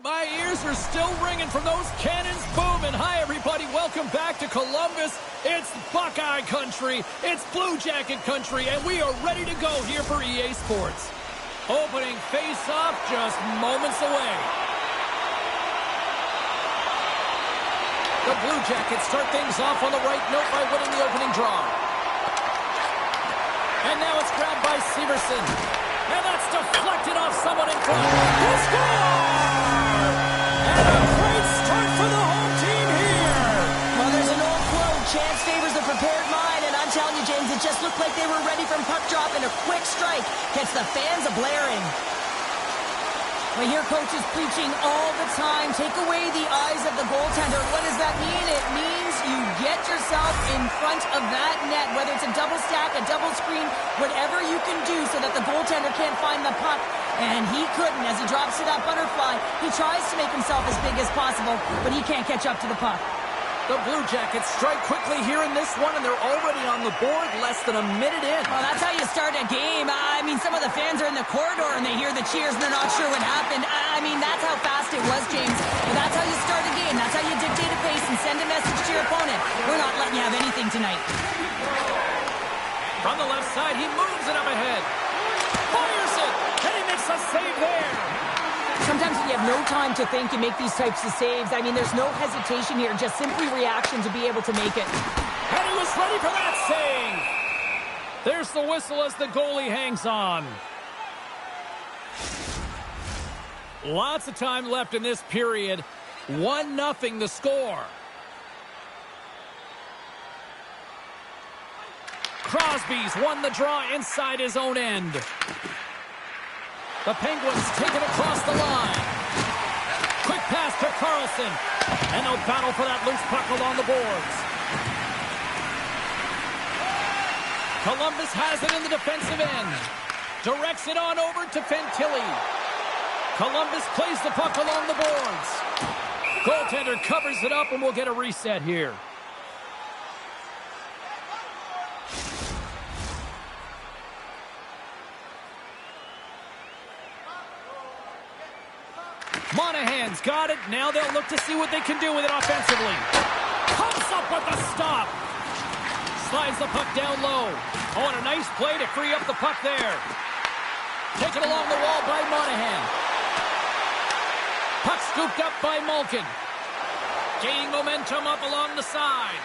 My ears are still ringing from those cannons booming. Hi, everybody. Welcome back to Columbus. It's Buckeye country. It's Blue Jacket country, and we are ready to go here for EA Sports. Opening face-off just moments away. The Blue Jackets start things off on the right note by winning the opening draw. And now it's grabbed by Severson. And that's deflected off someone in front. Who scored? And a great start for the home team here. Well, there's an old quote, chance favors the prepared mind, and I'm telling you, James, it just looked like they were ready from puck drop, and a quick strike gets the fans a-blaring. We hear coaches preaching all the time, take away the eyes of the goaltender. What does that mean? It means you get yourself in front of that net, whether it's a double stack, a double screen, whatever you can do so that the goaltender can't find the puck. And he couldn't. As he drops it up butterfly, he tries to make himself as big as possible, but he can't catch up to the puck. The Blue Jackets strike quickly here in this one, and they're already on the board less than a minute in. Well, that's how you start a game. I mean, some of the fans are in the corridor, and they hear the cheers, and they're not sure what happened. I mean, that's how fast it was, James. But that's how you start a game. That's how you dictate a pace and send a message to your opponent. We're not letting you have anything tonight. From the left side, he moves it up ahead. Fires it, and he makes a save there. Sometimes when you have no time to think, you make these types of saves. I mean, there's no hesitation here, just simply reaction to be able to make it. And he was ready for that save. There's the whistle as the goalie hangs on. Lots of time left in this period. 1-0 the score. Crosby's won the draw inside his own end. The Penguins take it across the line. Quick pass to Carlson. And they'll battle for that loose puck along the boards. Columbus has it in the defensive end. Directs it on over to Fantilli. Columbus plays the puck along the boards. Goaltender covers it up, and we'll get a reset here. Monahan's got it. Now they'll look to see what they can do with it offensively. Comes up with the stop. Slides the puck down low. Oh, and a nice play to free up the puck there. Taken along the wall by Monahan. Puck scooped up by Malkin. Gaining momentum up along the side.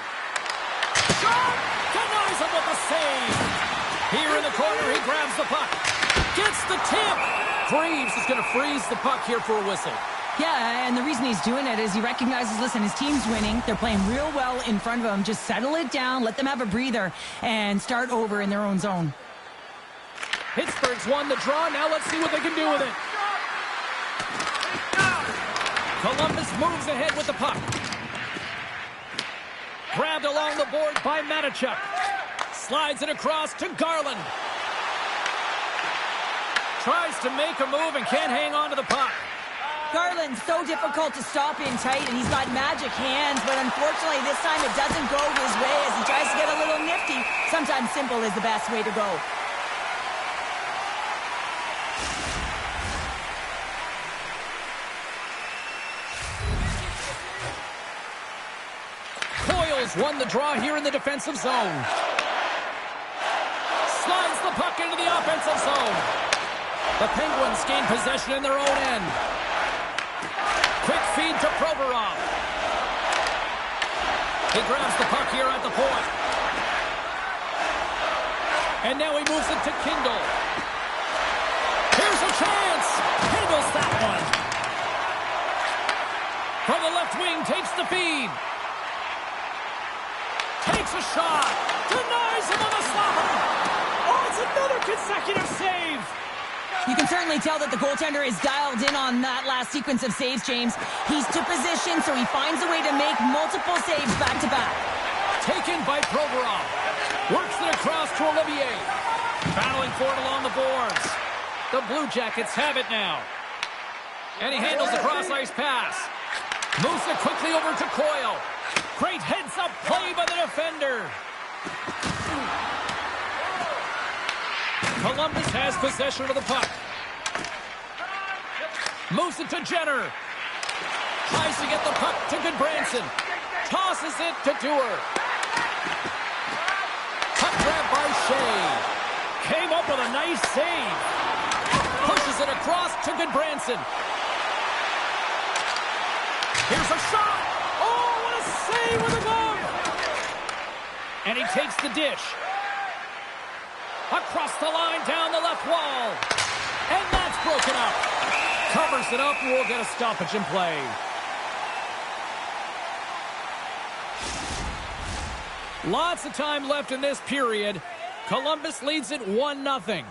Shot! Denies him with the save. Here in the corner, he grabs the puck. Gets the tip. Freeze is going to freeze the puck here for a whistle. Yeah, and the reason he's doing it is he recognizes, listen, his team's winning. They're playing real well in front of him. Just settle it down, let them have a breather, and start over in their own zone. Pittsburgh's won the draw. Now let's see what they can do with it. Columbus moves ahead with the puck. Grabbed along the board by Matachuk. Slides it across to Garland. Tries to make a move and can't hang on to the puck. Garland's so difficult to stop in tight, and he's got magic hands, but unfortunately this time it doesn't go his way as he tries to get a little nifty. Sometimes simple is the best way to go. Coyle's won the draw here in the defensive zone. Slides the puck into the offensive zone. The Penguins gain possession in their own end. Quick feed to Provorov. He grabs the puck here at the point. And now he moves it to Kindle. Here's a chance. Handles that one. From the left wing, takes the feed. Takes a shot. Denies him on the slapper. Oh, it's another consecutive save. You can certainly tell that the goaltender is dialed in on that last sequence of saves, James. He's to position, so he finds a way to make multiple saves back-to-back. Taken by Provorov. Works it across to Olivier. Battling for it along the boards. The Blue Jackets have it now. And he handles the cross-ice pass. Moves it quickly over to Coyle. Great heads-up play by the defender. Columbus has possession of the puck. Moves it to Jenner. Tries to get the puck to Goodbranson. Tosses it to Dewar. Puck grab by Shea. Came up with a nice save. Pushes it across to Goodbranson. Here's a shot. Oh, what a save with a glove. And he takes the dish. Across the line, down the left wall. And that's broken up. Covers it up, and we'll get a stoppage in play. Lots of time left in this period. Columbus leads it 1-0.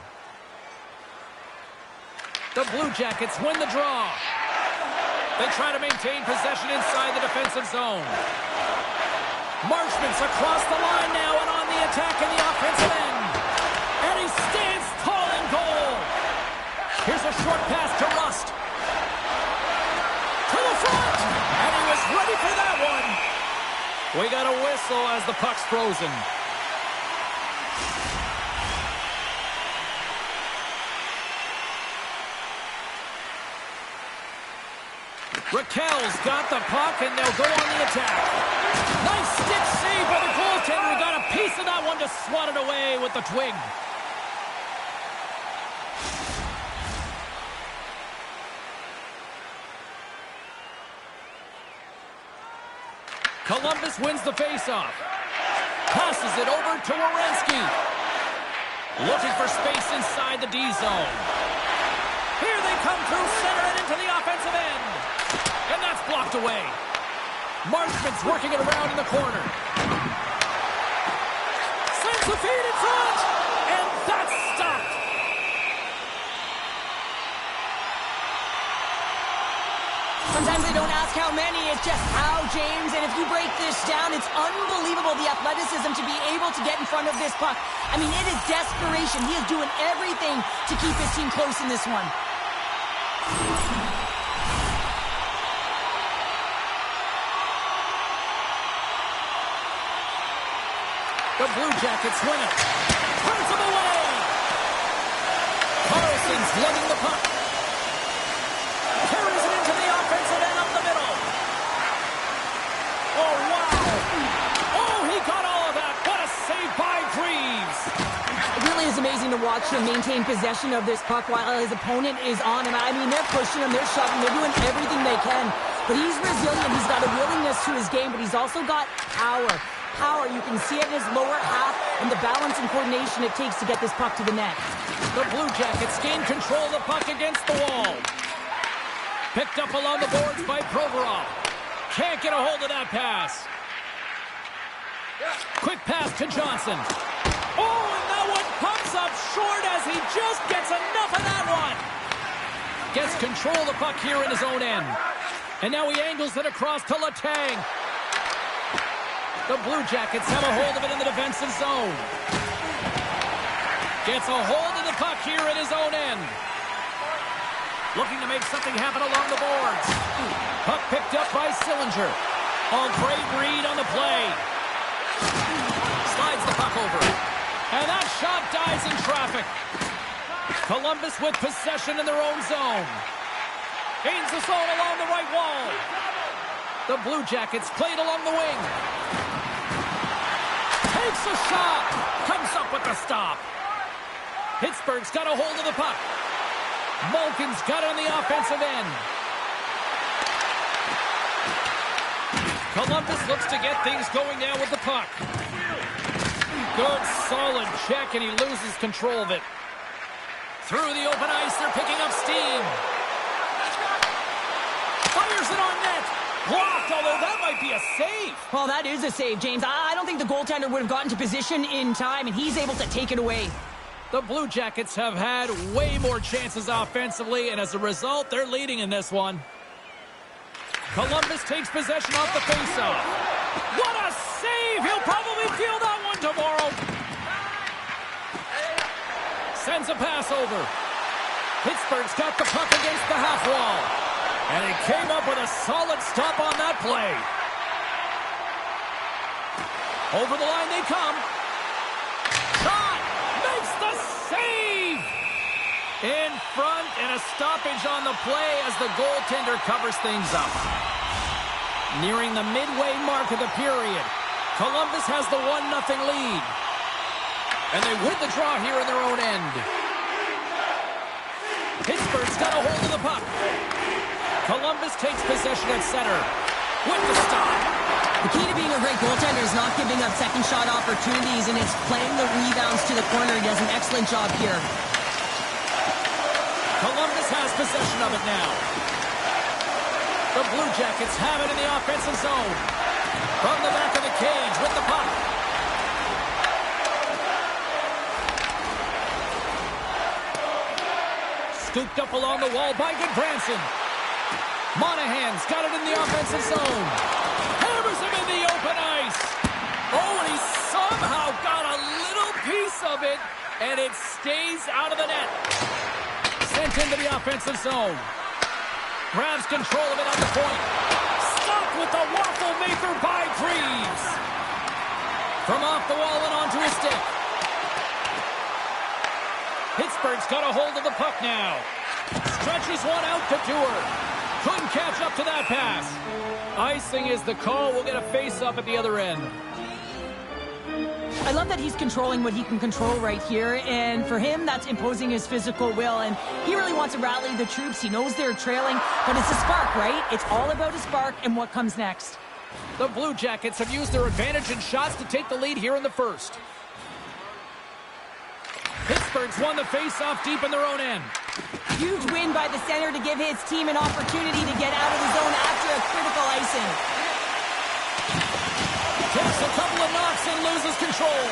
The Blue Jackets win the draw. They try to maintain possession inside the defensive zone. Marchment's across the line now and on the attack in the offensive end. And he stands tall in goal. Here's a short pass to Rust. To the front. And he was ready for that one. We got a whistle as the puck's frozen. Raquel's got the puck, and they'll go on the attack. Nice stick save by the goaltender. He got a piece of that one to swat it away with the twig. Columbus wins the faceoff. Passes it over to Werenski. Looking for space inside the D zone. Here they come through center and into the offensive end. And that's blocked away. Marchment's working it around in the corner. Sends the feed in front. And that's stopped. Sometimes they don't ask how many, it's just how, James. And if you break this down, it's unbelievable the athleticism to be able to get in front of this puck. I mean, it is desperation. He is doing everything to keep his team close in this one. The Blue Jackets win it. Turns them away. Carlson's lugging the puck. Carries it into the offensive end up the middle. Oh, wow. Oh, he got all of that. What a save by Greaves. It really is amazing to watch him maintain possession of this puck while his opponent is on him. I mean, they're pushing him, they're shoving, they're doing everything they can. But he's resilient. He's got a willingness to his game, but he's also got power. Power, you can see it in his lower half and the balance and coordination it takes to get this puck to the net. The Blue Jackets gain control of the puck against the wall. Picked up along the boards by Provorov. Can't get a hold of that pass. Quick pass to Johnson. Oh, and that one comes up short as he just gets enough of that one. Gets control of the puck here in his own end. And now he angles it across to Letang. The Blue Jackets have a hold of it in the defensive zone. Gets a hold of the puck here in his own end. Looking to make something happen along the boards. Puck picked up by Sillinger. Oh, great read on the play. Slides the puck over. And that shot dies in traffic. Columbus with possession in their own zone. Gains the zone along the right wall. The Blue Jackets played along the wing. Takes a shot. Comes up with the stop. Pittsburgh's got a hold of the puck. Malkin's got it on the offensive end. Columbus looks to get things going now with the puck. Good, solid check, and he loses control of it. Through the open ice, they're picking up steam. Fires it on net. Blocked, although that might be a save. Well, that is a save, James. I don't think the goaltender would have gotten to position in time, and he's able to take it away. The Blue Jackets have had way more chances offensively, and as a result, they're leading in this one. Columbus takes possession off the faceoff. What a save! He'll probably feel that one tomorrow. Sends a pass over. Pittsburgh's got the puck against the half wall. And he came up with a solid stop on that play. Over the line they come. Shot! Makes the save! In front, and a stoppage on the play as the goaltender covers things up. Nearing the midway mark of the period. Columbus has the 1-0 lead. And they win the draw here in their own end. Pittsburgh's got a hold of the puck. Columbus takes possession at center. With the stop. The key to being a great goaltender is not giving up second shot opportunities, and it's playing the rebounds to the corner. He does an excellent job here. Columbus has possession of it now. The Blue Jackets have it in the offensive zone. From the back of the cage with the puck. Scooped up along the wall by Goodbranson. Monahan's got it in the offensive zone. Hammers him in the open ice. Oh, and he somehow got a little piece of it, and it stays out of the net. Sent into the offensive zone. Grabs control of it on the point. Stopped with the waffle maker by Greaves. From off the wall and onto his stick. Pittsburgh's got a hold of the puck now. Stretches one out to Dewar. Couldn't catch up to that pass. Icing is the call. We'll get a face-up at the other end. I love that he's controlling what he can control right here, and for him, that's imposing his physical will, and he really wants to rally the troops. He knows they're trailing, but it's a spark, right? It's all about a spark and what comes next. The Blue Jackets have used their advantage in shots to take the lead here in the first. Pittsburgh's won the face-off deep in their own end. Huge win by the center to give his team an opportunity to get out of the zone after a critical icing. Takes a couple of knocks and loses control.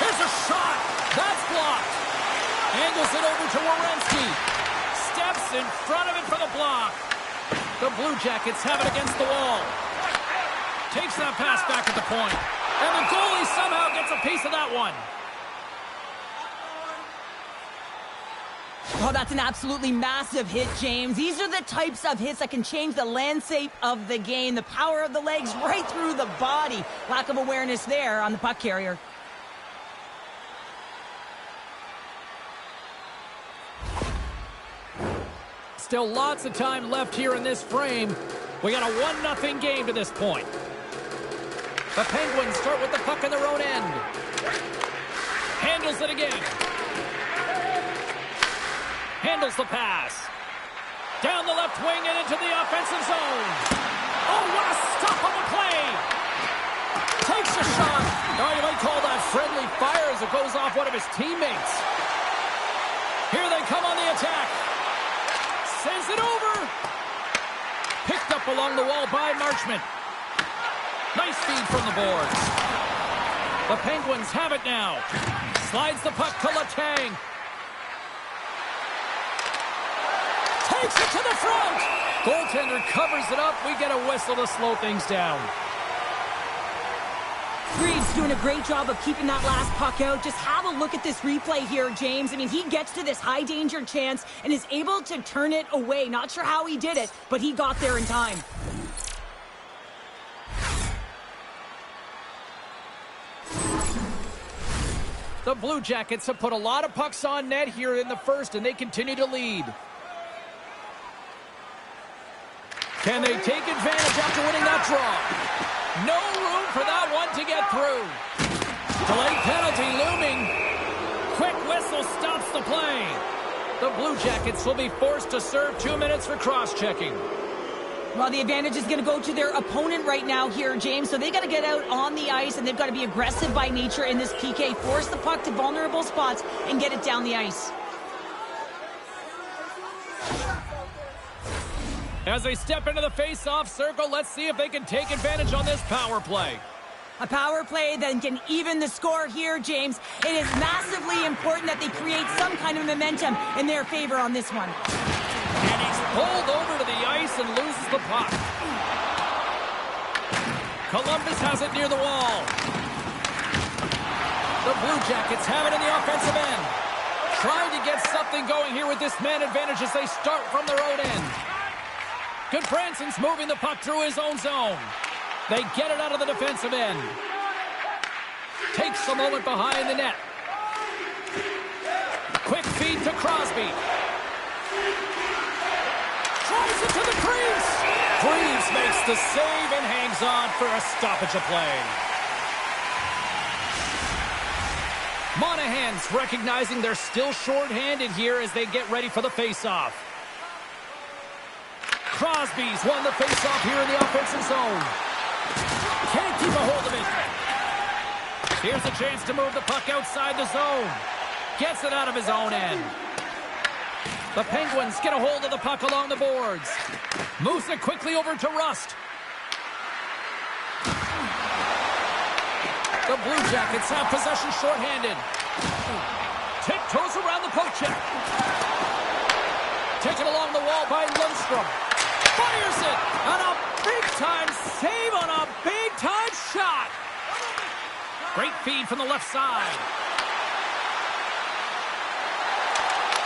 Here's a shot. That's blocked. Angles it over to Werenski. Steps in front of it for the block. The Blue Jackets have it against the wall. Takes that pass back at the point. And the goalie somehow gets a piece of that one. Oh, that's an absolutely massive hit, James. These are the types of hits that can change the landscape of the game. The power of the legs right through the body. Lack of awareness there on the puck carrier. Still lots of time left here in this frame. We got a 1-0 game to this point. The Penguins start with the puck in their own end. Handles it again. Handles the pass. Down the left wing and into the offensive zone. Oh, what a stop on the play. Takes a shot. Oh, you might call that friendly fire as it goes off one of his teammates. Here they come on the attack. Sends it over. Picked up along the wall by Marchment. Nice feed from the boards. The Penguins have it now. Slides the puck to Letang. Takes it to the front. Goaltender covers it up. We get a whistle to slow things down. Greaves doing a great job of keeping that last puck out. Just have a look at this replay here, James. I mean, he gets to this high danger chance and is able to turn it away. Not sure how he did it, but he got there in time. The Blue Jackets have put a lot of pucks on net here in the first, and they continue to lead. Can they take advantage after winning that draw? No room for that one to get through. Delayed penalty looming. Quick whistle stops the play. The Blue Jackets will be forced to serve 2 minutes for cross-checking. Well, the advantage is going to go to their opponent right now here, James. So they got to get out on the ice, and they've got to be aggressive by nature in this PK. Force the puck to vulnerable spots and get it down the ice. As they step into the face-off circle, let's see if they can take advantage on this power play. A power play that can even the score here, James. It is massively important that they create some kind of momentum in their favor on this one. And he's pulled over to the ice and loses the puck. Columbus has it near the wall. The Blue Jackets have it in the offensive end. Trying to get something going here with this man advantage as they start from their own end. Goodbranson's moving the puck through his own zone. They get it out of the defensive end. Takes a moment behind the net. Quick feed to Crosby. Tries it to the crease. Greaves makes the save and hangs on for a stoppage of play. Monahan's recognizing they're still short-handed here as they get ready for the face-off. Crosby's won the face-off here in the offensive zone. Can't keep a hold of it. Here's a chance to move the puck outside the zone. Gets it out of his own end. The Penguins get a hold of the puck along the boards. Moves it quickly over to Rust. The Blue Jackets have possession shorthanded. Tiptoes around the poke check. Taken along the wall by Lundstrom. Fires it on a big-time save on a big-time shot. Great feed from the left side.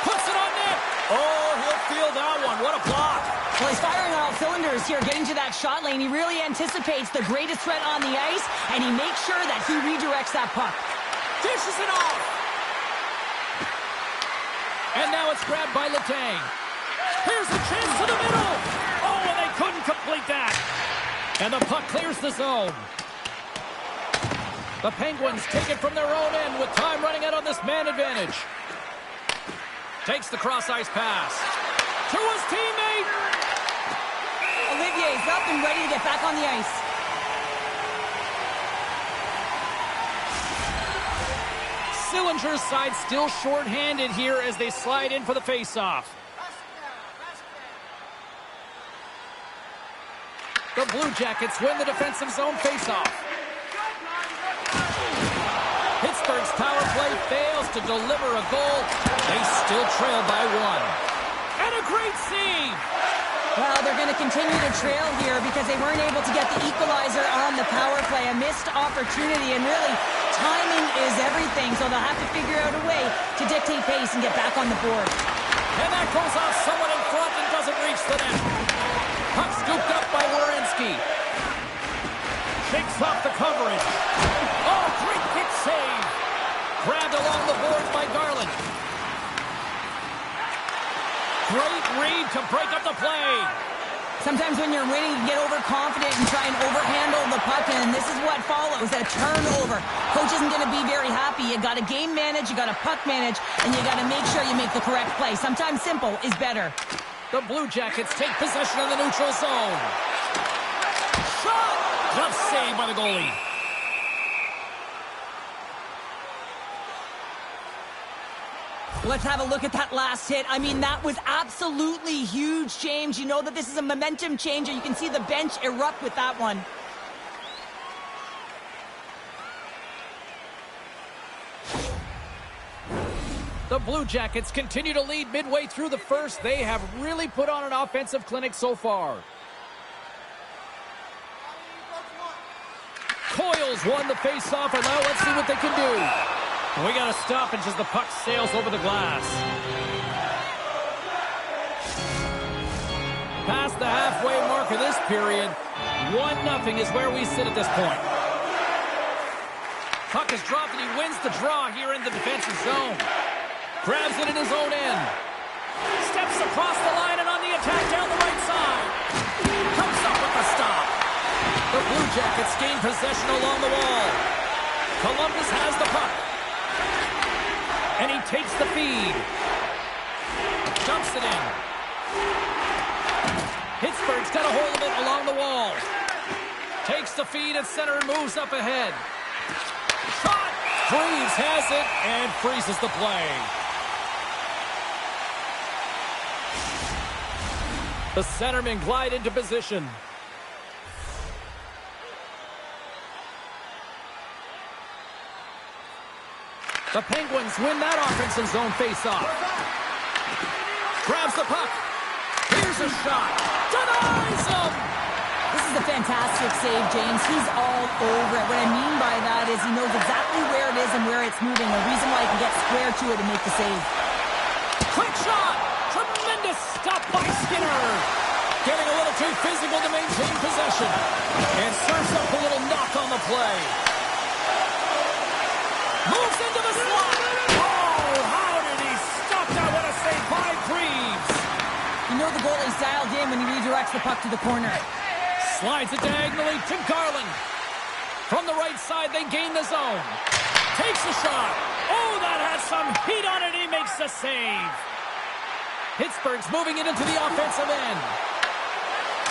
Puts it on net. Oh, he'll feel that one. What a block. Well, he's firing on all cylinders here, getting to that shot lane. He really anticipates the greatest threat on the ice, and he makes sure that he redirects that puck. Dishes it off. And now it's grabbed by Letang. Here's a chance to the middle. Oh, and they couldn't complete that. And the puck clears the zone. The Penguins take it from their own end with time running out on this man advantage. Takes the cross-ice pass. To his teammate. Olivier's up and ready to get back on the ice. Sillinger's side still short-handed here as they slide in for the face-off. The Blue Jackets win the defensive zone face-off. Pittsburgh's power play fails to deliver a goal. They still trail by one. And a great save! Well, they're going to continue to trail here because they weren't able to get the equalizer on the power play. A missed opportunity, and really, timing is everything, so they'll have to figure out a way to dictate pace and get back on the board. And that goes off someone in front and doesn't reach the net. Puck scooped up by Werenski. Shakes off the coverage. Oh, great kick save. Grabbed along the boards by Garland. Great read to break up the play. Sometimes when you're winning, you get overconfident and try and overhandle the puck, and this is what follows, a turnover. Coach isn't going to be very happy. You got to game manage, you got to puck manage, and you got to make sure you make the correct play. Sometimes simple is better. The Blue Jackets take possession of the neutral zone. Shot! Tough save by the goalie. Let's have a look at that last hit. I mean, that was absolutely huge, James. You know that this is a momentum changer. You can see the bench erupt with that one. The Blue Jackets continue to lead midway through the first. They have really put on an offensive clinic so far. Coyle's won the face-off, and now let's see what they can do. We got a stoppage as the puck sails over the glass. Past the halfway mark of this period, 1-0 is where we sit at this point. Puck is dropped and he wins the draw here in the defensive zone. Grabs it in his own end. Steps across the line and on the attack down the right side. Comes up with a stop. The Blue Jackets gain possession along the wall. Columbus has the puck. And he takes the feed. Dumps it in. Pittsburgh's got a hold of it along the wall. Takes the feed at center and moves up ahead. Shot! Greaves has it and freezes the play. The centermen glide into position. The Penguins win that offensive zone face-off. Grabs the puck. Here's a shot. Denies him! This is a fantastic save, James. He's all over it. What I mean by that is he knows exactly where it is and where it's moving. A reason why he can get square to it and make the save. Quick shot! Tremendous stop by Skinner. Getting a little too physical to maintain possession. And serves up a little knock on the play. Moves into the slot. Oh, how did he stop that? What a save by Greaves. You know the goalie's dialed in when he redirects the puck to the corner. Slides it diagonally to Garland. From the right side, they gain the zone. Takes a shot. Oh, that has some heat on it. He makes the save. Pittsburgh's moving it into the offensive end.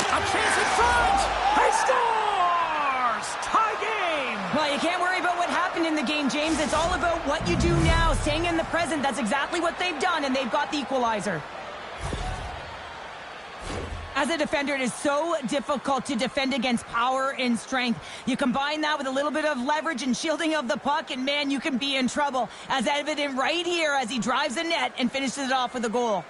A chance in front. He scores! Tie game. Well, you can't worry about what happened in the game, James. It's all about what you do now, staying in the present. That's exactly what they've done, and they've got the equalizer. As a defender, it is so difficult to defend against power and strength. You combine that with a little bit of leverage and shielding of the puck, and man, you can be in trouble. As evident right here as he drives the net and finishes it off with a goal.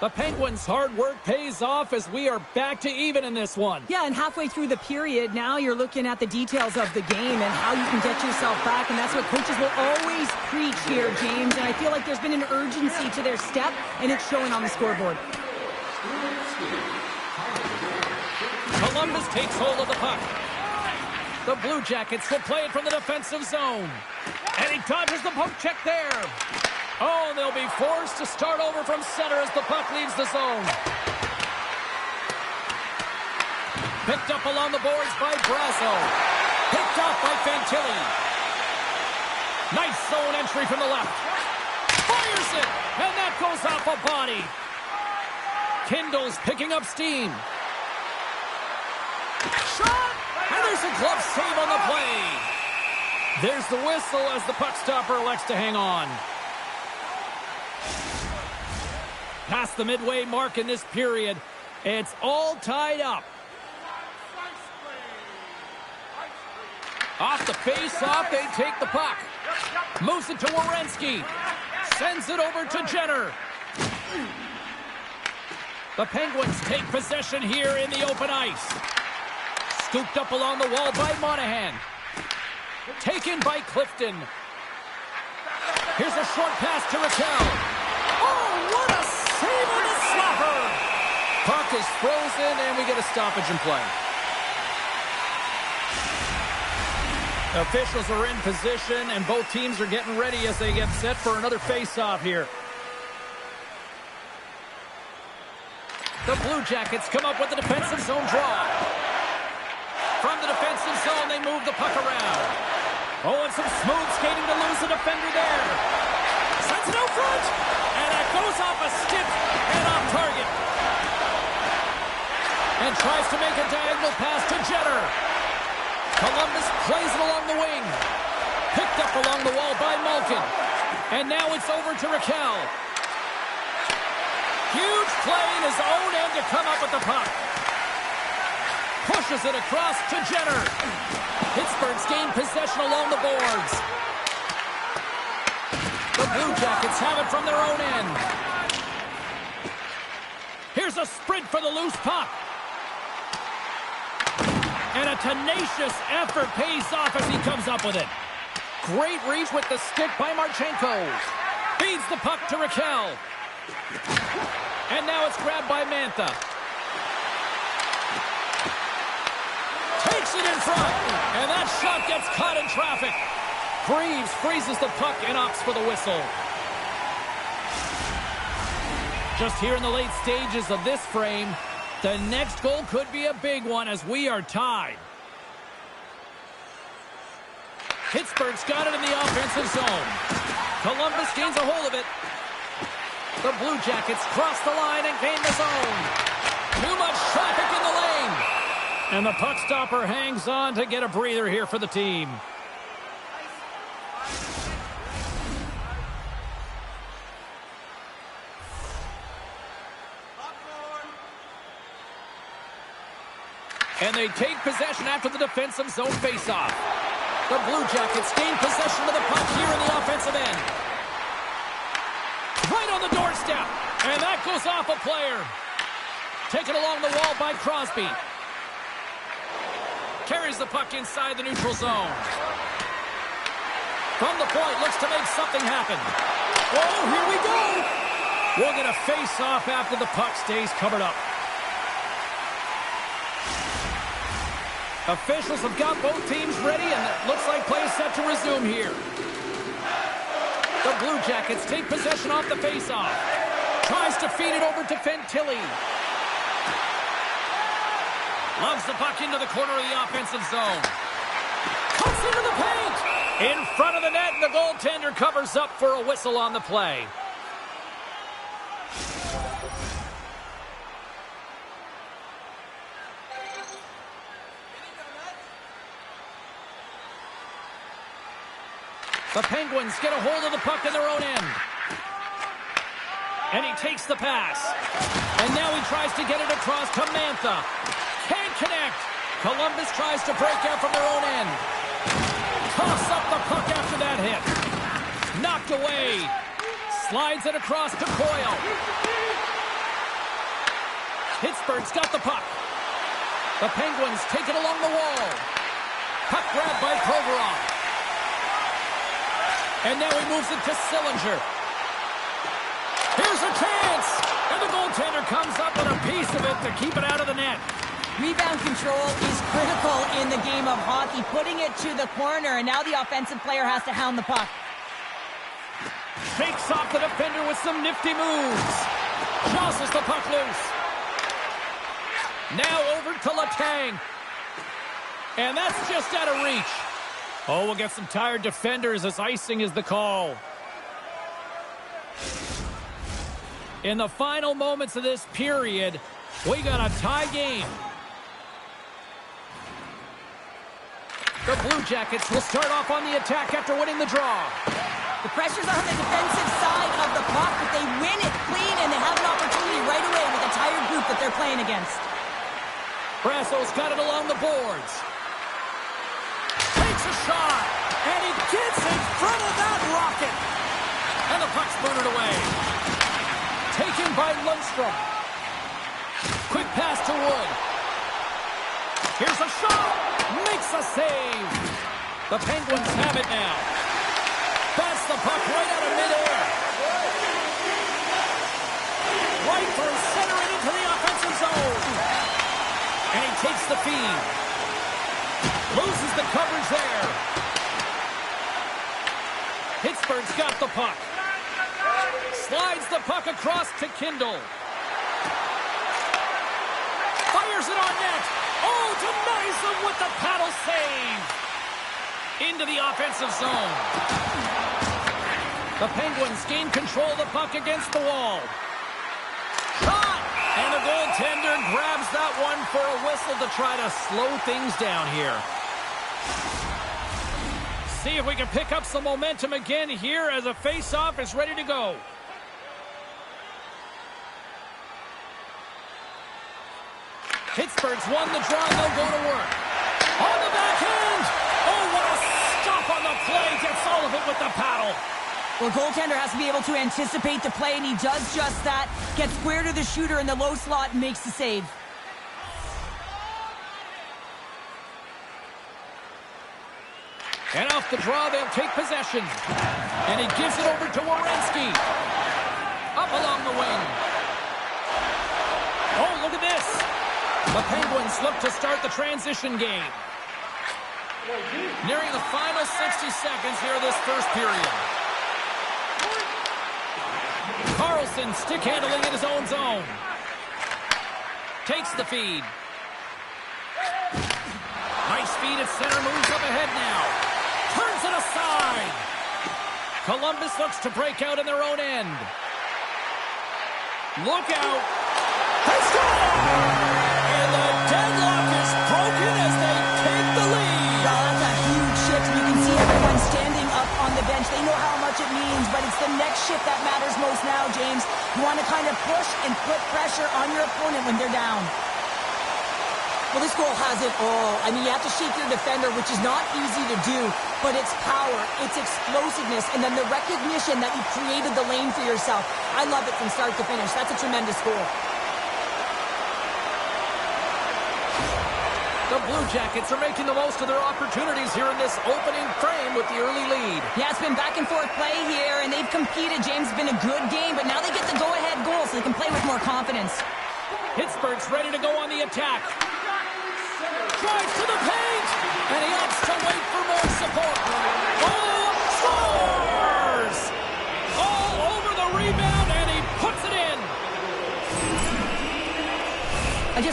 The Penguins' hard work pays off as we are back to even in this one. Yeah, and halfway through the period, now you're looking at the details of the game and how you can get yourself back, and that's what coaches will always preach here, James. And I feel like there's been an urgency to their step, and it's showing on the scoreboard. Columbus takes hold of the puck. The Blue Jackets will play it from the defensive zone. And he dodges the poke check there. Oh, and they'll be forced to start over from center as the puck leaves the zone. Picked up along the boards by Brasso. Picked off by Fantilli. Nice zone entry from the left. Fires it, and that goes off a body. Kindle's picking up steam. Shot! And there's a glove save on the play. There's the whistle as the puck stopper elects to hang on. Past the midway mark in this period, it's all tied up. Off the face-off, they take the puck. Moves it to Werenski. Sends it over to Jenner. The Penguins take possession here in the open ice. Scooped up along the wall by Monahan. Taken by Clifton. Here's a short pass to Raquel. Oh, what a save on the slapper! Puck is frozen, and we get a stoppage in play. Officials are in position, and both teams are getting ready as they get set for another face-off here. The Blue Jackets come up with the defensive zone draw. From the defensive zone, they move the puck around. Oh, and some smooth skating to lose the defender there. Sends it out front, and that goes off a stick and off target. And tries to make a diagonal pass to Jenner. Columbus plays it along the wing. Picked up along the wall by Malkin. And now it's over to Raquel. Huge play in his own end to come up with the puck. Pushes it across to Jenner. Pittsburgh's gained possession along the boards. The Blue Jackets have it from their own end. Here's a sprint for the loose puck. And a tenacious effort pays off as he comes up with it. Great reach with the stick by Marchenko. Feeds the puck to Raquel. And now it's grabbed by Mantha. Takes it in front. And that shot gets caught in traffic. Greaves freezes the puck and opts for the whistle. Just here in the late stages of this frame, the next goal could be a big one as we are tied. Pittsburgh's got it in the offensive zone. Columbus gains a hold of it. The Blue Jackets cross the line and gain the zone. Too much traffic in the lane. And the puck stopper hangs on to get a breather here for the team. And they take possession after the defensive zone faceoff. The Blue Jackets gain possession of the puck here in the offensive end. Right on the doorstep. And that goes off a player. Taken along the wall by Crosby. Carries the puck inside the neutral zone. From the point, looks to make something happen. Oh, here we go. We'll get a face-off after the puck stays covered up. Officials have got both teams ready, and it looks like play is set to resume here. The Blue Jackets take possession off the faceoff. Tries to feed it over to Fantilli. Loves the puck into the corner of the offensive zone. Cuts into the paint. In front of the net, and the goaltender covers up for a whistle on the play. The Penguins get a hold of the puck in their own end. And he takes the pass. And now he tries to get it across to Mantha. Can't connect. Columbus tries to break out from their own end. Toss up the puck after that hit. Knocked away. Slides it across to Coyle. Pittsburgh's got the puck. The Penguins take it along the wall. Puck grabbed by Provorov. And now he moves it to Sillinger. Here's a chance! And the goaltender comes up with a piece of it to keep it out of the net. Rebound control is critical in the game of hockey. Putting it to the corner, and now the offensive player has to hound the puck. Fakes off the defender with some nifty moves. Jostles the puck loose. Now over to Letang. And that's just out of reach. Oh, we'll get some tired defenders as icing is the call. In the final moments of this period, we got a tie game. The Blue Jackets will start off on the attack after winning the draw. The pressure's on the defensive side of the puck, but they win it clean, and they have an opportunity right away with a tired group that they're playing against. Brasso's got it along the boards. Takes a shot, and he gets in front of that rocket. And the puck's booted away. Taken by Lundstrom. Quick pass to Wood. Here's a shot. Makes a save. The Penguins have it now. Pass the puck right out of midair. Right through center and into the offensive zone. And he takes the feed. Loses the coverage there. Pittsburgh's got the puck. Slides the puck across to Kindle. Fires it on net. Oh, denies him with the paddle save. Into the offensive zone. The Penguins gain control of the puck against the wall. Shot! And the goaltender grabs that one for a whistle to try to slow things down here. See if we can pick up some momentum again here as a face-off is ready to go. Pittsburgh's won the draw and they'll go to work. On the backhand! Oh, what a stop on the play! Gets all of it with the paddle. Well, goaltender has to be able to anticipate the play, and he does just that. Gets square to the shooter in the low slot and makes the save. And off the draw, they'll take possession. And he gives it over to Werenski. Up along the wing. Oh, look at this. The Penguins look to start the transition game. Nearing the final 60 seconds here of this first period. Carlson stick handling in his own zone. Takes the feed. Nice feed at center, moves up ahead now. Turns it aside. Columbus looks to break out in their own end. Look out. They score! And the deadlock is broken as they take the lead. Well, that's a huge shift. You can see everyone standing up on the bench. They know how much it means, but it's the next shift that matters most now, James. You want to kind of push and put pressure on your opponent when they're down. Well, this goal has it all. I mean, you have to shake your defender, which is not easy to do, but it's power, it's explosiveness, and then the recognition that you created the lane for yourself. I love it from start to finish. That's a tremendous goal. The Blue Jackets are making the most of their opportunities here in this opening frame with the early lead. Yeah, it's been back and forth play here, and they've competed. James, it's been a good game, but now they get the go-ahead goal so they can play with more confidence. Pittsburgh's ready to go on the attack. Drives to the paint, and he opts to wait for more support. Oh, scores!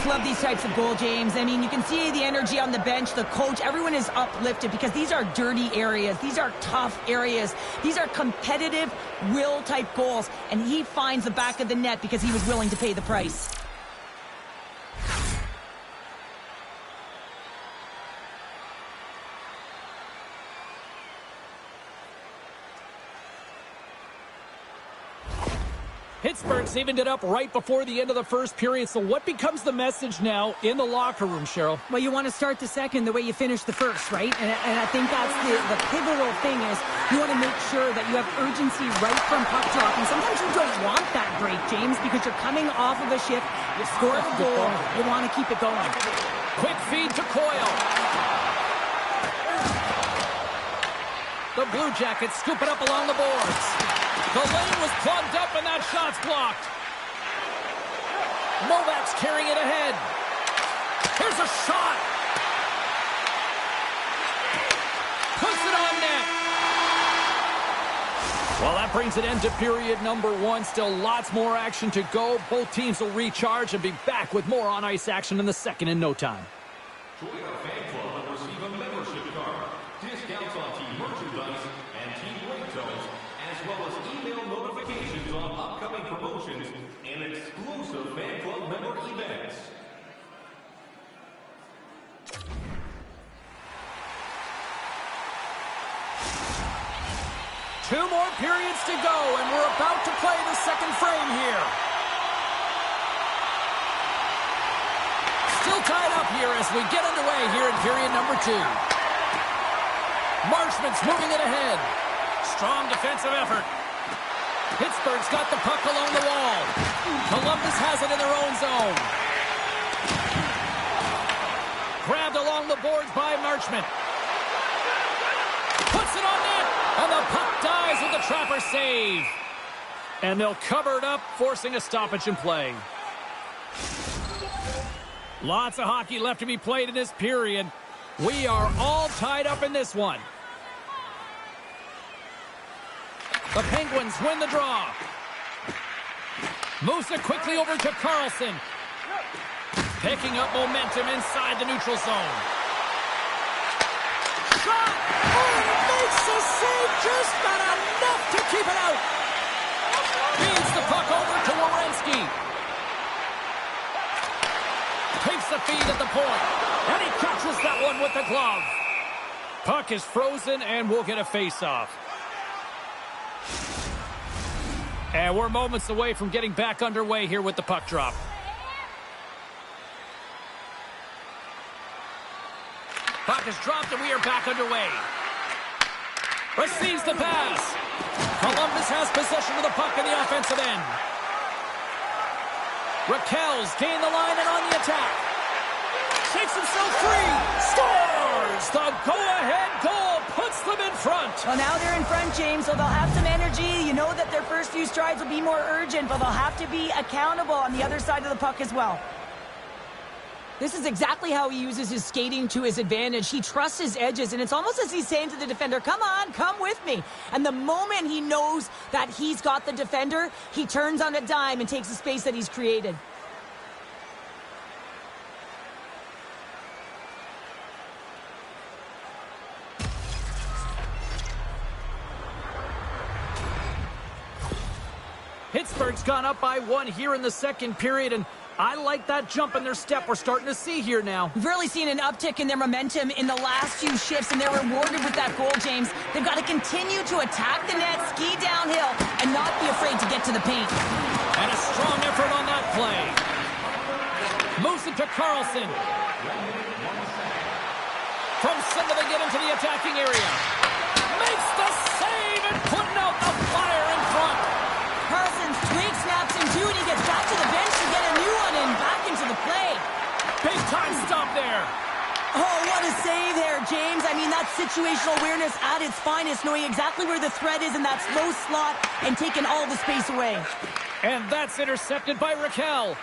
just love these types of goal, James. I mean, you can see the energy on the bench, the coach, everyone is uplifted because these are dirty areas. These are tough areas. These are competitive, will-type goals, and he finds the back of the net because he was willing to pay the price. Pittsburgh's evened it up right before the end of the first period. So what becomes the message now in the locker room, Cheryl? Well, you want to start the second the way you finished the first, right? And I think that's the pivotal thing is you want to make sure that you have urgency right from puck drop. And sometimes you don't want that break, James, because you're coming off of a shift. You score the goal. You want to keep it going. Quick feed to Coyle. The Blue Jackets scoop it up along the boards. The lane was plugged up and that shot's blocked. Novak's carrying it ahead. Here's a shot. Puts it on net. Well, that brings an end to period number one. Still lots more action to go. Both teams will recharge and be back with more on-ice action in the second in no time. Join our fan club and receive a membership card, discounts on team merchandise and team ringtones, as well as email notifications on upcoming promotions and exclusive fan club member events. Two more periods to go, and we're about to play the second frame here. Still tied up here as we get underway here in period number two. Marchment's moving it ahead. Strong defensive effort. Pittsburgh's got the puck along the wall. Columbus has it in their own zone. Grabbed along the boards by Marchment. Puts it on net, and the puck dies with the Trapper save. And they'll cover it up, forcing a stoppage in play. Lots of hockey left to be played in this period. We are all tied up in this one. The Penguins win the draw. Moves it quickly over to Carlson. Picking up momentum inside the neutral zone. Shot! Oh, it makes the save, just not enough to keep it out. Feeds the puck over to Werenski. Takes the feed at the point. And he catches that one with the glove. Puck is frozen and we'll get a face-off. And we're moments away from getting back underway here with the puck drop. Puck is dropped and we are back underway. Receives the pass. Columbus has possession of the puck in the offensive end. Raquel's gained the line and on the attack. Shakes himself free. Scores! The go-ahead goal puts them in front. Well, now they're in front, James, so they'll have some energy. You know that their first few strides will be more urgent, but they'll have to be accountable on the other side of the puck as well. This is exactly how he uses his skating to his advantage. He trusts his edges, and it's almost as he's saying to the defender, come on, come with me. And the moment he knows that he's got the defender, he turns on a dime and takes the space that he's created. Pittsburgh's gone up by one here in the second period, and I like that jump in their step we're starting to see here now. We've really seen an uptick in their momentum in the last few shifts, and they're rewarded with that goal, James. They've got to continue to attack the net, ski downhill, and not be afraid to get to the paint. And a strong effort on that play. Moves it to Carlson. From center they get into the attacking area. Makes the save and putting out the fire in front. Carlson's twig snaps in two, and he gets back to the bench to get a new one and back into the play. Big time stop there. Oh, what a save there, James. I mean, that's situational awareness at its finest, knowing exactly where the threat is in that slow slot and taking all the space away. And that's intercepted by Raquel.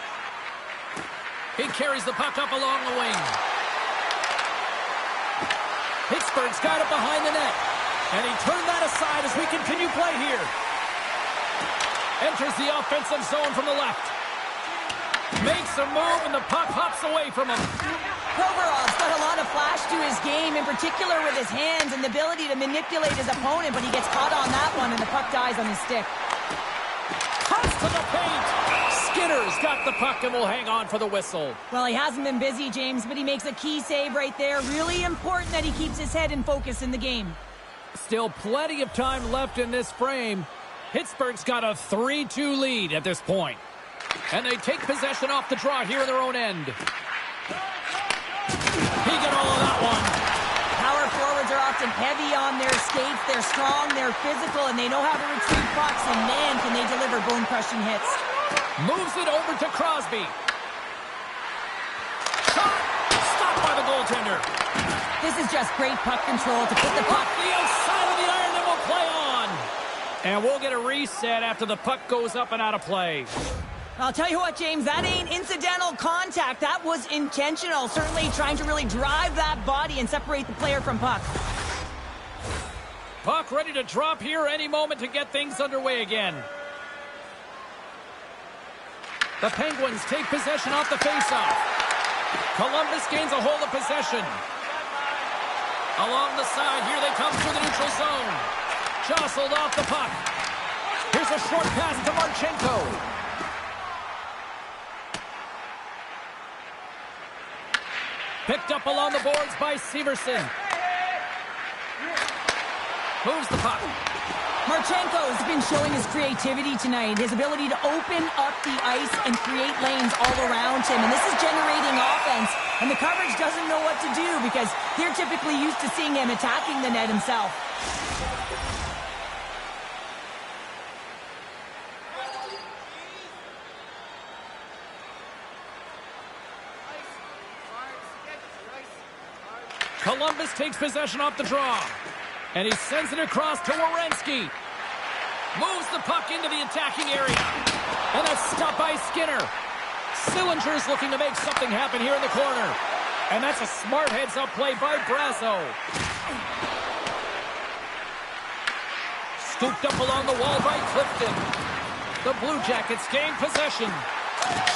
He carries the puck up along the wing. Pittsburgh's got it behind the net. And he turned that aside as we continue play here. Enters the offensive zone from the left. Makes a move, and the puck hops away from him. Provorov's got a lot of flash to his game, in particular with his hands and the ability to manipulate his opponent, but he gets caught on that one, and the puck dies on his stick. Cuts to the paint. Skinner's got the puck and will hang on for the whistle. Well, he hasn't been busy, James, but he makes a key save right there. Really important that he keeps his head in focus in the game. Still plenty of time left in this frame. Pittsburgh's got a 3-2 lead at this point. And they take possession off the draw here in their own end. He got all of that one. Power forwards are often heavy on their skates. They're strong, they're physical, and they know how to retrieve pucks. And man, can they deliver bone-crushing hits. Moves it over to Crosby. Shot! Stopped by the goaltender. This is just great puck control to put the puck... the outside of the iron, then we'll play on. And we'll get a reset after the puck goes up and out of play. I'll tell you what, James, that ain't incidental contact. That was intentional. Certainly trying to really drive that body and separate the player from puck. Puck ready to drop here any moment to get things underway again. The Penguins take possession off the faceoff. Columbus gains a hold of possession. Along the side, here they come through the neutral zone. Jostled off the puck. Here's a short pass to Marchenko. Picked up along the boards by Severson. Moves the puck. Marchenko's been showing his creativity tonight, his ability to open up the ice and create lanes all around him. And this is generating offense. And the coverage doesn't know what to do because they're typically used to seeing him attacking the net himself. Columbus takes possession off the draw. And he sends it across to Werenski. Moves the puck into the attacking area. And that's stopped by Skinner. Sillinger's looking to make something happen here in the corner. And that's a smart heads-up play by Brazo. Scooped up along the wall by Clifton. The Blue Jackets gain possession.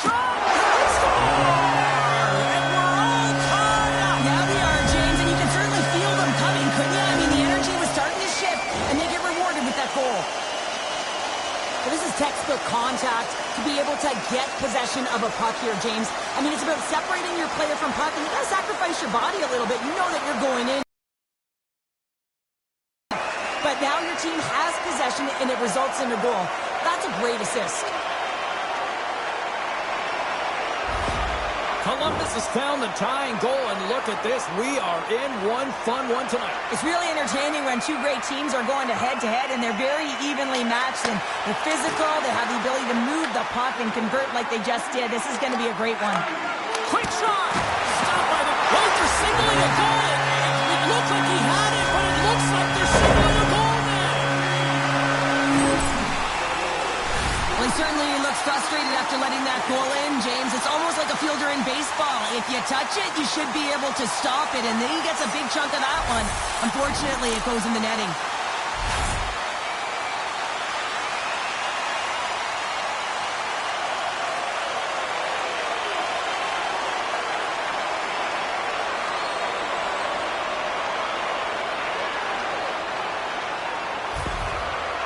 Shot! Score! And we're all caught up! Now we are, James, and you can certainly feel them coming, couldn't you? I mean, the energy was starting to shift, and they get rewarded with that goal. Well, this is textbook contact to be able to get possession of a puck here, James. I mean, it's about separating your player from puck, and you gotta sacrifice your body a little bit. You know that you're going in. But now your team has possession, and it results in a goal. That's a great assist. Columbus has found the tying goal, and look at this. We are in one fun one tonight. It's really entertaining when two great teams are going to head, and they're very evenly matched, and they're physical. They have the ability to move the puck and convert like they just did. This is going to be a great one. Quick shot! Stopped by the... Wait, they're signaling a goal! It looked like he had it, but it looks like they're signaling a goal now! Well, he certainly looks frustrated after letting that goal in, James. It's almost like a fielder in baseball. If you touch it, you should be able to stop it, and then he gets a big chunk of that one. Unfortunately, it goes in the netting.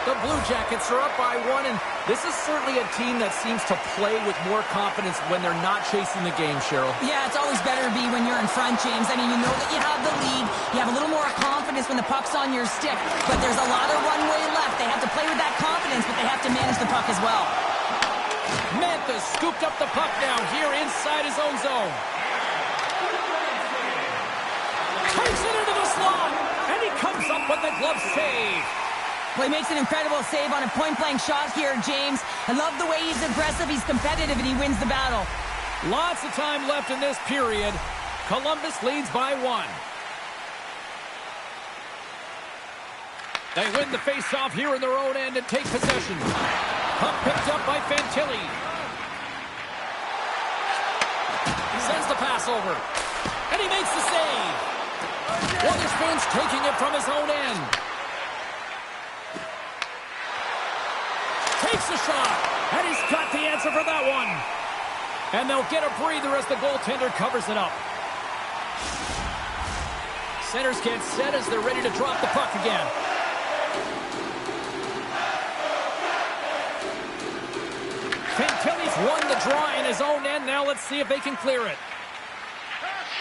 The Blue Jackets are up by one, and this is certainly a team that seems to play with more confidence when they're not chasing the game, Cheryl. Yeah, it's always better to be when you're in front, James. I mean, you know that you have the lead. You have a little more confidence when the puck's on your stick, but there's a lot of runway left. They have to play with that confidence, but they have to manage the puck as well. Memphis scooped up the puck now here inside his own zone. Takes it into the slot, and he comes up with the glove save. Well, he makes an incredible save on a point-blank shot here, James. I love the way he's aggressive, he's competitive, and he wins the battle. Lots of time left in this period. Columbus leads by one. They win the face-off here in their own end and take possession. Puck picked up by Fantilli. Sends the pass over. And he makes the save. Witherspoon's taking it from his own end. Takes the shot, and he's got the answer for that one. And they'll get a breather as the goaltender covers it up. Centers get set as they're ready to drop the puck again. Fantilli's won the draw in his own end. Now let's see if they can clear it.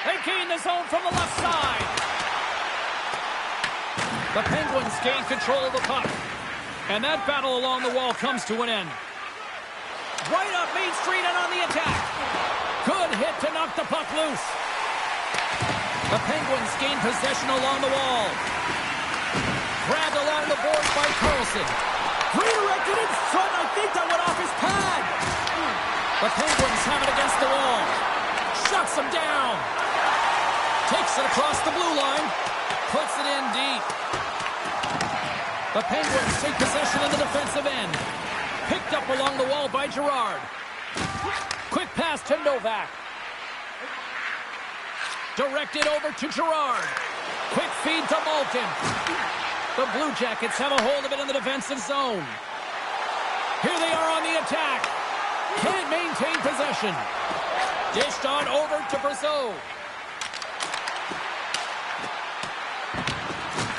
They gain the zone from the left side. The Penguins gain control of the puck. And that battle along the wall comes to an end. Right up Main Street and on the attack. Good hit to knock the puck loose. The Penguins gain possession along the wall. Grabbed along the boards by Carlson. Redirected in front. I think that went off his pad. The Penguins have it against the wall. Shuts him down. Takes it across the blue line. Puts it in deep. The Penguins take possession in the defensive end. Picked up along the wall by Girard. Quick pass to Novak. Directed over to Girard. Quick feed to Malkin. The Blue Jackets have a hold of it in the defensive zone. Here they are on the attack. Can't maintain possession. Dished on over to Brazeau.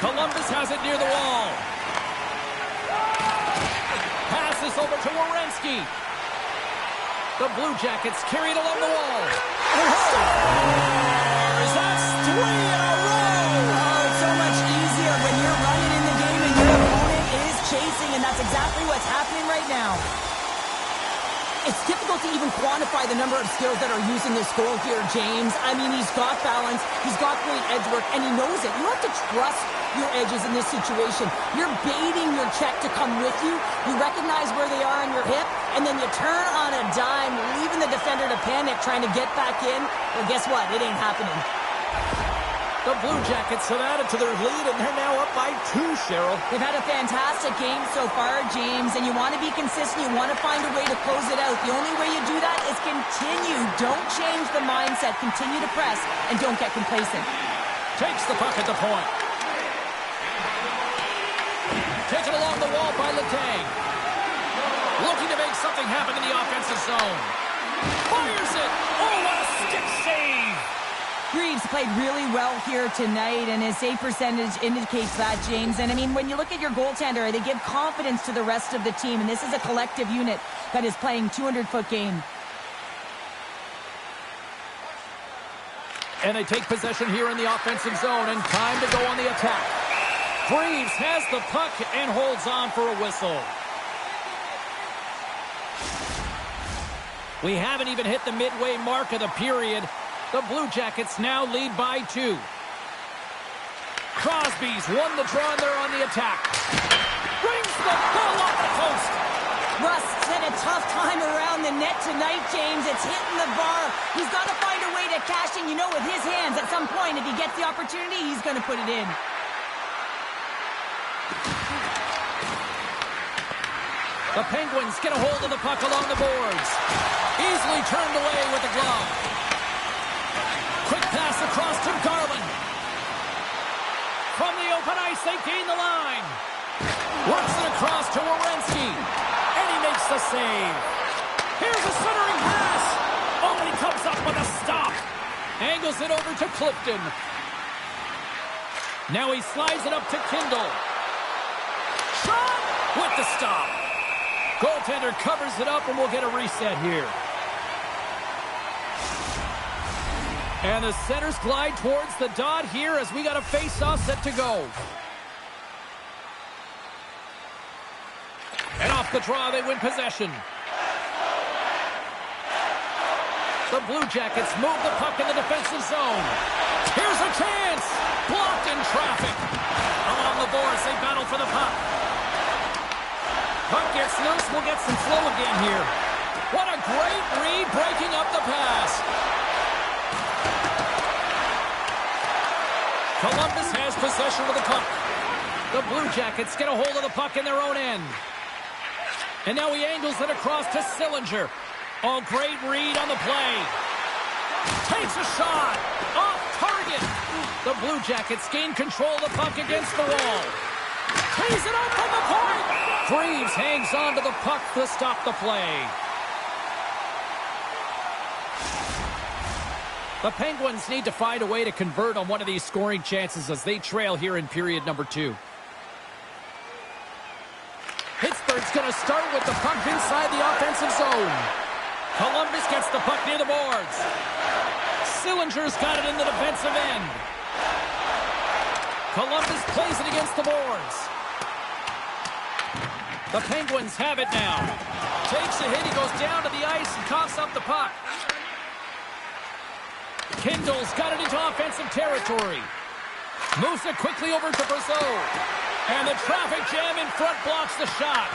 Columbus has it near the wall. Passes over to Werenski. The Blue Jackets carry it along the wall. Scores! That's 3 in a row! Oh, it's so much easier when you're running in the game and your opponent is chasing, and that's exactly what's happening right now. It's difficult to even quantify the number of skills that are using this goal here, James. I mean, he's got balance, he's got great edge work, and he knows it. You have to trust your edges in this situation. You're baiting your check to come with you. You recognize where they are on your hip, and then you turn on a dime, leaving the defender to panic, trying to get back in. Well, guess what? It ain't happening. The Blue Jackets have added to their lead, and they're now up by 2, Cheryl. They've had a fantastic game so far, James, and you want to be consistent. You want to find a way to close it out. The only way you do that is continue. Don't change the mindset. Continue to press, and don't get complacent. Takes the puck at the point. Taken along the wall by Letang. Looking to make something happen in the offensive zone. Fires it! Oh, what a stick save! Greaves played really well here tonight, and his save percentage indicates that, James. And, I mean, when you look at your goaltender, they give confidence to the rest of the team, and this is a collective unit that is playing 200-foot game. And they take possession here in the offensive zone, and time to go on the attack. Greaves has the puck and holds on for a whistle. We haven't even hit the midway mark of the period. The Blue Jackets now lead by 2. Crosby's won the draw, and they're on the attack. Brings the ball off the post. Rust's had a tough time around the net tonight, James. It's hitting the bar. He's got to find a way to cash in. You know, with his hands, at some point, if he gets the opportunity, he's going to put it in. The Penguins get a hold of the puck along the boards. Easily turned away with the glove. Quick pass across to Garland. From the open ice, they gain the line. Works it across to Werenski. And he makes the save. Here's a centering pass. Oh, and he comes up with a stop. Angles it over to Clifton. Now he slides it up to Kindle. Shot with the stop. Goaltender covers it up, and we'll get a reset here. And the centers glide towards the dot here as we got a face-off set to go. And off the draw, they win possession. The Blue Jackets move the puck in the defensive zone. Here's a chance. Blocked in traffic. Along the boards, they battle for the puck. Puck gets loose. We'll get some flow again here. What a great read, breaking up the pass. Columbus has possession of the puck. The Blue Jackets get a hold of the puck in their own end. And now he angles it across to Sillinger. Oh, great read on the play. Takes a shot. Off target. The Blue Jackets gain control of the puck against the wall. Tees it up from the point. Greaves hangs on to the puck to stop the play. The Penguins need to find a way to convert on one of these scoring chances as they trail here in period number 2. Pittsburgh's going to start with the puck inside the offensive zone. Columbus gets the puck near the boards. Sillinger's got it in the defensive end. Columbus plays it against the boards. The Penguins have it now. Takes a hit, he goes down to the ice and coughs up the puck. Kindle's got it into offensive territory. Moves it quickly over to Brazeau. And the traffic jam in front blocks the shot.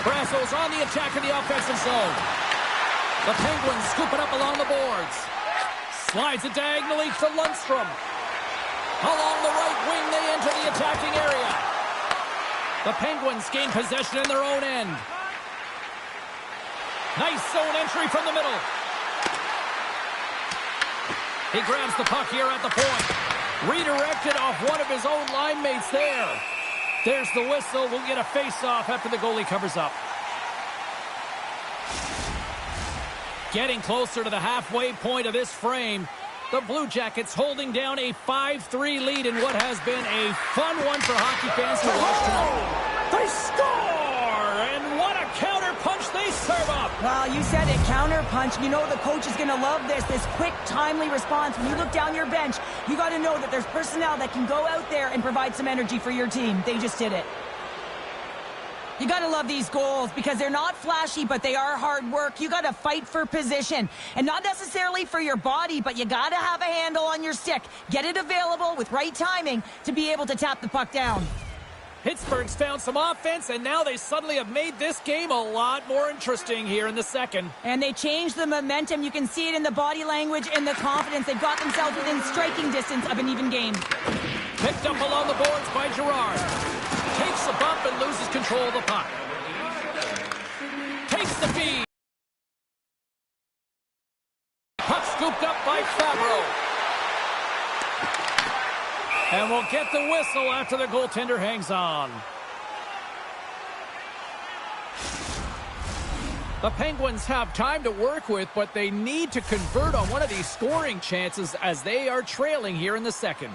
Brazeau's on the attack in the offensive zone. The Penguins scoop it up along the boards. Slides it diagonally to Lundstrom. Along the right wing, they enter the attacking area. The Penguins gain possession in their own end. Nice zone entry from the middle. He grabs the puck here at the point. Redirected off one of his own line mates there. There's the whistle. We'll get a face-off after the goalie covers up. Getting closer to the halfway point of this frame. The Blue Jackets holding down a 5-3 lead in what has been a fun one for hockey fans to watch tonight. They score! And what a counter punch they serve up! Well, you said it, counter punch. You know the coach is going to love this quick, timely response. When you look down your bench, you got to know that there's personnel that can go out there and provide some energy for your team. They just did it. You got to love these goals because they're not flashy, but they are hard work. You got to fight for position, and not necessarily for your body, but you got to have a handle on your stick. Get it available with right timing to be able to tap the puck down. Pittsburgh's found some offense, and now they suddenly have made this game a lot more interesting here in the second. And they changed the momentum. You can see it in the body language and the confidence. They've got themselves within striking distance of an even game. Picked up along the boards by Girard. Takes a bump and loses control of the puck. Takes the feed. Puck scooped up by Fabro. And we'll get the whistle after the goaltender hangs on. The Penguins have time to work with, but they need to convert on one of these scoring chances as they are trailing here in the second.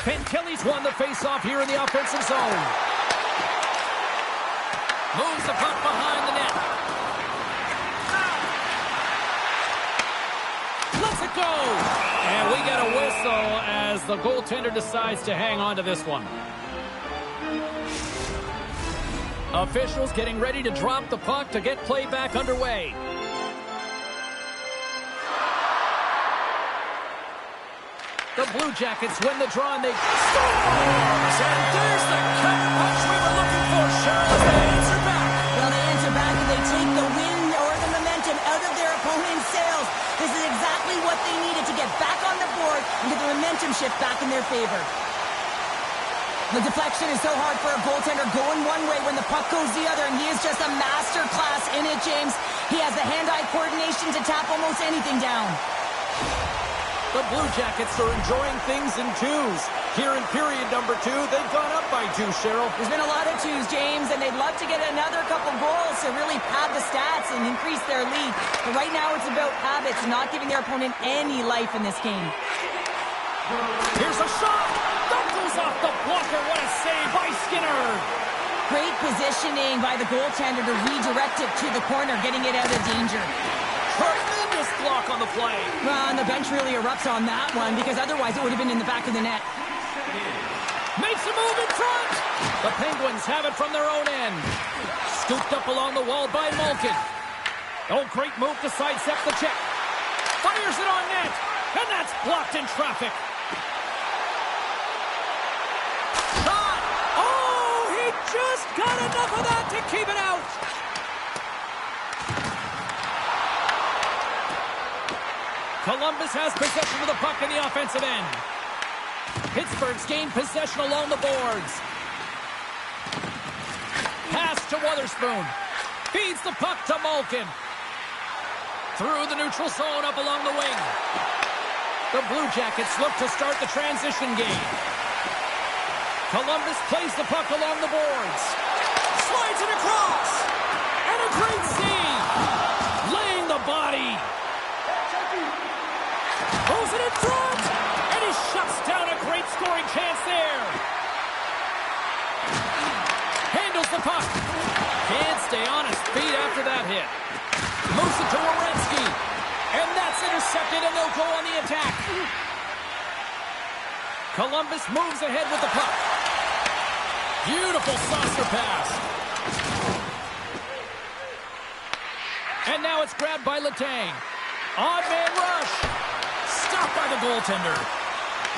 Pentilli's won the faceoff here in the offensive zone. Moves the puck behind the net. Lets it go! And we get a whistle as the goaltender decides to hang on to this one. Officials getting ready to drop the puck to get play back underway. The Blue Jackets win the draw and they scores! And there's the counter punch we were looking for, Cheryl, as they answer back. Well, they answer back and they take the wind or the momentum out of their opponent's sails. This is exactly what they needed to get back on the board and get the momentum shift back in their favor. The deflection is so hard for a goaltender going one way when the puck goes the other, and he is just a master class in it, James. He has the hand-eye coordination to tap almost anything down. The Blue Jackets are enjoying things in twos. Here in period number 2, they've gone up by 2, Cheryl. There's been a lot of twos, James, and they'd love to get another couple goals to really pad the stats and increase their lead. But right now it's about habits, not giving their opponent any life in this game. Here's a shot! That goes off the blocker. What a save by Skinner! Great positioning by the goaltender to redirect it to the corner, getting it out of danger. Tremendous block on the play. Well, and the bench really erupts on that one because otherwise it would have been in the back of the net. Makes a move in front. The Penguins have it from their own end. Scooped up along the wall by Malkin. Oh, great move to sidestep the check. Fires it on net. And that's blocked in traffic. Shot. Oh, he just got enough of that to keep it out. Columbus has possession of the puck in the offensive end. Pittsburgh's gained possession along the boards. Pass to Wotherspoon. Feeds the puck to Malkin. Through the neutral zone up along the wing. The Blue Jackets look to start the transition game. Columbus plays the puck along the boards. Slides it across. And a great save. Laying the body. throws it in front! And he shuts down a great scoring chance there. Handles the puck. Can't stay on his feet after that hit. Moves it to Werenski. And that's intercepted, and they'll go on the attack. Columbus moves ahead with the puck. Beautiful saucer pass. And now it's grabbed by Letang. Odd man rush. Stopped by the goaltender.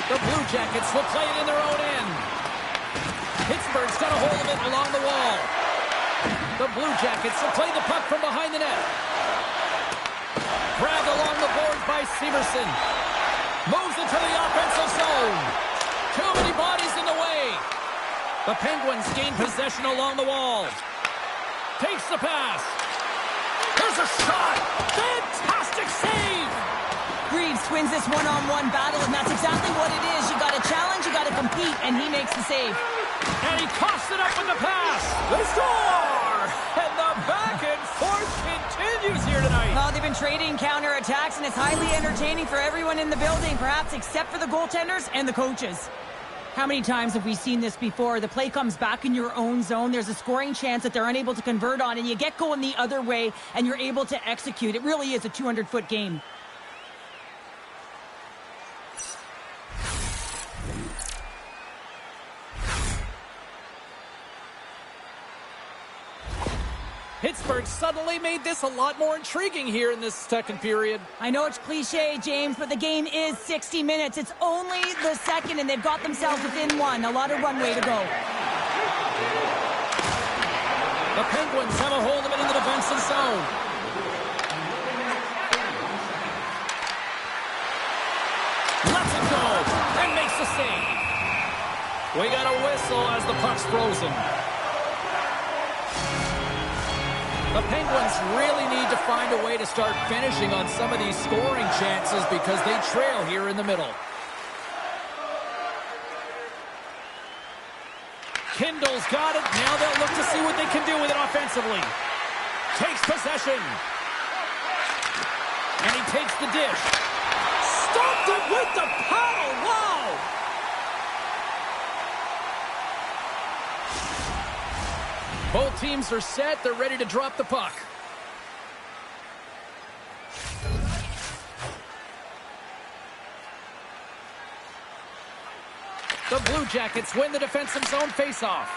The Blue Jackets will play it in their own end. Pittsburgh's got a hold of it along the wall. The Blue Jackets will play the puck from behind the net. Grabbed along the boards by Severson. Moves it to the offensive zone. Too many bodies in the way. The Penguins gain possession along the wall. Takes the pass. There's a shot. Fantastic save. Greaves wins this one-on-one battle, and that's exactly what it is. You got to challenge, you got to compete, and he makes the save. And he coughs it up with the pass. They score! And the back and forth continues here tonight. Well, they've been trading counterattacks, and it's highly entertaining for everyone in the building, perhaps except for the goaltenders and the coaches. How many times have we seen this before? The play comes back in your own zone. There's a scoring chance that they're unable to convert on, and you get going the other way, and you're able to execute. It really is a 200-foot game. Pittsburgh suddenly made this a lot more intriguing here in this second period. I know it's cliche, James, but the game is 60 minutes. It's only the second, and they've got themselves within one. A lot of runway to go. The Penguins have a hold of it in the defensive zone. Lets it go and makes the save. We got a whistle as the puck's frozen. The Penguins really need to find a way to start finishing on some of these scoring chances because they trail here in the middle. Kindle's got it. Now they'll look to see what they can do with it offensively. Takes possession. And he takes the dish. Stopped it with the paddle. Wow! Both teams are set. They're ready to drop the puck. The Blue Jackets win the defensive zone faceoff.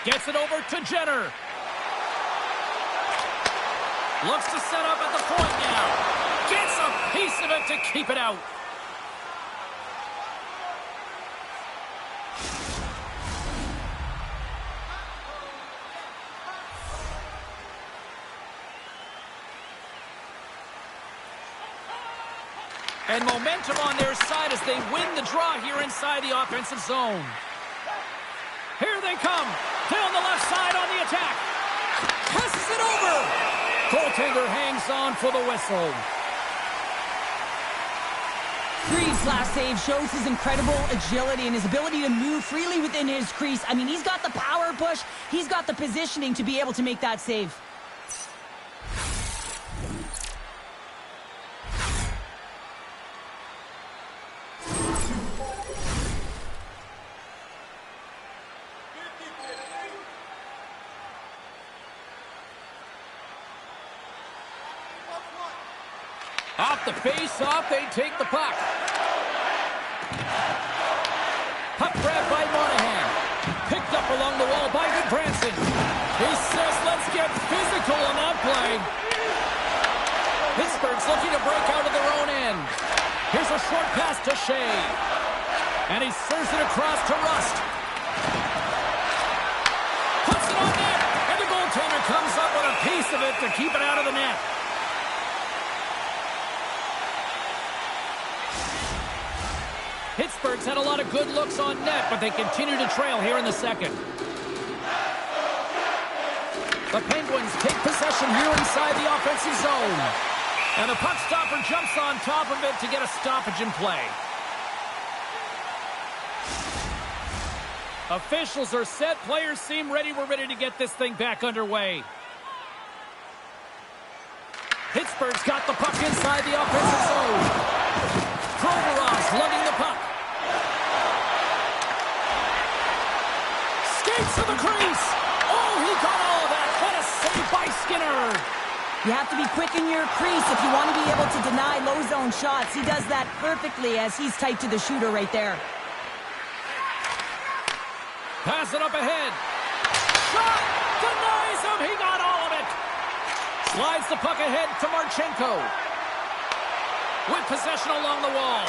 Gets it over to Jenner. Looks to set up at the point now. Gets a piece of it to keep it out. And momentum on their side as they win the draw here inside the offensive zone. Here they come. Down the left side on the attack. Passes it over. Goaltender hangs on for the whistle. Greaves' last save shows his incredible agility and his ability to move freely within his crease. I mean, he's got the power push. He's got the positioning to be able to make that save. Off the face-off, they take the puck. Puck grab by Monahan. Picked up along the wall by Goodbranson. He says, let's get physical on that play. Pittsburgh's looking to break out of their own end. Here's a short pass to Shea. And he serves it across to Rust. Puts it on net. And the goaltender comes up with a piece of it to keep it out of the net. Pittsburgh's had a lot of good looks on net, but they continue to trail here in the second. The Penguins take possession here inside the offensive zone. And the puck stopper jumps on top of it to get a stoppage in play. Officials are set. Players seem ready. We're ready to get this thing back underway. Pittsburgh's got the puck inside the offensive zone. Provorov's lugging the puck. Skates to the crease. Oh, he got all of that. What a save by Skinner. You have to be quick in your crease if you want to be able to deny low zone shots. He does that perfectly as he's tight to the shooter right there. Pass it up ahead. Shot! Denies him! He got all of it! Slides the puck ahead to Marchenko. With possession along the wall.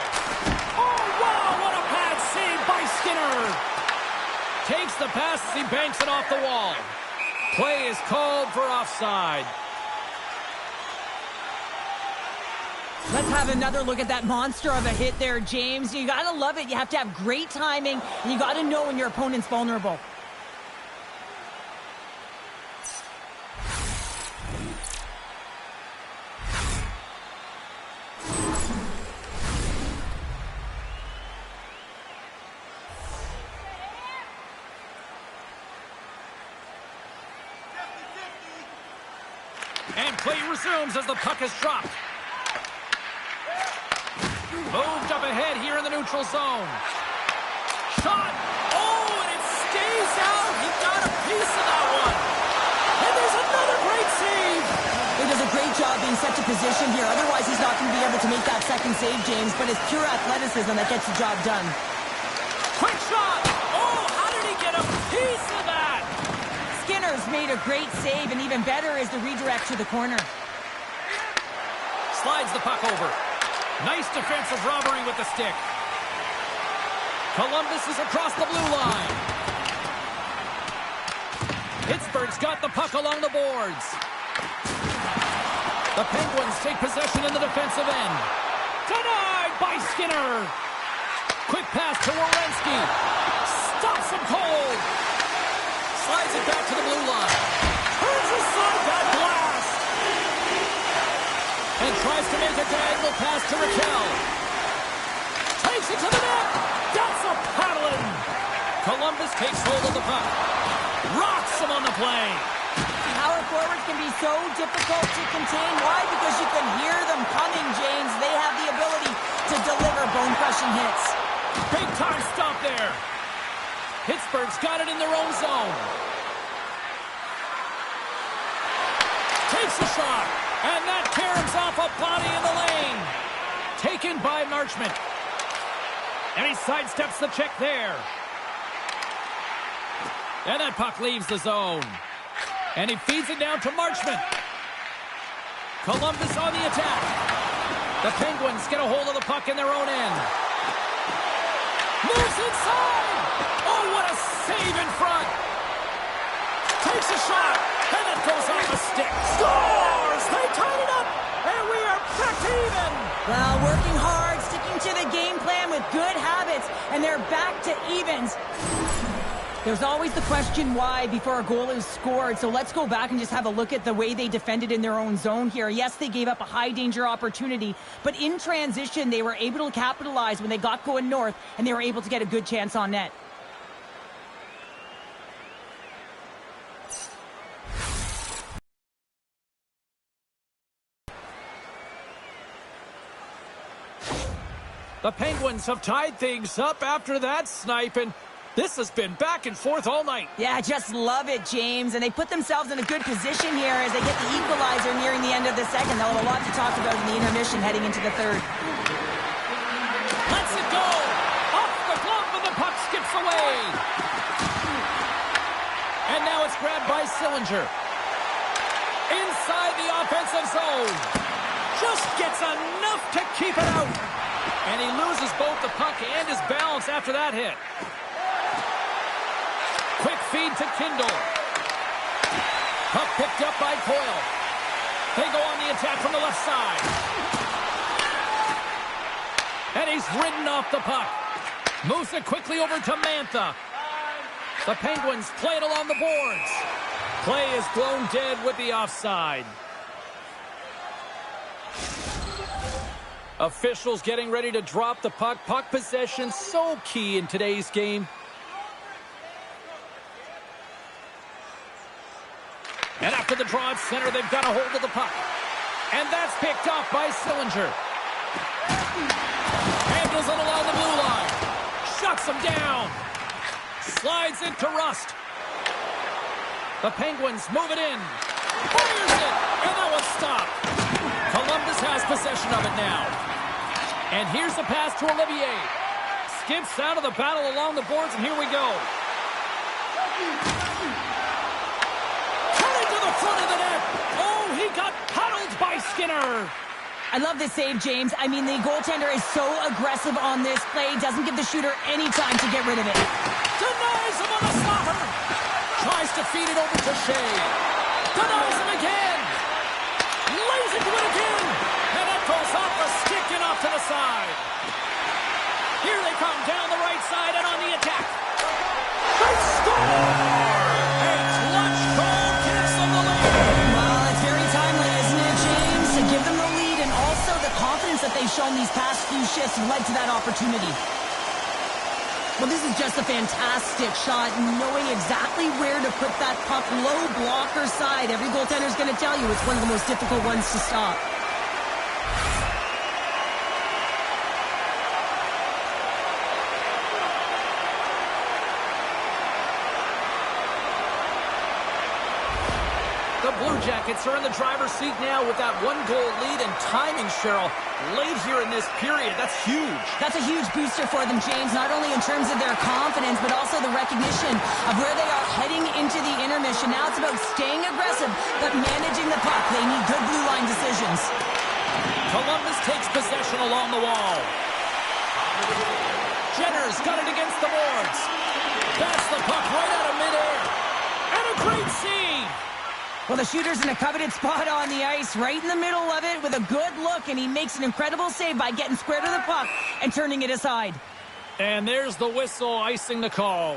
Oh, wow! What a bad save by Skinner! Takes the pass as he banks it off the wall. Play is called for offside. Let's have another look at that monster of a hit there, James. You gotta love it. You have to have great timing, and you gotta know when your opponent's vulnerable. And play resumes as the puck is dropped. Moved up ahead here in the neutral zone. Shot! Oh, and it stays out! He got a piece of that one! And there's another great save! He does a great job being set to position here. Otherwise, he's not going to be able to make that second save, James. But it's pure athleticism that gets the job done. Quick shot! Oh, how did he get a piece of that? Skinner's made a great save, and even better is the redirect to the corner. Slides the puck over. Nice defensive robbery with the stick. Columbus is across the blue line. Pittsburgh's got the puck along the boards. The Penguins take possession in the defensive end. Denied by Skinner. Quick pass to Werenski. Stops him cold. Slides it back to the blue line. Turns aside that blast. And tries to make a diagonal pass to Raquel. Takes it to the net. That's a paddling. Columbus takes hold of the puck. Rocks him on the play. Power forwards can be so difficult to contain. Why? Because you can hear them coming, James. They have the ability to deliver bone-crushing hits. Big time stop there. Pittsburgh's got it in their own zone. Takes a shot. And that caroms off a body in the lane. Taken by Marchment. And he sidesteps the check there. And that puck leaves the zone. And he feeds it down to Marchment. Columbus on the attack. The Penguins get a hold of the puck in their own end. Moves inside. Oh, what a save in front. Takes a shot. And it goes off a stick. Scores! They tied it up. And we are back to even. Well, working hard, sticking to the game plan with good habits, and they're back to evens. There's always the question why before a goal is scored, so let's go back and just have a look at the way they defended in their own zone here. Yes, they gave up a high-danger opportunity, but in transition, they were able to capitalize when they got going north, and they were able to get a good chance on net. The Penguins have tied things up after that snipe, and this has been back and forth all night. Yeah, just love it, James. And they put themselves in a good position here as they get the equalizer nearing the end of the second. They'll have a lot to talk about in the intermission heading into the third. Lets it go. Off the glove, and the puck skips away. And now it's grabbed by Sillinger. Inside the offensive zone. Just gets enough to keep it out. And he loses both the puck and his balance after that hit. Quick feed to Kindle. Puck picked up by Coyle. They go on the attack from the left side. And he's ridden off the puck. Moves it quickly over to Mantha. The Penguins play it along the boards. Play is blown dead with the offside. Officials getting ready to drop the puck. Puck possession so key in today's game. And after the draw at center, they've got a hold of the puck. And that's picked off by Sillinger. Knocks him down. Slides into Rust. The Penguins move it in. Fires it. And that one's stopped. Columbus has possession of it now. And here's the pass to Olivier. Skips out of the battle along the boards, and here we go. Turning to the front of the net. Oh, he got puddled by Skinner. I love this save, James. I mean, the goaltender is so aggressive on this play. Doesn't give the shooter any time to get rid of it. Denies him on a slaughter. Tries to feed it over to Shea. Denies him again. Lays into it again. And that goes off the stick and off to the side. Here they come down the right side and on the attack. They score! A clutch goal gives them the lead. Well, it's very timely, isn't it, James? To give them the lead, and also the confidence that they've shown these past few shifts led to that opportunity. Well, this is just a fantastic shot, knowing exactly where to put that puck low blocker side. Every goaltender's going to tell you it's one of the most difficult ones to stop. The Blue Jackets are in the driver's seat now with that one-goal lead, and timing, Cheryl, late here in this period. That's huge. That's a huge booster for them, James, not only in terms of their confidence, but also the recognition of where they are heading into the intermission. Now it's about staying aggressive, but managing the puck. They need good blue line decisions. Columbus takes possession along the wall. Jenner's got it against the boards. That's the puck right out of midair. And a great save. Well, the shooter's in a coveted spot on the ice, right in the middle of it with a good look, and he makes an incredible save by getting square to the puck and turning it aside. And there's the whistle icing the call.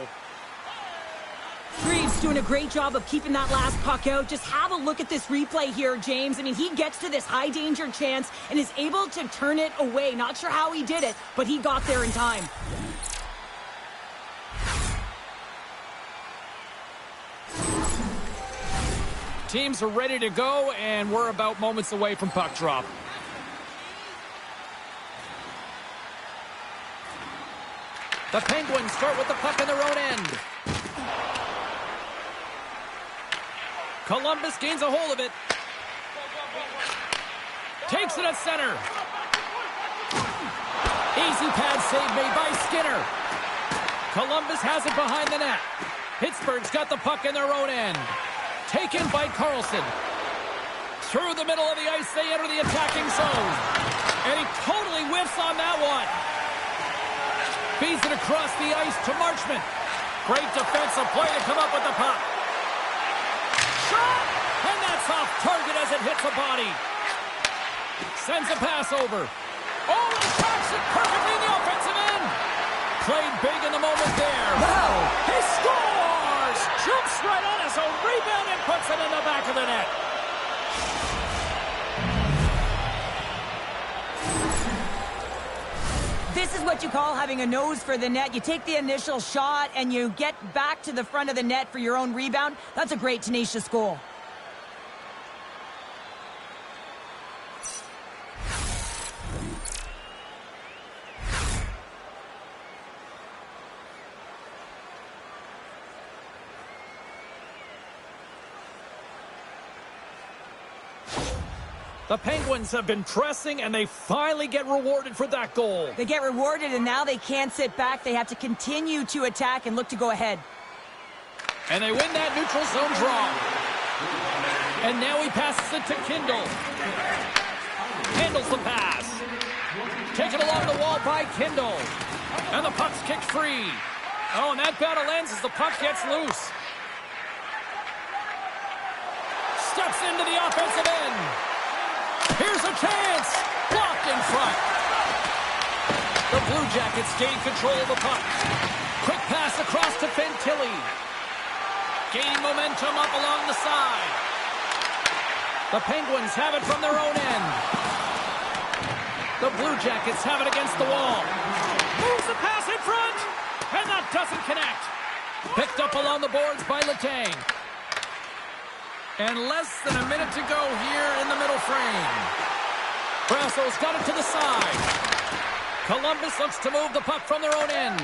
Greaves doing a great job of keeping that last puck out. Just have a look at this replay here, James. I mean, he gets to this high-danger chance and is able to turn it away. Not sure how he did it, but he got there in time. Teams are ready to go, and we're about moments away from puck drop. The Penguins start with the puck in their own end. Columbus gains a hold of it. Takes it at center. Easy pad save made by Skinner. Columbus has it behind the net. Pittsburgh's got the puck in their own end. Taken by Carlson. Through the middle of the ice, they enter the attacking zone. And he totally whiffs on that one. Feeds it across the ice to Marchment. Great defensive play to come up with the puck. Shot! And that's off target as it hits the body. Sends a pass over. Oh, and tracks it perfectly in the offensive end. Played big in the moment there. Wow! He scores! Jumps right on his own rebound and puts it in the back of the net. This is what you call having a nose for the net. You take the initial shot and you get back to the front of the net for your own rebound. That's a great, tenacious goal. The Penguins have been pressing, and they finally get rewarded for that goal. They get rewarded, and now they can't sit back. They have to continue to attack and look to go ahead. And they win that neutral zone draw. And now he passes it to Kindle. Handles the pass. Taken along the wall by Kindle. And the puck's kicked free. Oh, and that battle ends as the puck gets loose. Steps into the offensive end. Here's a chance. Blocked in front. The Blue Jackets gain control of the puck. Quick pass across to Fantilli. Gaining momentum up along the side. The Penguins have it from their own end. The Blue Jackets have it against the wall. Moves the pass in front. And that doesn't connect. Picked up along the boards by Letang. And less than a minute to go here in the middle frame. Brasso's got it to the side. Columbus looks to move the puck from their own end.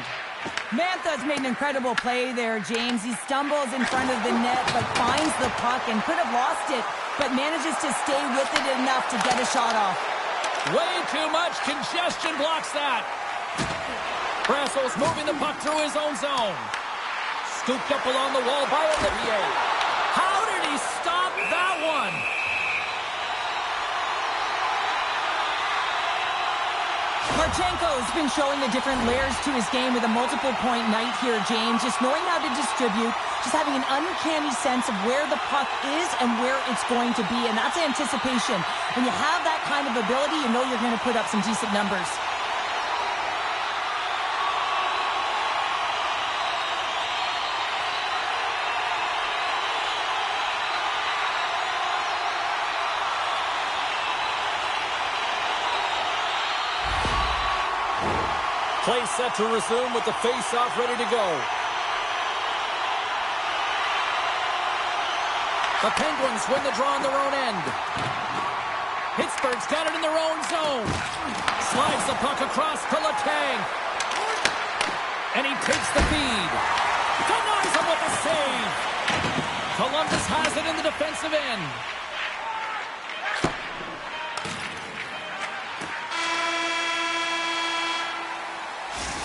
Mantha's made an incredible play there, James. He stumbles in front of the net, but finds the puck and could have lost it, but manages to stay with it enough to get a shot off. Way too much congestion blocks that. Brassel's moving the puck through his own zone. Scooped up along the wall by Olivier. How did he stop that one? Marchenko's been showing the different layers to his game with a multiple-point night here, James. Just knowing how to distribute, just having an uncanny sense of where the puck is and where it's going to be, and that's anticipation. When you have that kind of ability, you know you're going to put up some decent numbers. Play set to resume with the face-off ready to go. The Penguins win the draw on their own end. Pittsburgh's got it in their own zone. Slides the puck across to Letang. And he takes the feed. Denies him with a save. Columbus has it in the defensive end.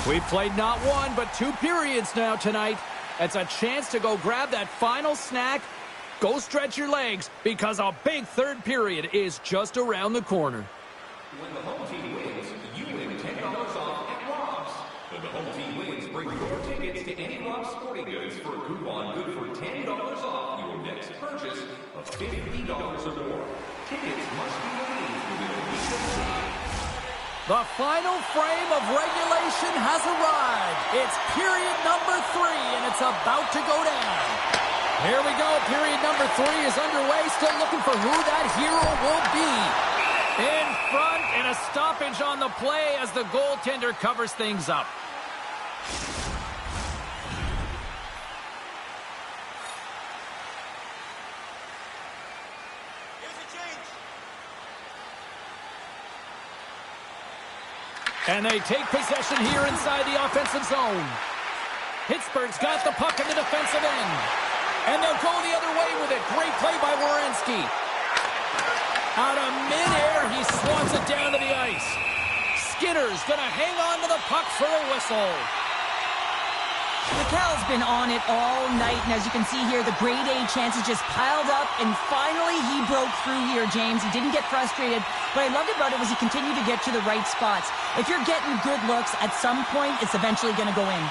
We've played not one, but 2 periods now tonight. It's a chance to go grab that final snack. Go stretch your legs, because a big third period is just around the corner. When the home team wins, you win $10 off at Rob's. When the home team wins, bring your tickets to any Rob's Sporting Goods for a coupon good for $10 off your next purchase of $50 or more. Tickets must be redeemed within a week of the game. The final frame of regulation has arrived. It's period number 3, and it's about to go down. Here we go. Period number 3 is underway. Still looking for who that hero will be. In front, and a stoppage on the play as the goaltender covers things up. And they take possession here inside the offensive zone. Pittsburgh's got the puck in the defensive end. And they'll go the other way with it. Great play by Werenski. Out of midair, he swats it down to the ice. Skinner's going to hang on to the puck for a whistle. Mikkel's been on it all night, and as you can see here, the grade A chances just piled up, and finally he broke through here, James. He didn't get frustrated. What I loved about it was he continued to get to the right spots. If you're getting good looks, at some point, it's eventually going to go in.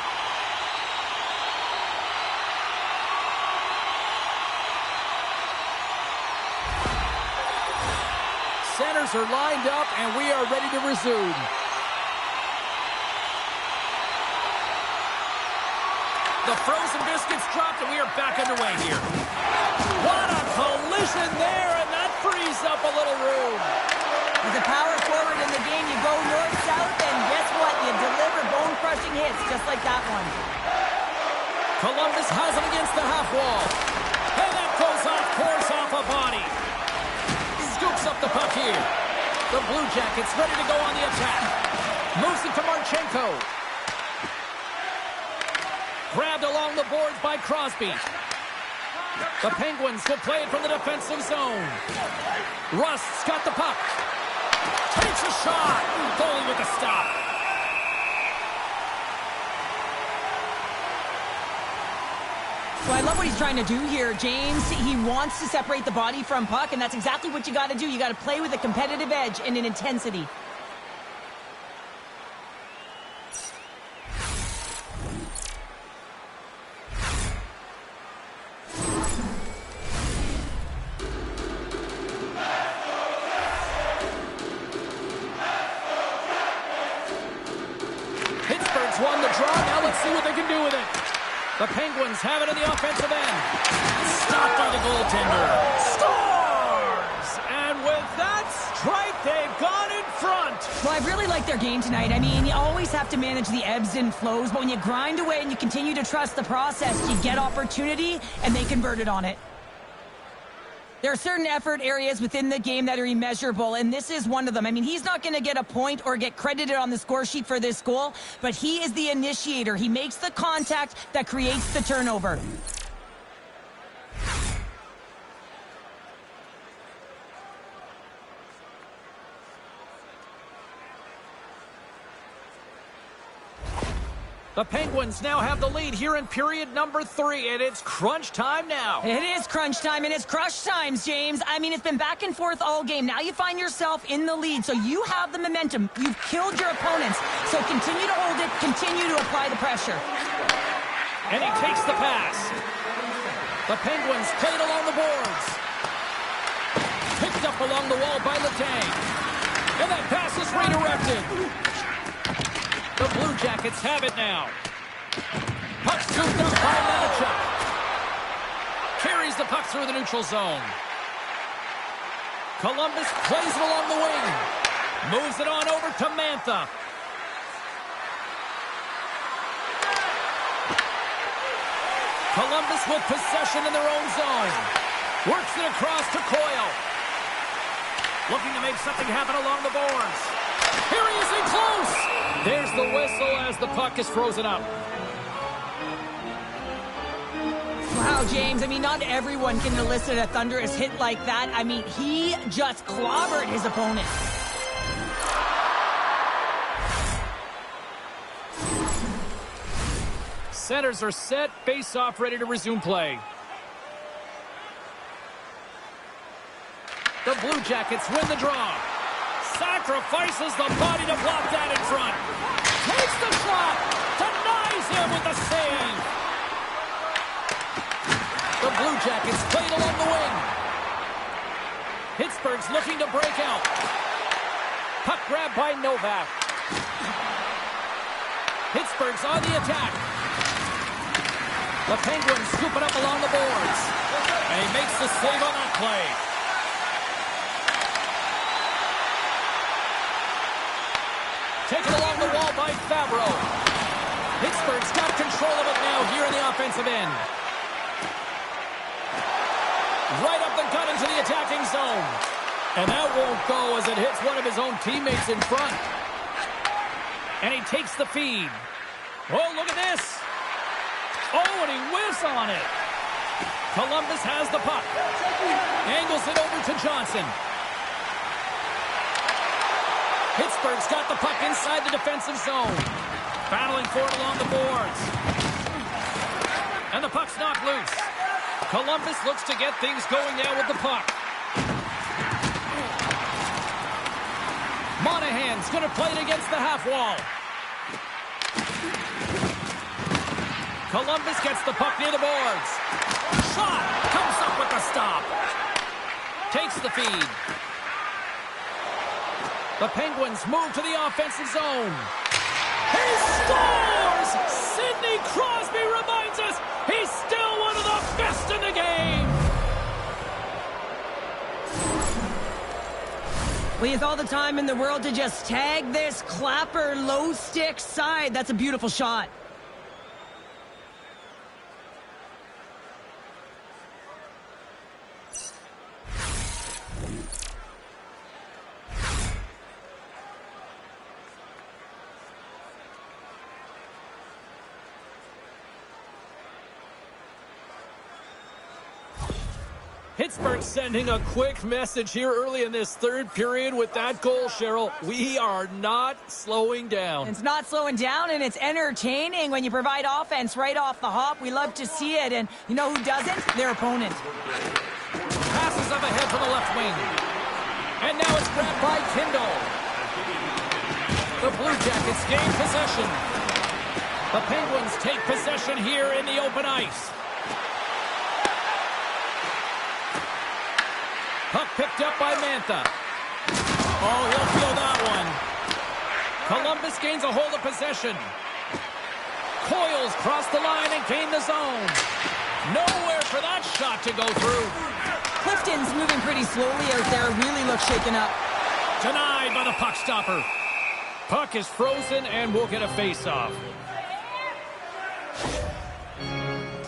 Centers are lined up, and we are ready to resume. The frozen biscuits dropped, and we are back underway here. What a collision there, and that frees up a little room. As a power forward in the game, you go north-south, and guess what? You deliver bone-crushing hits, just like that one. Columbus has him against the half wall. And that goes off course off a body. Scoops up the puck here. The Blue Jackets ready to go on the attack. Moves it to Marchenko. Grabbed along the boards by Crosby. The Penguins will play it from the defensive zone. Rust's got the puck. Takes a shot. Goalie with the stop. So I love what he's trying to do here, James. He wants to separate the body from puck, and that's exactly what you got to do. You got to play with a competitive edge and an intensity. Won the draw. Now let's see what they can do with it. The Penguins have it in the offensive end. Stopped by the goaltender. Scores! And with that strike, they've gone in front. Well, I really like their game tonight. I mean, you always have to manage the ebbs and flows, but when you grind away and you continue to trust the process, you get opportunity, and they converted on it. There are certain effort areas within the game that are immeasurable, and this is one of them. I mean, he's not going to get a point or get credited on the score sheet for this goal, but he is the initiator. He makes the contact that creates the turnover. The Penguins now have the lead here in period number 3, and it's crunch time now. It is crunch time, and it's crush times, James. I mean, it's been back and forth all game. Now you find yourself in the lead, so you have the momentum. You've killed your opponents, so continue to hold it, continue to apply the pressure. And he takes the pass. The Penguins played along the boards. Picked up along the wall by Letang. And that pass is redirected. The Blue Jackets have it now. Puck scooped up by Manichuk. Carries the puck through the neutral zone. Columbus plays it along the wing. Moves it on over to Mantha. Columbus with possession in their own zone. Works it across to Coyle. Looking to make something happen along the boards. Here he is in close. There's the whistle as the puck is frozen up. Wow, James, I mean, not everyone can elicit a thunderous hit like that. I mean, he just clobbered his opponent. Centers are set, face-off ready to resume play. The Blue Jackets win the draw. Sacrifices the body to block that in front. Takes the shot. Denies him with the save. The Blue Jackets played along the wing. Pittsburgh's looking to break out. Puck grab by Novak. Pittsburgh's on the attack. The Penguins scoop it up along the boards. And he makes the save on that play. Taken along the wall by Favreau. Pittsburgh's got control of it now here in the offensive end. Right up the gut into the attacking zone. And that won't go as it hits one of his own teammates in front. And he takes the feed. Oh, look at this. Oh, and he whiffs on it. Columbus has the puck. Angles it over to Johnson. Pittsburgh's got the puck inside the defensive zone. Battling for it along the boards. And the puck's knocked loose. Columbus looks to get things going now with the puck. Monahan's going to play it against the half wall. Columbus gets the puck near the boards. Shot! Comes up with the stop. Takes the feed. The Penguins move to the offensive zone. He scores! Sidney Crosby reminds us he's still one of the best in the game. Well, he has all the time in the world to just tag this Clapper low stick side. That's a beautiful shot. Pittsburgh sending a quick message here early in this third period with that goal, Cheryl. We are not slowing down. It's not slowing down, and it's entertaining when you provide offense right off the hop. We love to see it, and you know who doesn't? Their opponent. Passes up ahead from the left wing. And now it's grabbed by Kindle. The Blue Jackets gain possession. The Penguins take possession here in the open ice. Puck picked up by Mantha. Oh, he'll feel that one. Columbus gains a hold of possession. Coils cross the line and gain the zone. Nowhere for that shot to go through. Clifton's moving pretty slowly out there. Really looks shaken up. Denied by the puck stopper. Puck is frozen and we'll get a face-off.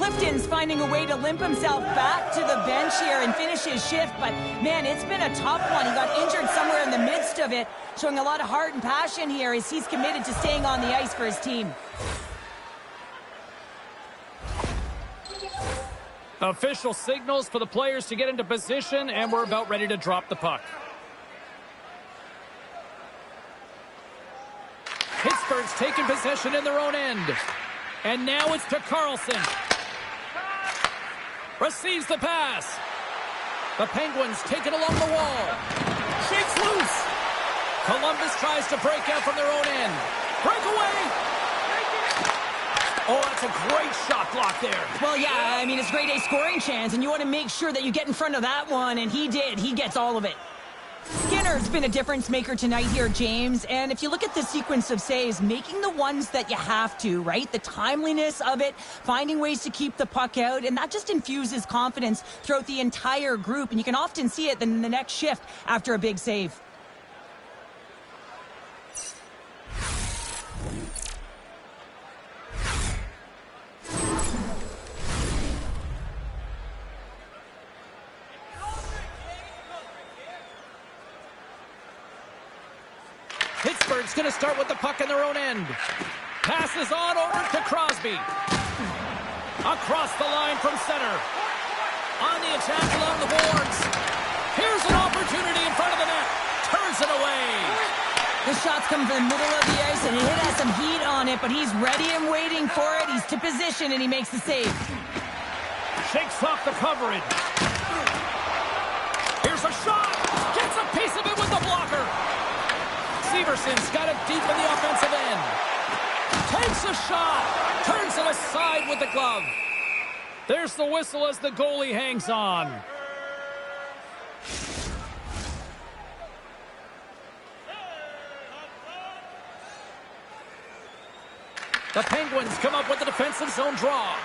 Clifton's finding a way to limp himself back to the bench here and finish his shift, but man, it's been a tough one. He got injured somewhere in the midst of it, showing a lot of heart and passion here as he's committed to staying on the ice for his team. Official signals for the players to get into position, and we're about ready to drop the puck. Pittsburgh's taking possession in their own end. And now it's to Carlson. Receives the pass. The Penguins take it along the wall. Shakes loose. Columbus tries to break out from their own end. Breakaway. Oh, that's a great shot block there. Well, yeah, I mean, it's grade A scoring chance, and you want to make sure that you get in front of that one, and he did. He gets all of it. Skinner's been a difference maker tonight here, James, and if you look at the sequence of saves, making the ones that you have to, right? The timeliness of it, finding ways to keep the puck out, and that just infuses confidence throughout the entire group, and you can often see it in the next shift after a big save. Pittsburgh's going to start with the puck in their own end. Passes on over to Crosby. Across the line from center. On the attack along the boards. Here's an opportunity in front of the net. Turns it away. The shots come from the middle of the ice, and it has some heat on it, but he's ready and waiting for it. He's to position, and he makes the save. Shakes off the coverage. Here's a shot. Gets a piece of it with the blocker. Severson's got it deep in the offensive end. Takes a shot. Turns it aside with the glove. There's the whistle as the goalie hangs on. The Penguins come up with the defensive zone draw.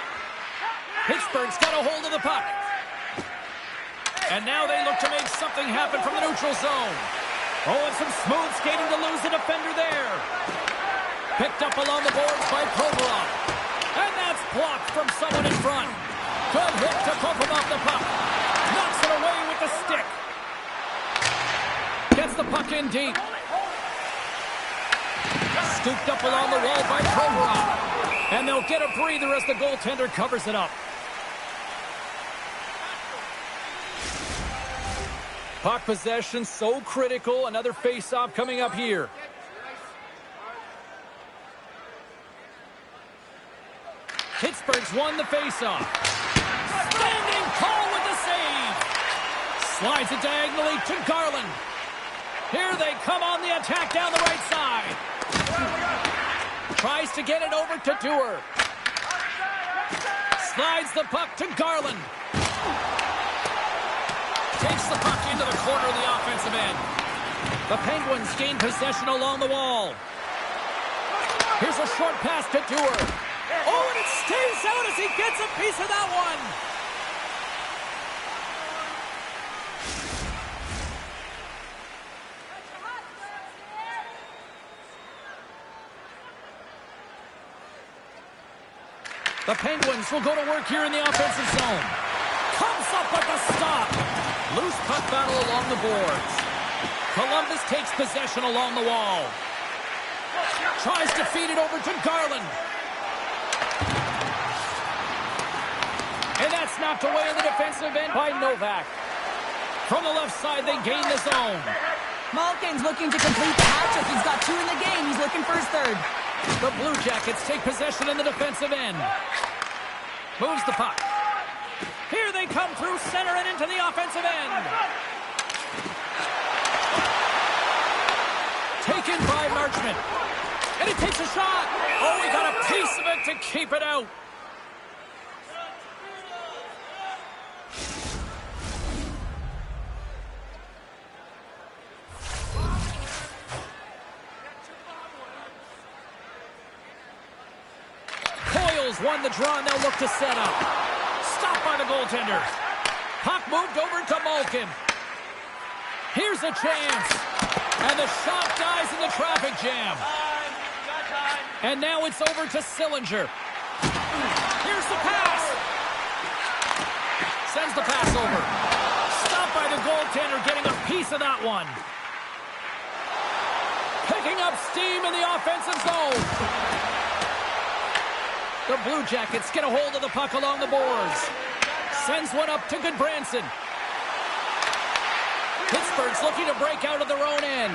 Pittsburgh's got a hold of the puck. And now they look to make something happen from the neutral zone. Oh, and some smooth skating to lose the defender there. Picked up along the boards by Provorov. And that's blocked from someone in front. Good hit to pump him off the puck. Knocks it away with the stick. Gets the puck in deep. Scooped up along the wall by Provorov. And they'll get a breather as the goaltender covers it up. Puck possession so critical. Another face-off coming up here. Pittsburgh's won the face-off. Standing tall with the save. Slides it diagonally to Garland. Here they come on the attack down the right side. Tries to get it over to Dewar. Slides the puck to Garland. Takes the puck into the corner of the offensive end. The Penguins gain possession along the wall. Here's a short pass to Dewar. Oh, and it stays out as he gets a piece of that one. The Penguins will go to work here in the offensive zone. Comes up with the stop. Loose puck battle along the boards. Columbus takes possession along the wall. Tries to feed it over to Garland. And that's knocked away in the defensive end by Novak. From the left side, they gain the zone. Malkin's looking to complete the hat-trick. He's got 2 in the game. He's looking for his third. The Blue Jackets take possession in the defensive end. Moves the puck. Here they come through center and into the offensive end. Taken by Marchment. And he takes a shot. Oh, he got a piece of it to keep it out. Coyle's won the draw, and they'll look to set up. Stopped by the goaltenders. Puck moved over to Malkin. Here's a chance. And the shot dies in the traffic jam. And now it's over to Sillinger. Here's the pass. sends the pass over. Stopped by the goaltender, getting a piece of that one. Picking up steam in the offensive zone. The Blue Jackets get a hold of the puck along the boards. Sends one up to Goodbranson. Pittsburgh's looking to break out of their own end.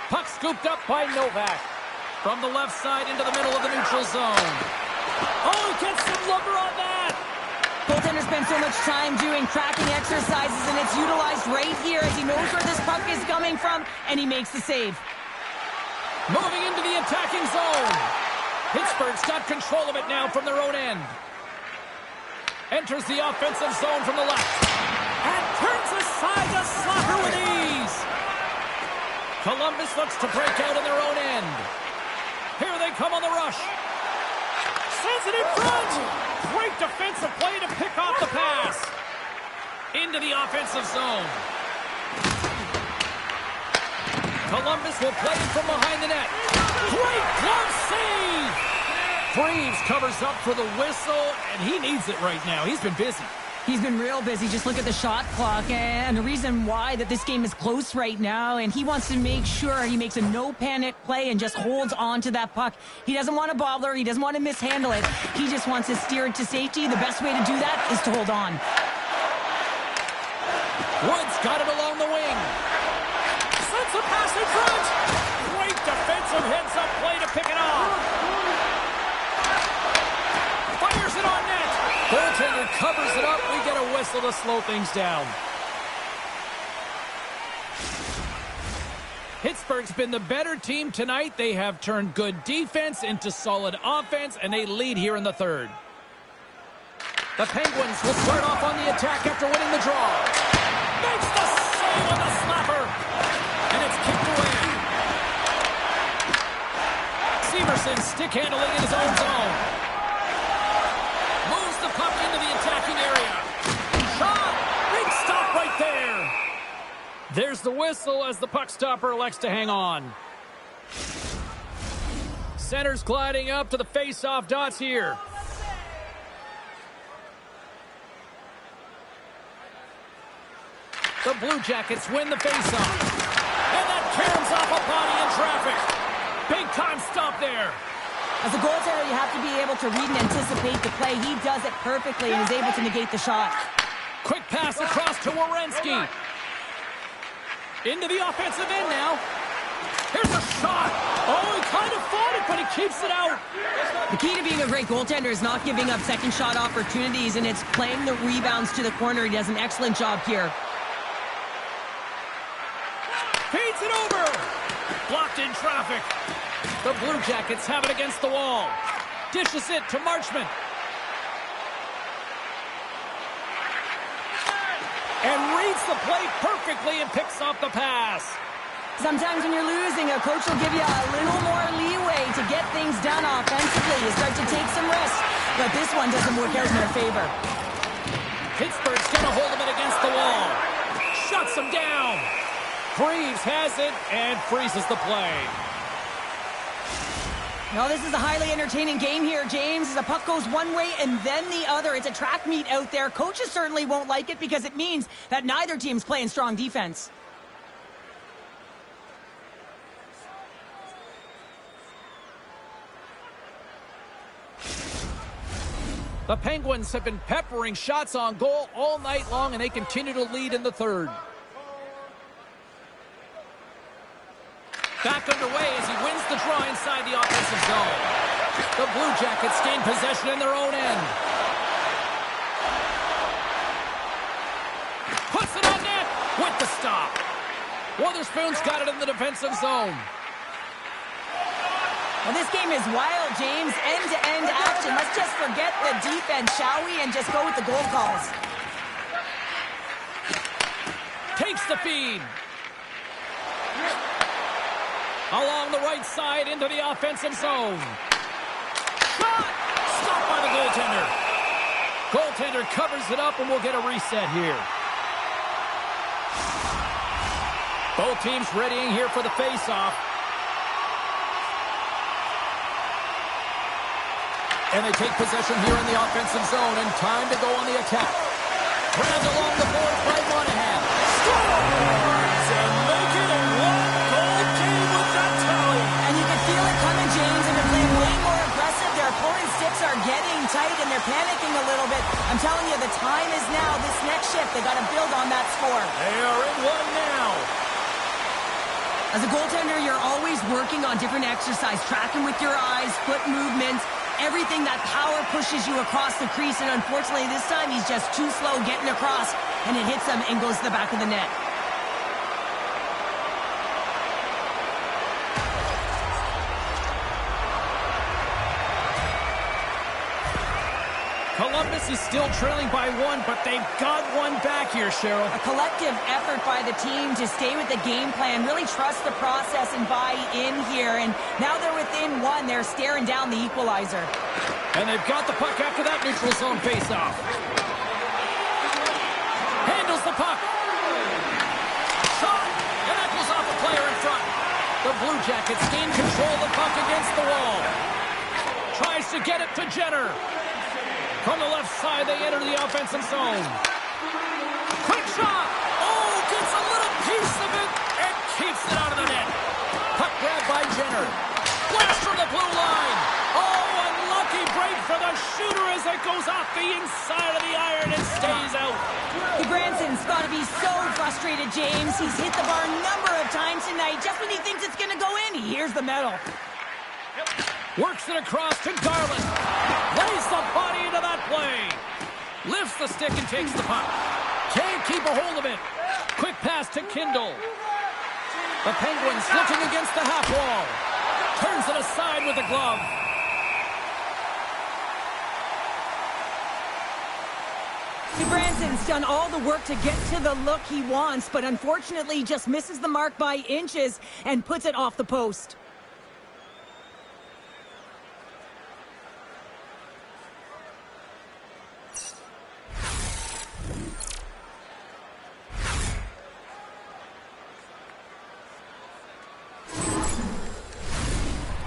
Puck scooped up by Novak. From the left side into the middle of the neutral zone. Oh, he gets some lumber on that! Goaltender spends so much time doing tracking exercises, and it's utilized right here as he knows where this puck is coming from, and he makes the save. Moving into the attacking zone. Pittsburgh's got control of it now from their own end. Enters the offensive zone from the left. And turns aside the slapper with ease. Columbus looks to break out in their own end. Here they come on the rush. Sends it in front. Great defensive play to pick off the pass. Into the offensive zone. Columbus will play it from behind the net. Great glove save. Freeves covers up for the whistle, and he needs it right now. He's been busy. He's been real busy. Just look at the shot clock, and the reason why that this game is close right now, and he wants to make sure he makes a no-panic play and just holds on to that puck. He doesn't want to bobble it. He doesn't want to mishandle it. He just wants to steer it to safety. The best way to do that is to hold on. Woods got it along the wing. Sends a pass in front. Great defensive heads-up play to pick it off. Fires it on net. Goaltender covers it up. We get a whistle to slow things down. Pittsburgh's been the better team tonight. They have turned good defense into solid offense, and they lead here in the third. The Penguins will start off on the attack after winning the draw. Makes the save on the slapper. And it's kicked away. Severson stick handling in his own zone. Moves the puck into the attacking area. Shot! Big stop right there. There's the whistle as the puck stopper elects to hang on. Center's gliding up to the face-off dots here. The Blue Jackets win the face-off. And that caroms off a body in traffic. Big-time stop there. As a goaltender, you have to be able to read and anticipate the play. He does it perfectly and is able to negate the shot. Quick pass across to Werenski. Into the offensive end now. Here's a shot. Oh, he kind of fought it, but he keeps it out. The key to being a great goaltender is not giving up second shot opportunities, and it's playing the rebounds to the corner. He does an excellent job here. Feeds it over. Blocked in traffic. The Blue Jackets have it against the wall. Dishes it to Marchment. And reads the play perfectly and picks off the pass. Sometimes when you're losing, a coach will give you a little more leeway to get things done offensively. You start to take some risks, but this one doesn't work out in their favor. Pittsburgh's got a hold of it against the wall. Shuts him down. Freeves has it and freezes the play. Now, this is a highly entertaining game here, James. The puck goes one way and then the other. It's a track meet out there. Coaches certainly won't like it because it means that neither team's playing strong defense. The Penguins have been peppering shots on goal all night long, and they continue to lead in the third. Back underway as he wins the draw inside the offensive zone. The Blue Jackets gain possession in their own end. Puts it on net with the stop. Witherspoon's got it in the defensive zone. Well, this game is wild, James. End-to-end action. Let's just forget the defense, shall we, and just go with the goal calls. Takes the feed. Along the right side into the offensive zone. Shot! Stopped by the goaltender. Goaltender covers it up, and we'll get a reset here. Both teams readying here for the face-off. And they take possession here in the offensive zone, and time to go on the attack. Grab they're panicking a little bit. I'm telling you, the time is now. This next shift, they got to build on that score. They are in one now. As a goaltender, you're always working on different exercise, tracking with your eyes, foot movements, everything that power pushes you across the crease. And unfortunately, this time, he's just too slow getting across, and it hits him and goes to the back of the net. Columbus is still trailing by one, but they've got one back here, Cheryl. A collective effort by the team to stay with the game plan, really trust the process and buy in here. And now they're within one. They're staring down the equalizer. And they've got the puck after that neutral zone faceoff. Handles the puck. Shot! And that goes off a player in front. The Blue Jackets gain control of the puck against the wall. Tries to get it to Jenner. From the left side, they enter the offensive zone. Quick shot! Oh, gets a little piece of it and keeps it out of the net. Puck grab by Jenner. Blast from the blue line. Oh, unlucky break for the shooter as it goes off the inside of the iron and stays out. Branson's got to be so frustrated, James. He's hit the bar a number of times tonight. Just when he thinks it's going to go in, he hears the medal. Works it across to Garland. Lays the body into that play. Lifts the stick and takes the puck. Can't keep a hold of it. Quick pass to Kindle. The Penguins looking against the half wall. Turns it aside with the glove. Branson's done all the work to get to the look he wants, but unfortunately just misses the mark by inches and puts it off the post.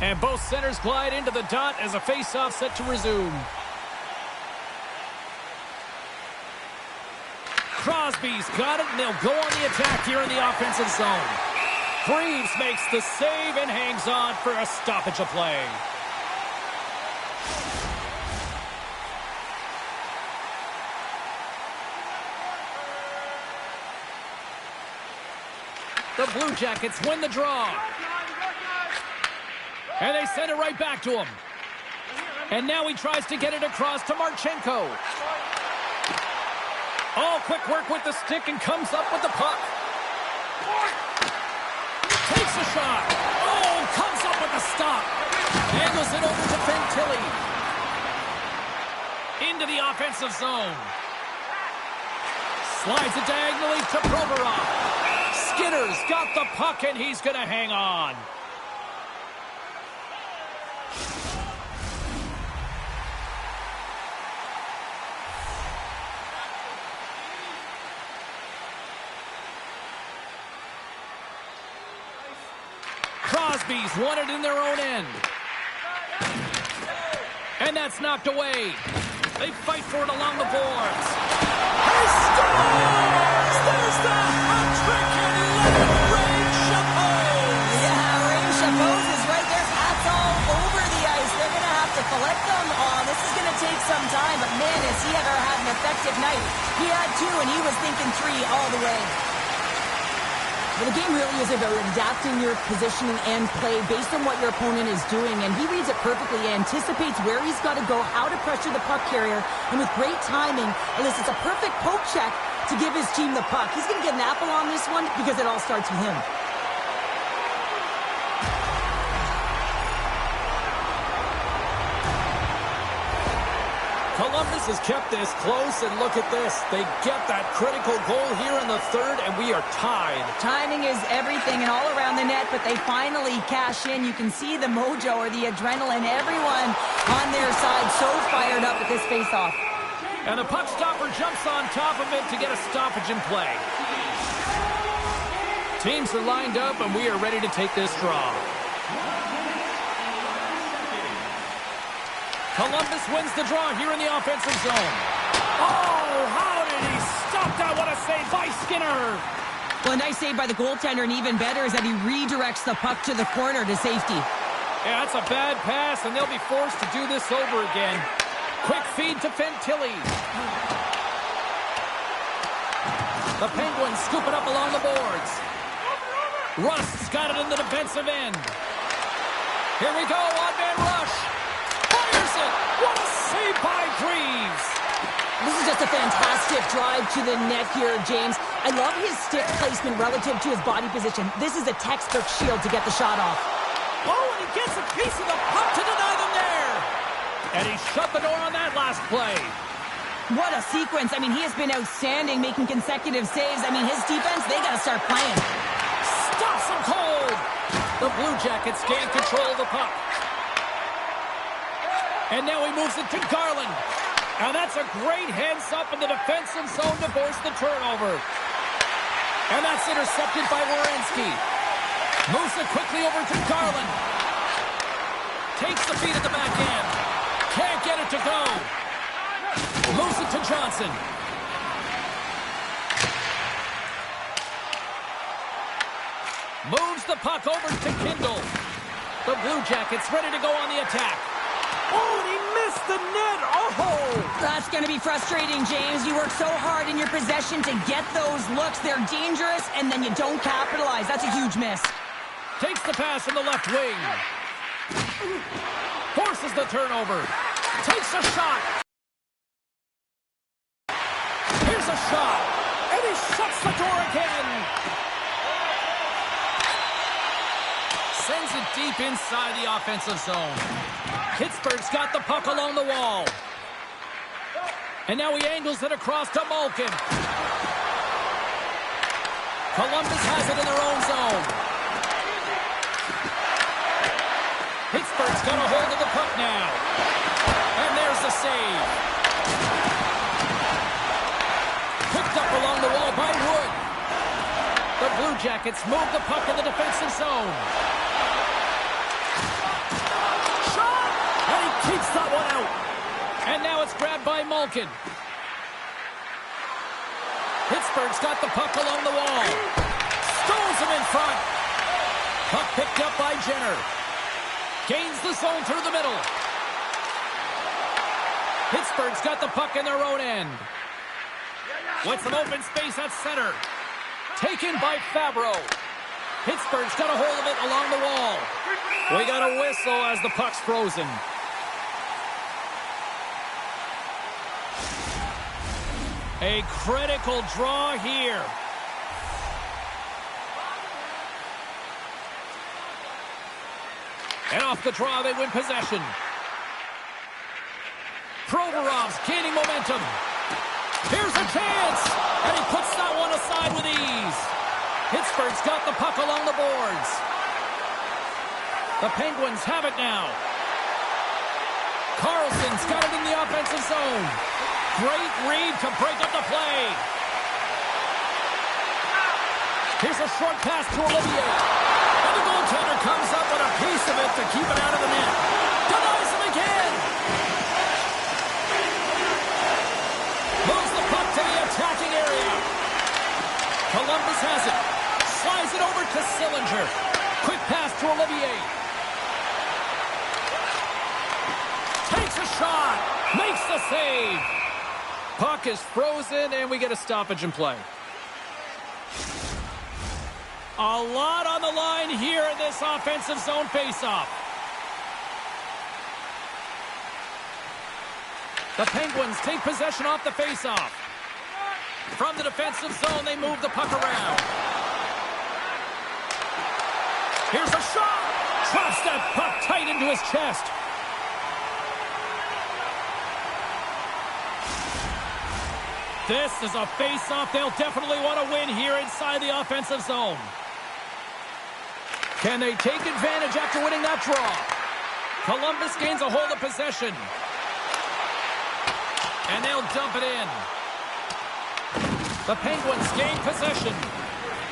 And both centers glide into the dot as a face-off set to resume. Crosby's got it, and they'll go on the attack here in the offensive zone. Greaves makes the save and hangs on for a stoppage of play. The Blue Jackets win the draw. And they send it right back to him. And now he tries to get it across to Marchenko. Oh, quick work with the stick and comes up with the puck. Takes a shot. Oh, comes up with a stop. Angles it over to Fantilli. Into the offensive zone. Slides it diagonally to Provorov. Skinner's got the puck and he's going to hang on. Crosby's won it in their own end. And that's knocked away. They fight for it along the boards. He scores! There's the hat trick and Ray Chapeau! Yeah, Ray Chapeau is right there. Hats all over the ice. They're going to have to collect them. Oh, this is going to take some time. But man, has he ever had an effective night. He had two, and he was thinking three all the way. Well, the game really is about adapting your positioning and play based on what your opponent is doing, and he reads it perfectly, anticipates where he's got to go, how to pressure the puck carrier, and with great timing, elicits a perfect poke check to give his team the puck. He's going to get an apple on this one because it all starts with him. Columbus has kept this close, and look at this. They get that critical goal here in the third, and we are tied. Timing is everything and all around the net, but they finally cash in. You can see the mojo or the adrenaline, everyone on their side so fired up at this faceoff. And the puck stopper jumps on top of it to get a stoppage in play. Teams are lined up, and we are ready to take this draw. Columbus wins the draw here in the offensive zone. Oh, how did he stop that? What a save by Skinner. Well, a nice save by the goaltender, and even better is that he redirects the puck to the corner to safety. Yeah, that's a bad pass, and they'll be forced to do this over again. Quick feed to Fantilli. The Penguins scoop it up along the boards. Rust's got it in the defensive end. Here we go, one-man rush. Fires it. What a save by Greaves. This is just a fantastic drive to the net here, James. I love his stick placement relative to his body position. This is a textbook shield to get the shot off. Oh, and he gets a piece of the puck to deny them there. And he shut the door on that last play. What a sequence. I mean, he has been outstanding, making consecutive saves. I mean, his defense, they got to start playing. Stops him cold. The Blue Jackets gain control of the puck. And now he moves it to Garland. And that's a great heads-up in the defensive zone to force the turnover. And that's intercepted by Werenski. Moves it quickly over to Garland. Takes the feed at the back end. Can't get it to go. Moves it to Johnson. Moves the puck over to Kindle. The Blue Jackets ready to go on the attack. Oh, and he missed the net. Oh! That's going to be frustrating, James. You work so hard in your possession to get those looks. They're dangerous, and then you don't capitalize. That's a huge miss. Takes the pass from the left wing. Forces the turnover. Takes a shot. Here's a shot. And he shuts the door again. Sends it deep inside the offensive zone. Pittsburgh's got the puck along the wall. And now he angles it across to Malkin. Columbus has it in their own zone. Pittsburgh's got a hold of the puck now. And there's the save. Picked up along the wall by Wood. The Blue Jackets move the puck in the defensive zone. Shot! And he keeps that one out. And now it's grabbed by Malkin. Pittsburgh's got the puck along the wall. Stones him in front. Puck picked up by Jenner. Gains the zone through the middle. Pittsburgh's got the puck in their own end. With some open space at center. Taken by Fabro. Pittsburgh's got a hold of it along the wall. We got a whistle as the puck's frozen. A critical draw here. And off the draw, they win possession. Provorov's gaining momentum. Here's a chance. And he puts that one aside with ease. Pittsburgh's got the puck along the boards. The Penguins have it now. Carlson's got it in the offensive zone. Great read to break up the play. Here's a short pass to Olivier. And the goaltender comes up with a piece of it to keep it out of the net. Denies him again. Moves the puck to the attacking area. Columbus has it. Slides it over to Sillinger. Quick pass to Olivier. Takes a shot. Makes the save. Puck is frozen, and we get a stoppage in play. A lot on the line here in this offensive zone faceoff. The Penguins take possession off the faceoff. From the defensive zone, they move the puck around. Here's a shot. Drops that puck tight into his chest. This is a face-off they'll definitely want to win here inside the offensive zone. Can they take advantage after winning that draw? Columbus gains a hold of possession. And they'll dump it in. The Penguins gain possession.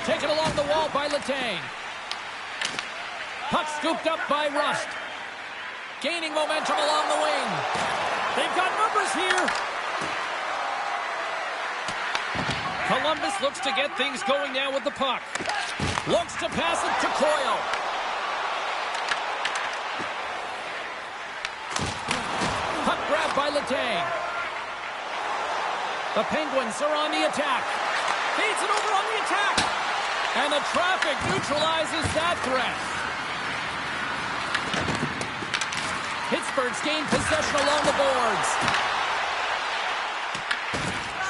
Taken along the wall by Letang. Puck scooped up by Rust. Gaining momentum along the wing. They've got numbers here. Columbus looks to get things going now with the puck. Looks to pass it to Coyle. Puck grabbed by Letang. The Penguins are on the attack. Feeds it over on the attack. And the traffic neutralizes that threat. Pittsburgh's gained possession along the boards.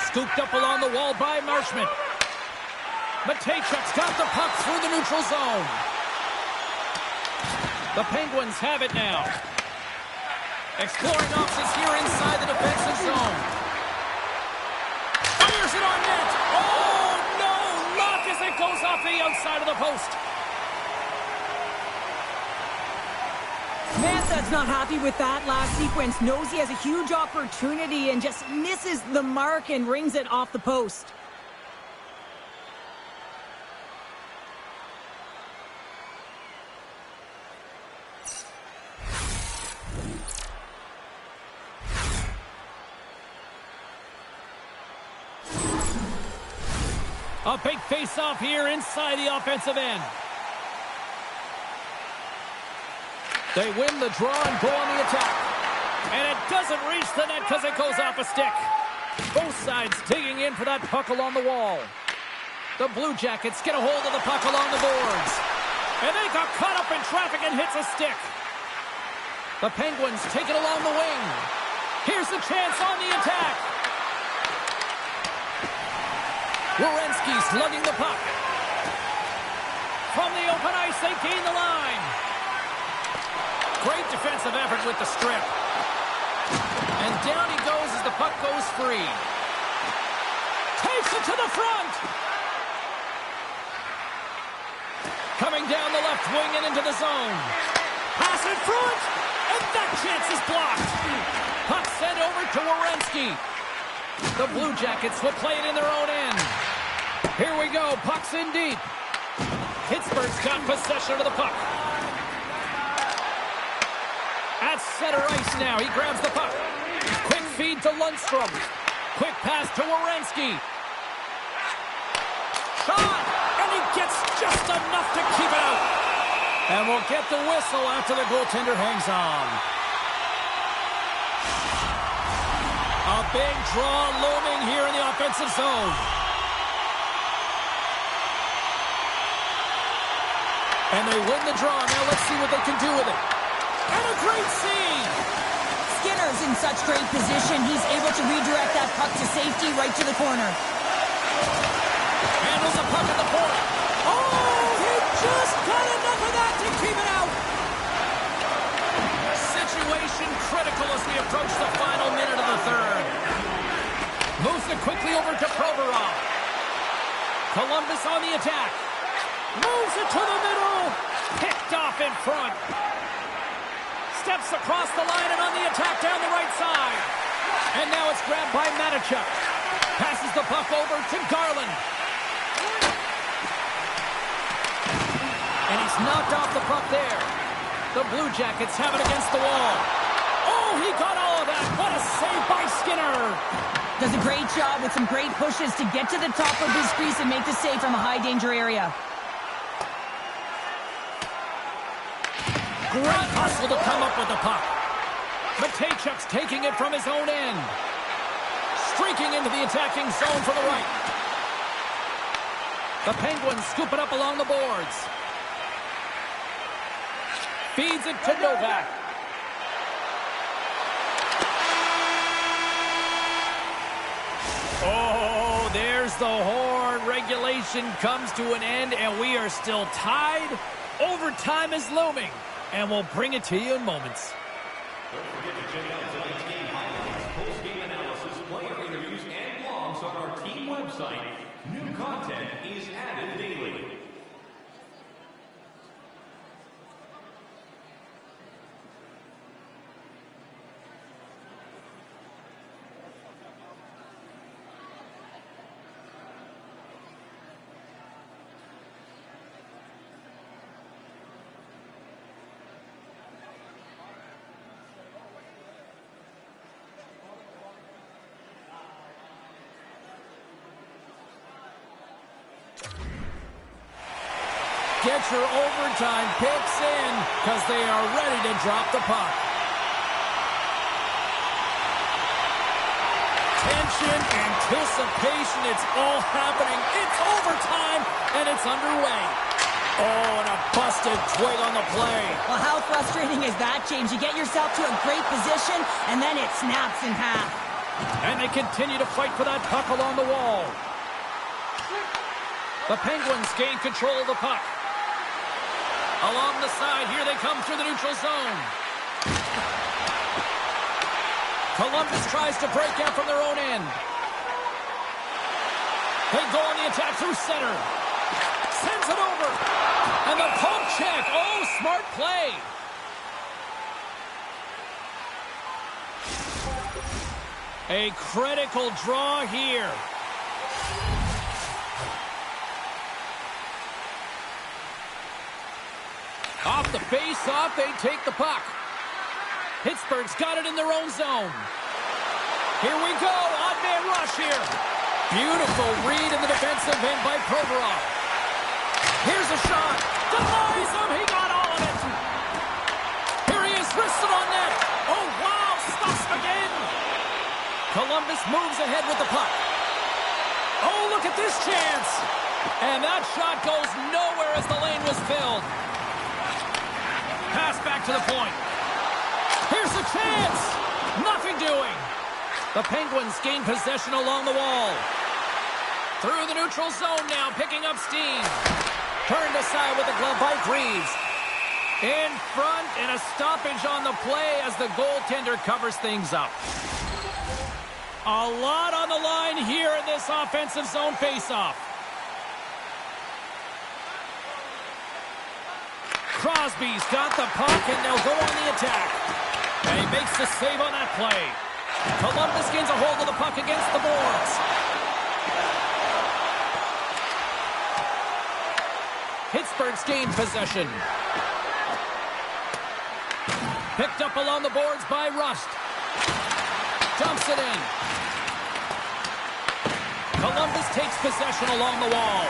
Scooped up along the wall by Marshman. Matejchuk's got the puck through the neutral zone. The Penguins have it now. Exploring options here inside the defensive zone. Fires it on net. Oh, no! Luck as it goes off the outside of the post. Mantha's not happy with that last sequence. Knows he has a huge opportunity and just misses the mark and rings it off the post. A big face-off here inside the offensive end. They win the draw and go on the attack. And it doesn't reach the net because it goes off a stick. Both sides digging in for that puck along the wall. The Blue Jackets get a hold of the puck along the boards. And they got caught up in traffic and hits a stick. The Penguins take it along the wing. Here's the chance on the attack. Werenski's lugging the puck. From the open ice, they gain the line. Great defensive effort with the strip. And down he goes as the puck goes free. Takes it to the front. Coming down the left wing and into the zone. Pass in front. And that chance is blocked. Puck sent over to Werenski. The Blue Jackets will play it in their own end. Here we go. Puck's in deep. Pittsburgh's got possession of the puck. At center ice now. He grabs the puck. Quick feed to Lundstrom. Quick pass to Werenski. Shot! And he gets just enough to keep it out. And we'll get the whistle after the goaltender hangs on. A big draw looming here in the offensive zone. And they win the draw. Now let's see what they can do with it. And a great save! Skinner's in such great position. He's able to redirect that puck to safety right to the corner. Handles the puck at the point. Oh, he just got enough of that to keep it out. Situation critical as we approach the final minute of the third. Moves it quickly over to Provorov. Columbus on the attack. Moves it to the middle. Picked off in front. Steps across the line and on the attack down the right side. And now it's grabbed by Matejchuk. Passes the puck over to Garland. And he's knocked off the puck there. The Blue Jackets have it against the wall. Oh, he got all of that. What a save by Skinner. Does a great job with some great pushes to get to the top of his crease and make the save from a high-danger area. Great hustle to come up with the puck. Matejchuk's taking it from his own end. Streaking into the attacking zone for the right. The Penguins scoop it up along the boards. Feeds it to Novak. Oh, there's the horn. Regulation comes to an end, and we are still tied. Overtime is looming, and we'll bring it to you in moments. Don't forget to check out tonight's game highlights, post-game analysis, player interviews, and blogs on our team website. New content is added daily. Get your overtime picks in because they are ready to drop the puck. Tension, anticipation, it's all happening. It's overtime, and it's underway. Oh, and a busted twig on the play. Well, how frustrating is that, James? You get yourself to a great position, and then it snaps in half. And they continue to fight for that puck along the wall. The Penguins gain control of the puck. Along the side, here they come through the neutral zone. Columbus tries to break out from their own end. They go on the attack through center. Sends it over. And the poke check. Oh, smart play. A critical draw here. Off the face-off, they take the puck. Pittsburgh's got it in their own zone. Here we go, odd man rush here. Beautiful read in the defensive end by Provorov. Here's a shot. Denies him, he got all of it. Here he is, wristed on net. Oh, wow, stuffs again. Columbus moves ahead with the puck. Oh, look at this chance. And that shot goes nowhere as the lane was filled. Pass back to the point. Here's a chance. Nothing doing. The Penguins gain possession along the wall. Through the neutral zone now, picking up steam. Turned aside with the glove by Greaves. In front, and a stoppage on the play as the goaltender covers things up. A lot on the line here in this offensive zone faceoff. Crosby's got the puck, and they'll go on the attack. And he makes the save on that play. Columbus gains a hold of the puck against the boards. Pittsburgh's gained possession. Picked up along the boards by Rust. Dumps it in. Columbus takes possession along the wall.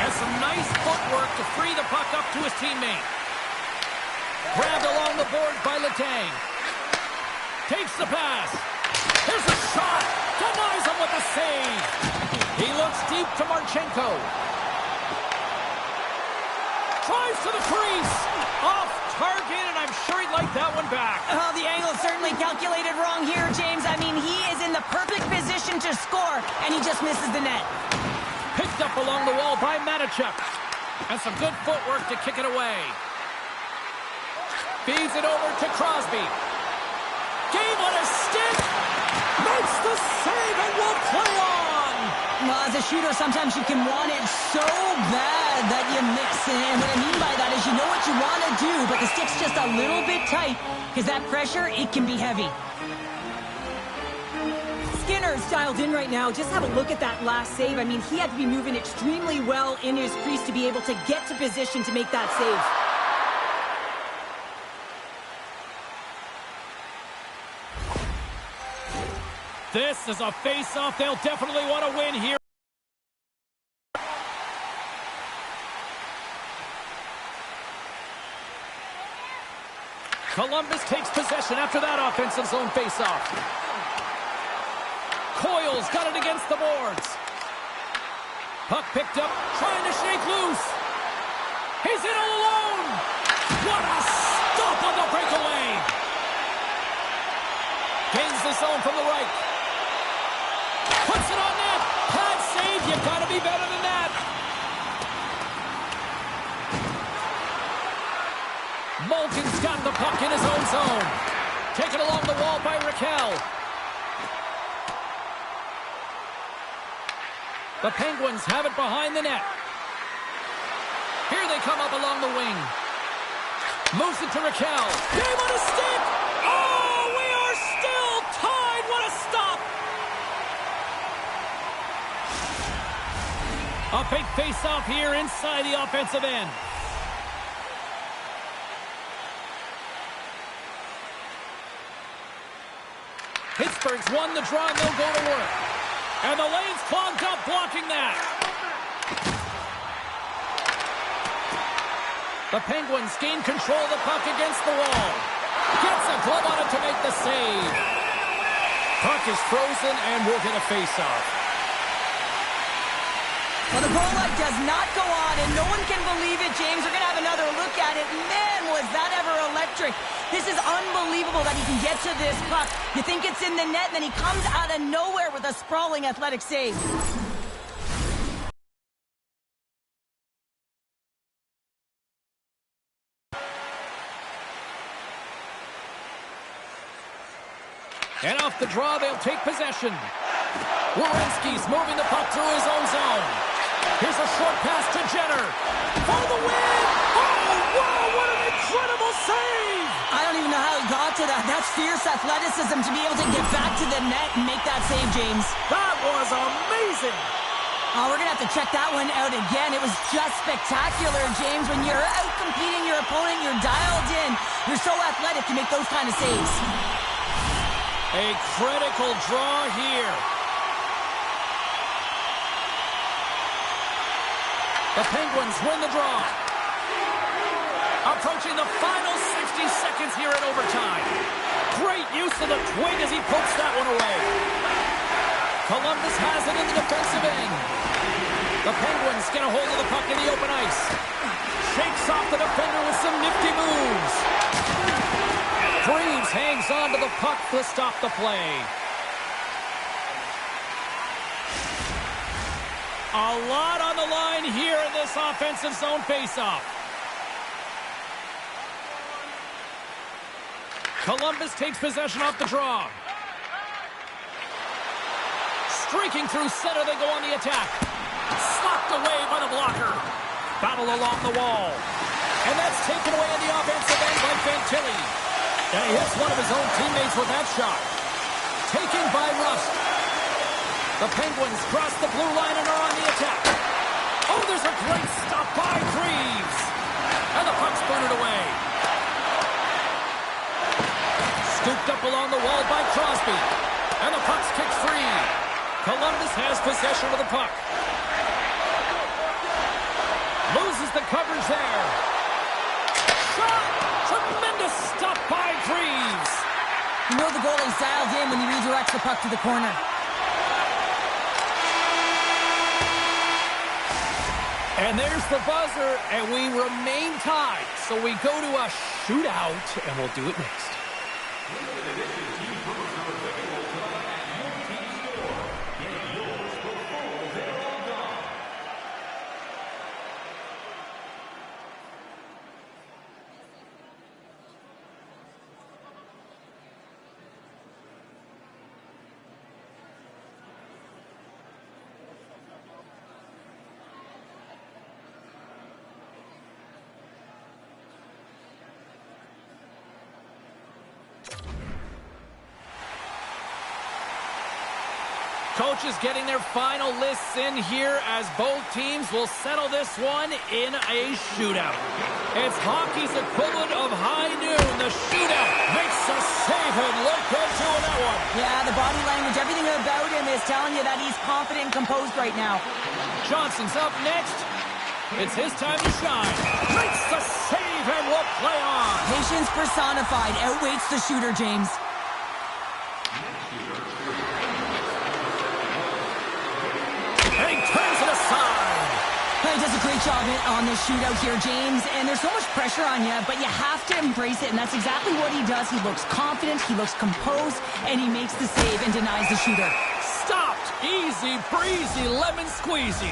Has some nice footwork to free the puck up to his teammate. Grabbed along the boards by Letang. Takes the pass. Here's a shot. Denies him with a save. He looks deep to Marchenko. Drives to the crease. Off target, and I'm sure he'd like that one back. Oh, the angle certainly calculated wrong here, James. I mean, he is in the perfect position to score, and he just misses the net. Picked up along the wall by Matichuk. And some good footwork to kick it away. Feeds it over to Crosby. Gave on a stick. Makes the save and will play on. Well, as a shooter, sometimes you can want it so bad that you miss. And what I mean by that is you know what you want to do, but the stick's just a little bit tight because that pressure, it can be heavy. Skinner's dialed in right now. Just have a look at that last save. I mean, he had to be moving extremely well in his crease to be able to get to position to make that save. This is a face-off they'll definitely want to win here. Columbus takes possession after that offensive zone face-off. Coyle's got it against the boards. Puck picked up, trying to shake loose. He's in all alone. What a stop on the breakaway. Gains the zone from the right. Puts it on net. Pad save. You've got to be better than that. Malkin's got the puck in his own zone. Taken along the wall by Raquel. The Penguins have it behind the net. Here they come up along the wing. Moves it to Raquel. Game on a stick. Oh, we are still tied. What a stop. A big face-off here inside the offensive end. Pittsburgh's won the draw, and they'll go to work. And the lane's clogged up, blocking that. The Penguins gain control of the puck against the wall. Gets a glove on it to make the save. Puck is frozen, and we'll get a face-off. Well, the goal light does not go on, and no one can believe it, James. We're going to have another look at it. Man, was that ever electric. This is unbelievable that he can get to this puck. You think it's in the net, and then he comes out of nowhere with a sprawling athletic save. And off the draw, they'll take possession. Werenski's moving the puck through his own zone. Here's a short pass to Jenner. For the win! Oh, wow, what an incredible save! I don't even know how he got to that. That's fierce athleticism to be able to get back to the net and make that save, James. That was amazing! Oh, we're going to have to check that one out again. It was just spectacular, James. When you're out-competing your opponent, you're dialed in. You're so athletic to make those kind of saves. A critical draw here. The Penguins win the draw. Approaching the final 60 seconds here in overtime. Great use of the twig as he pokes that one away. Columbus has it in the defensive end. The Penguins get a hold of the puck in the open ice. Shakes off the defender with some nifty moves. Greaves hangs on to the puck to stop the play. A lot on the line here in this offensive zone faceoff. Columbus takes possession off the draw. Streaking through center, they go on the attack. Slapped away by the blocker. Battle along the wall. And that's taken away in the offensive end by Fantilli. And he hits one of his own teammates with that shot. Taken by Rust. The Penguins cross the blue line and are on the attack. Oh, there's a great stop by Greaves. And the puck's booted away. Scooped up along the wall by Crosby. And the puck's kicked free. Columbus has possession of the puck. Loses the coverage there. Shot! Tremendous stop by Greaves. You know the goalie's dialed in when he redirects the puck to the corner. And there's the buzzer, and we remain tied. So we go to a shootout, and we'll do it next. Coaches getting their final lists in here as both teams will settle this one in a shootout. It's hockey's equivalent of high noon. The shootout makes a save and look good too in that one. Yeah, the body language, everything about him is telling you that he's confident and composed right now. Johnson's up next. It's his time to shine. Makes the save and will play on. Patience personified outweighs the shooter, James. And he turns it aside. He does a great job on this shootout here, James. And there's so much pressure on you, but you have to embrace it. And that's exactly what he does. He looks confident, he looks composed, and he makes the save and denies the shooter. Stopped. Easy breezy lemon squeezy.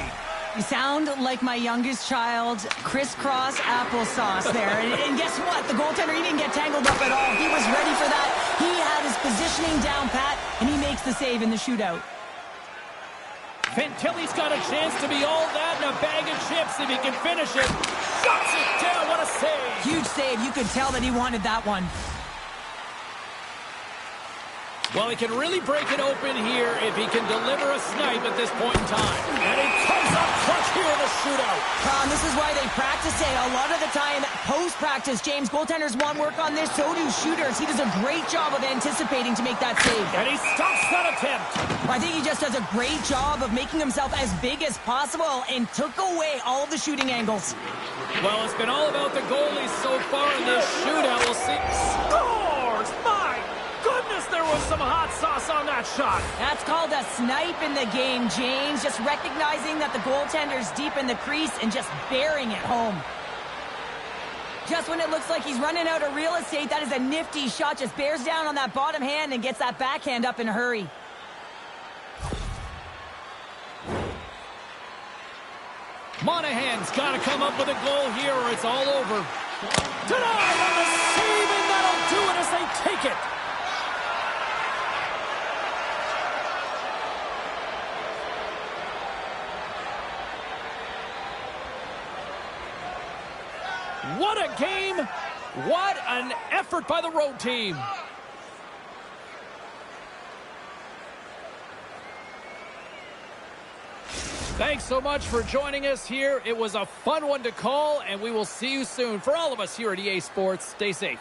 You sound like my youngest child, crisscross applesauce there. And guess what? The goaltender, he didn't get tangled up at all. He was ready for that. He had his positioning down pat, and he makes the save in the shootout. Fantilli's got a chance to be all that and a bag of chips if he can finish it. Shuts it down. What a save. Huge save. You could tell that he wanted that one. Well, he can really break it open here if he can deliver a snipe at this point in time. And he comes up clutch here in the shootout. This is why they practice it. A lot of the time, post-practice, James, goaltenders want work on this. So do shooters. He does a great job of anticipating to make that save. And he stops that attempt. I think he just does a great job of making himself as big as possible and took away all of the shooting angles. Well, it's been all about the goalies so far in this shootout. We'll see. Scores! My goodness, there was some hot sauce on that shot. That's called a snipe in the game, James. Just recognizing that the goaltender's deep in the crease and just bearing it home. Just when it looks like he's running out of real estate, that is a nifty shot. Just bears down on that bottom hand and gets that backhand up in a hurry. Monahan's got to come up with a goal here or it's all over. Denied on the save, and that'll do it as they take it. What a game! What an effort by the road team! Thanks so much for joining us here. It was a fun one to call, and we will see you soon. For all of us here at EA Sports, stay safe.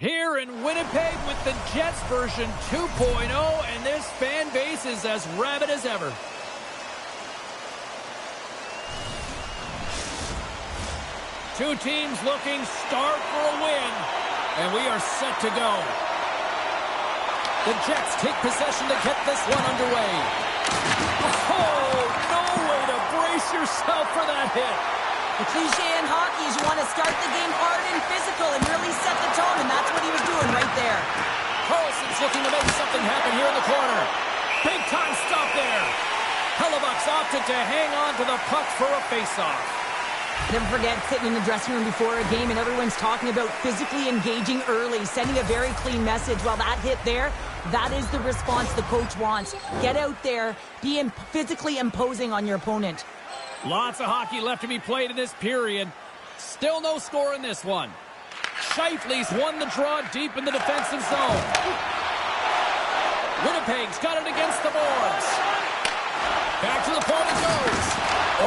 Here in Winnipeg with the Jets version 2.0, and this fan base is as rabid as ever. Two teams looking starved for a win, and we are set to go. The Jets take possession to get this one underway. Oh, no way to brace yourself for that hit. The cliche in hockey is you want to start the game hard and physical and really set the tone, and that's what he was doing right there. Carlson's looking to make something happen here in the corner. Big time stop there. Hellebuck's opted to hang on to the puck for a faceoff. Never forget sitting in the dressing room before a game and everyone's talking about physically engaging early, sending a very clean message. Well, that hit there, that is the response the coach wants. Get out there, be physically imposing on your opponent. Lots of hockey left to be played in this period. Still no score in this one. Scheifele's won the draw deep in the defensive zone. Winnipeg's got it against the boards. Back to the point it goes.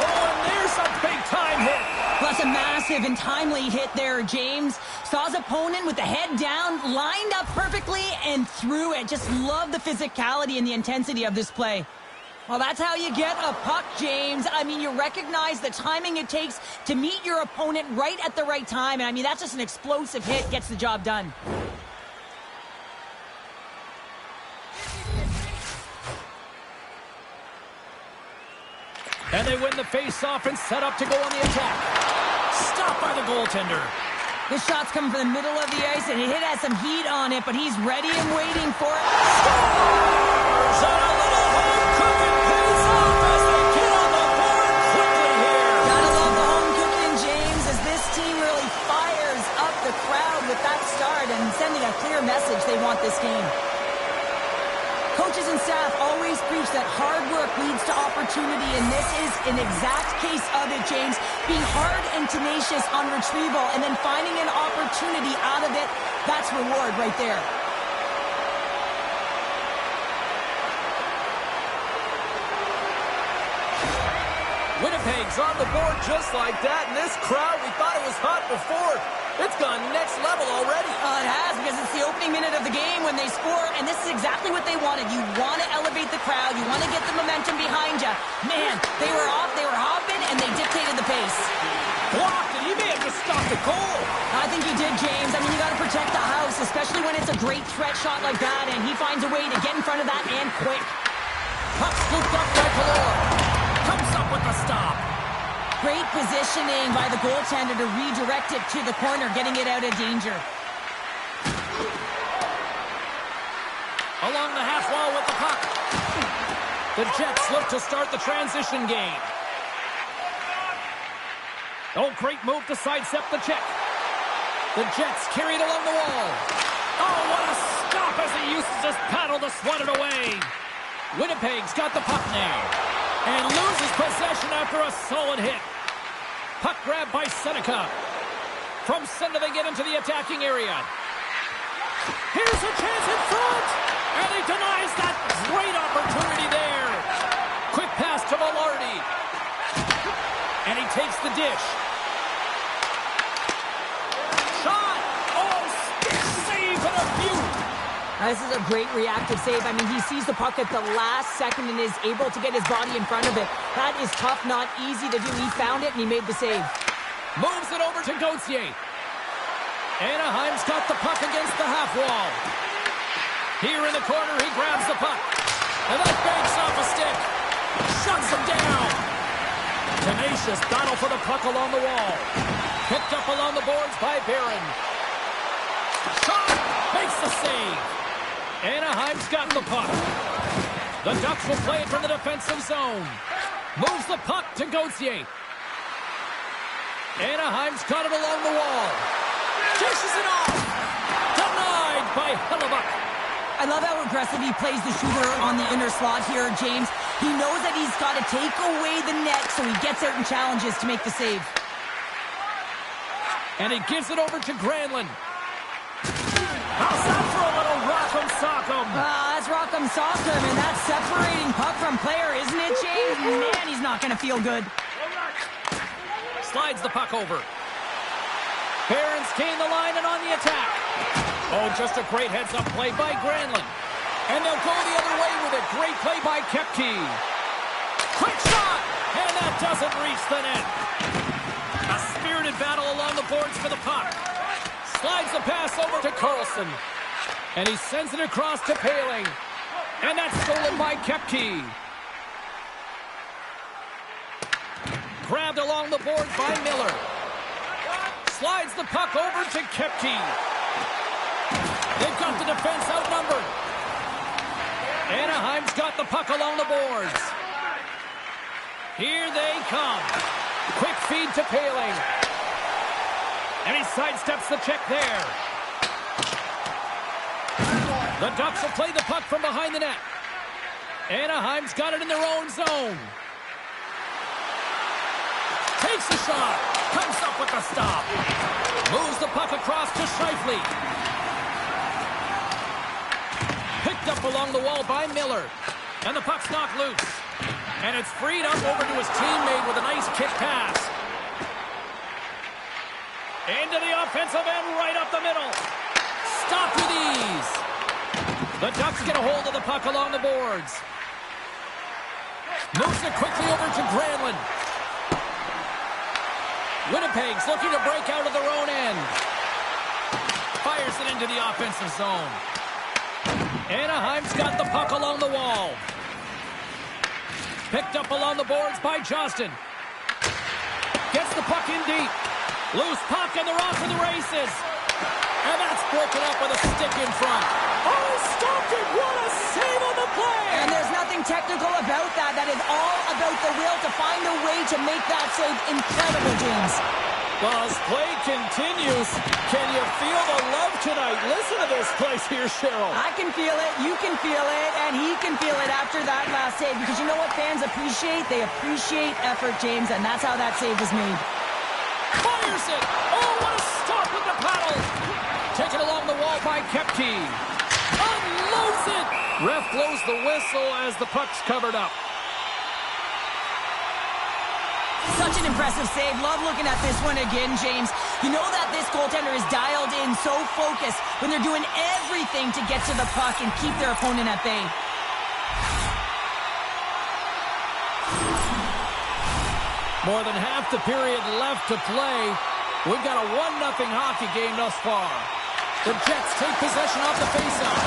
Oh, and there's a big-time hit. Plus a massive and timely hit there, James. Saw his opponent with the head down, lined up perfectly, and threw it. Just love the physicality and the intensity of this play. Well, that's how you get a puck, James. I mean, you recognize the timing it takes to meet your opponent right at the right time. And I mean, that's just an explosive hit, gets the job done. And they win the face-off and set up to go on the attack. Stopped by the goaltender. This shot's coming from the middle of the ice, and it has some heat on it, but he's ready and waiting for it. Scores! And a little home cooking pays off as they get on the board quickly here. Gotta love the home cooking, James, as this team really fires up the crowd with that start and sending a clear message they want this game. Coaches and staff always preach that hard work leads to opportunity, and this is an exact case of it, James. Being hard and tenacious on retrieval and then finding an opportunity out of it, that's reward right there. Winnipeg's on the board just like that, and this crowd, we thought it was hot before. It's gone next level already. It has, because it's the opening minute of the game when they score, and this is exactly what they wanted. You want to elevate the crowd. You want to get the momentum behind you. Man, they were off, they were hopping, and they dictated the pace. Blocked, and he may have just stopped the goal. I think he did, James. I mean, you got to protect the house, especially when it's a great threat shot like that, and he finds a way to get in front of that and quick. Puck scooped up by Kalor. Comes up with the stop. Great positioning by the goaltender to redirect it to the corner, getting it out of danger. Along the half wall with the puck. The Jets look to start the transition game. Oh, great move to sidestep the check. The Jets carry it along the wall. Oh, what a stop as he uses his paddle to swat it away. Winnipeg's got the puck now. And loses possession after a solid hit. Puck grab by Seneca. From center they get into the attacking area. Here's a chance in front. And he denies that great opportunity there. Quick pass to Velarde. And he takes the dish. Shot. Oh, stick save and a beaut. This is a great reactive save. I mean, he sees the puck at the last second and is able to get his body in front of it. That is tough, not easy to do. He found it and he made the save. Moves it over to Gauthier. Anaheim's got the puck against the half wall. Here in the corner, he grabs the puck. And that banks off a stick. Shuts him down. Tenacious battle for the puck along the wall. Picked up along the boards by Barron. Shot! Makes the save. Anaheim's got the puck. The Ducks will play it from the defensive zone. Moves the puck to Gauthier. Anaheim's got it along the wall. Dishes it off. Denied by Hellebuck. I love how aggressive he plays the shooter on the inner slot here, James. He knows that he's got to take away the net, so he gets out and challenges to make the save. And he gives it over to Granlund. How's that for a little rock'em sock'em? That's rock'em sock'em, and that's separating puck from player, isn't it, James? Man, he's not going to feel good. Slides the puck over. Barron's gained the line and on the attack. Oh, just a great heads-up play by Granlund. And they'll go the other way with a great play by Koepke. Quick shot! And that doesn't reach the net. A spirited battle along the boards for the puck. Slides the pass over to Karlsson. And he sends it across to Poehling. And that's stolen by Koepke. Grabbed along the boards by Miller. Slides the puck over to Koepke. They've got the defense outnumbered. Anaheim's got the puck along the boards. Here they come. Quick feed to Poehling. And he sidesteps the check there. The Ducks will play the puck from behind the net. Anaheim's got it in their own zone. Takes the shot. Comes up with the stop. Moves the puck across to Scheifele. Picked up along the wall by Miller. And the puck's knocked loose. And it's freed up over to his teammate with a nice kick pass. Into the offensive end, right up the middle. Stopped with ease. The Ducks get a hold of the puck along the boards. Moves it quickly over to Granlund. Winnipeg's looking to break out of their own end. Fires it into the offensive zone. Anaheim's got the puck along the wall. Picked up along the boards by Johnston. Gets the puck in deep. Loose puck and they're off to the races. And that's broken up with a stick in front. Oh, stopped it. What a save on the play. And there's nothing technical about that. That is all about the will to find a way to make that save incredible, James. Well, as play continues, can you feel the love tonight? Listen to this place here, Cheryl. I can feel it, you can feel it, and he can feel it after that last save. Because you know what fans appreciate? They appreciate effort, James, and that's how that save was made. Fires it! Oh, what a stop with the paddle! Taken along the wall by Koepke. Unloads it! Ref blows the whistle as the puck's covered up. an impressive save. Love looking at this one again, James. You know that this goaltender is dialed in, so focused when they're doing everything to get to the puck and keep their opponent at bay. More than half the period left to play. We've got a 1-0 hockey game thus far. The Jets take possession off the faceoff.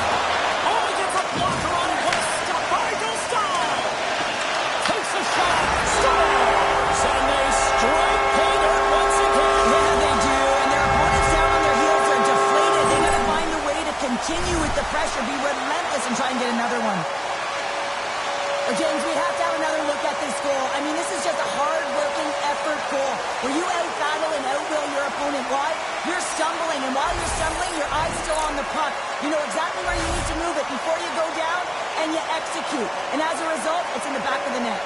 Oh, he gets a blocker on it. What a stop by Stahl. Takes a shot. Scores! And they strike pay dirt once again. Yeah, they do. And their opponents down on their heels are deflated. They got to find a way to continue with the pressure, be relentless, and try and get another one. James, we have to have another look at this goal. I mean, this is just a hard-working effort goal where you out-battle and out-will your opponent. Why? You're stumbling, and while you're stumbling, your eye's still on the puck. You know exactly where you need to move it before you go down, and you execute. And as a result, it's in the back of the net.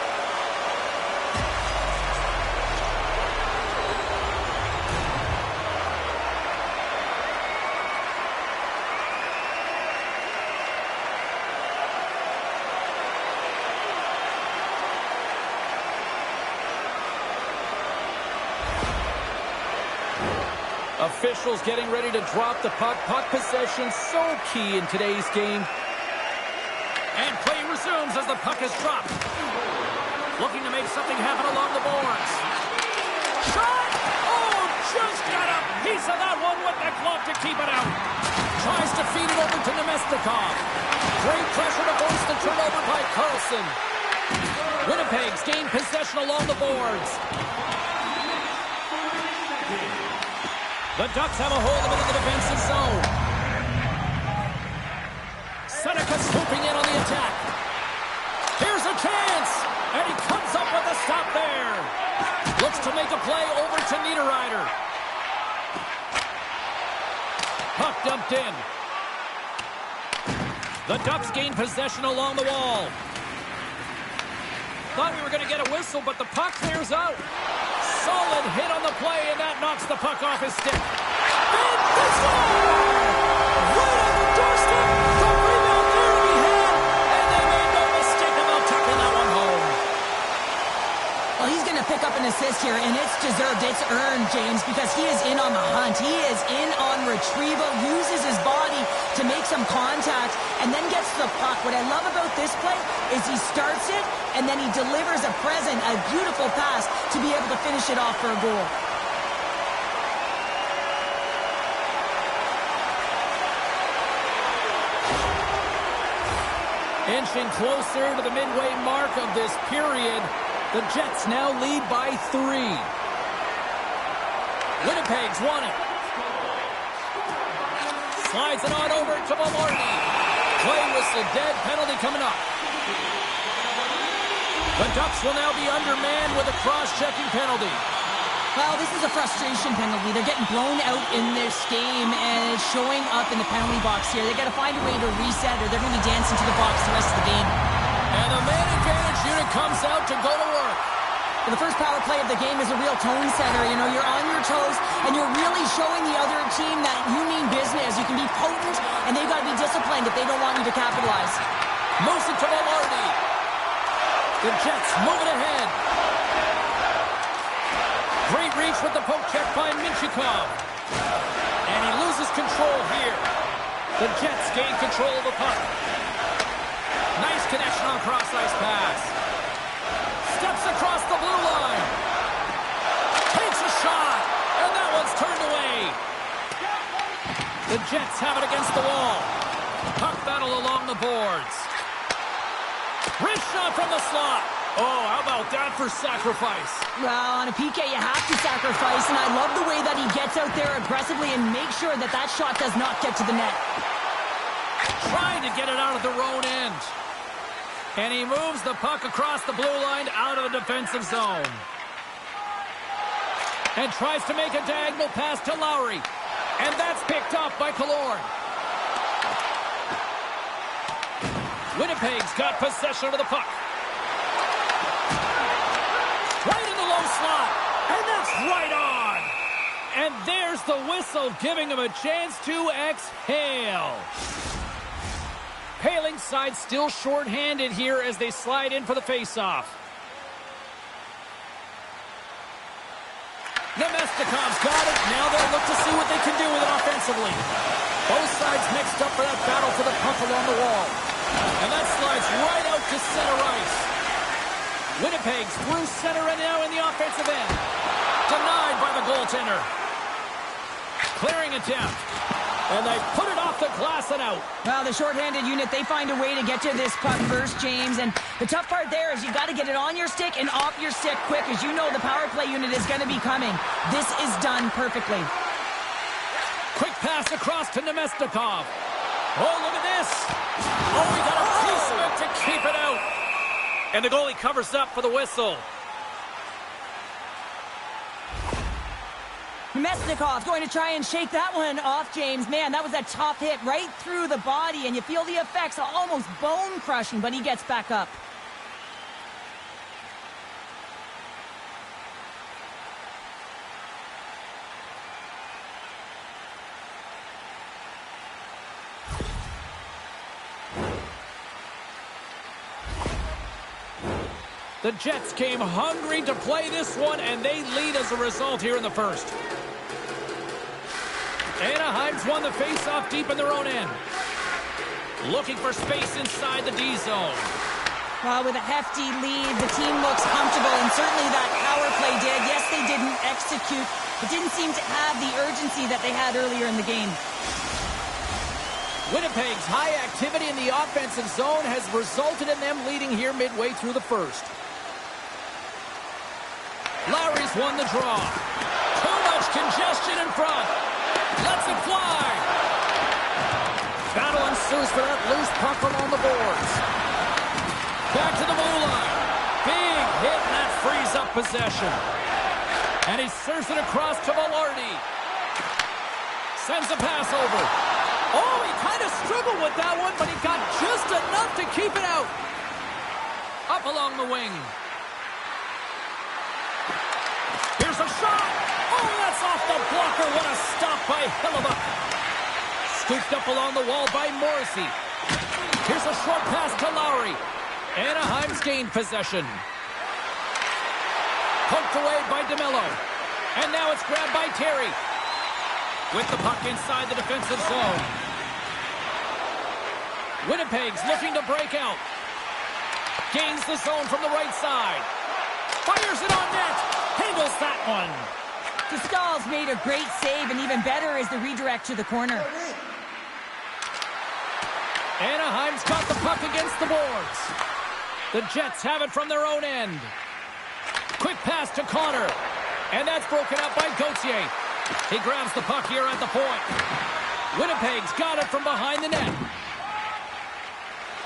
Officials getting ready to drop the puck. Puck possession so key in today's game. And play resumes as the puck is dropped. Looking to make something happen along the boards. Shot! Oh, just got a piece of that one with the glove to keep it out. Tries to feed it over to Nemestikov. Great pressure to force the turnover by Carlson. Winnipeg's gained possession along the boards. The Ducks have a hold of it in the defensive zone. Seneca swooping in on the attack. Here's a chance! And he comes up with a stop there. Looks to make a play over to Niederreiter. Puck dumped in. The Ducks gain possession along the wall. Thought we were going to get a whistle, but the puck clears out. Solid hit on the play, and that knocks the puck off his stick. And the score! Right on the doorstep! The rebound there to be had, and they made no mistake about tucking that one home. Well, he's going to pick up an assist here, and it's deserved. It's earned, James, because he is in on the hunt. He is in on retrieval, uses his body to make some contact, and then gets the puck. What I love about this play is he starts it, and then he delivers a present, a beautiful pass to be able to finish it off for a goal. Inching closer to the midway mark of this period, the Jets now lead by 3. Winnipeg's won it. Slides it on over to Malorny. Play whistle dead, penalty coming up. The Ducks will now be undermanned with a cross-checking penalty. Well, this is a frustration penalty. They're getting blown out in this game, and it's showing up in the penalty box here. They got to find a way to reset, or they're going to be dancing to the box the rest of the game. And the man advantage unit comes out to go to work. And the first power play of the game is a real tone setter. You know, you're on your toes, and you're really showing the other team that you mean business. You can be potent, and they've got to be disciplined if they don't want you to capitalize. Moves it to Malorny. The Jets moving ahead. Great reach with the poke check by Minchikov. And he loses control here. The Jets gain control of the puck. Nice connection on cross-ice pass. Steps across the blue line. Takes a shot. And that one's turned away. The Jets have it against the wall. Puck battle along the boards. Wrist shot from the slot. Oh, how about that for sacrifice? Well, on a PK, you have to sacrifice, and I love the way that he gets out there aggressively and makes sure that that shot does not get to the net. Trying to get it out of their own end. And he moves the puck across the blue line out of the defensive zone. And tries to make a diagonal pass to Lowry. And that's picked up by Killorn. Winnipeg's got possession of the puck. Right in the low slot. And that's right on. And there's the whistle, giving him a chance to exhale. Paling's side still short-handed here as they slide in for the face-off. got it. Now they'll look to see what they can do with it offensively. Both sides mixed up for that battle for the puck along the wall. And that slides right out to center ice. Winnipeg's through center and now in the offensive end. Denied by the goaltender. Clearing attempt. And they put it off the glass and out. Well, the shorthanded unit, they find a way to get to this puck first, James. And the tough part there is you got to get it on your stick and off your stick quick, as you know the power play unit is going to be coming. This is done perfectly. Quick pass across to Nemestikov. Oh, look at this. Oh, he got a piece of it to keep it out. And the goalie covers up for the whistle. Nemestikov going to try and shake that one off, James. Man, that was a tough hit right through the body, and you feel the effects, almost bone-crushing, but he gets back up. The Jets came hungry to play this one, and they lead as a result here in the first. Anaheim's won the face-off deep in their own end. Looking for space inside the D zone. Well, with a hefty lead, the team looks comfortable, and certainly that power play did. Yes, they didn't execute, but didn't seem to have the urgency that they had earlier in the game. Winnipeg's high activity in the offensive zone has resulted in them leading here midway through the first. Lowry's won the draw. Too much congestion in front. Lets it fly. Battle ensues for that loose puck along the boards. Back to the blue line. Big hit, and that frees up possession. And he serves it across to Velarde. Sends a pass over. Oh, he kind of struggled with that one, but he got just enough to keep it out. Up along the wing. Here's a shot. Oh, that's off the blocker. What a stop by Hellebuyck. Scooped up along the wall by Morrissey. Here's a short pass to Lowry. Anaheim's gained possession. Poked away by DeMello. And now it's grabbed by Terry. With the puck inside the defensive zone. Winnipeg's looking to break out. Gains the zone from the right side. Fires it on net. Handles that one. Stahl's made a great save, and even better is the redirect to the corner. Anaheim's got the puck against the boards. The Jets have it from their own end. Quick pass to Connor. And that's broken up by Gauthier. He grabs the puck here at the point. Winnipeg's got it from behind the net.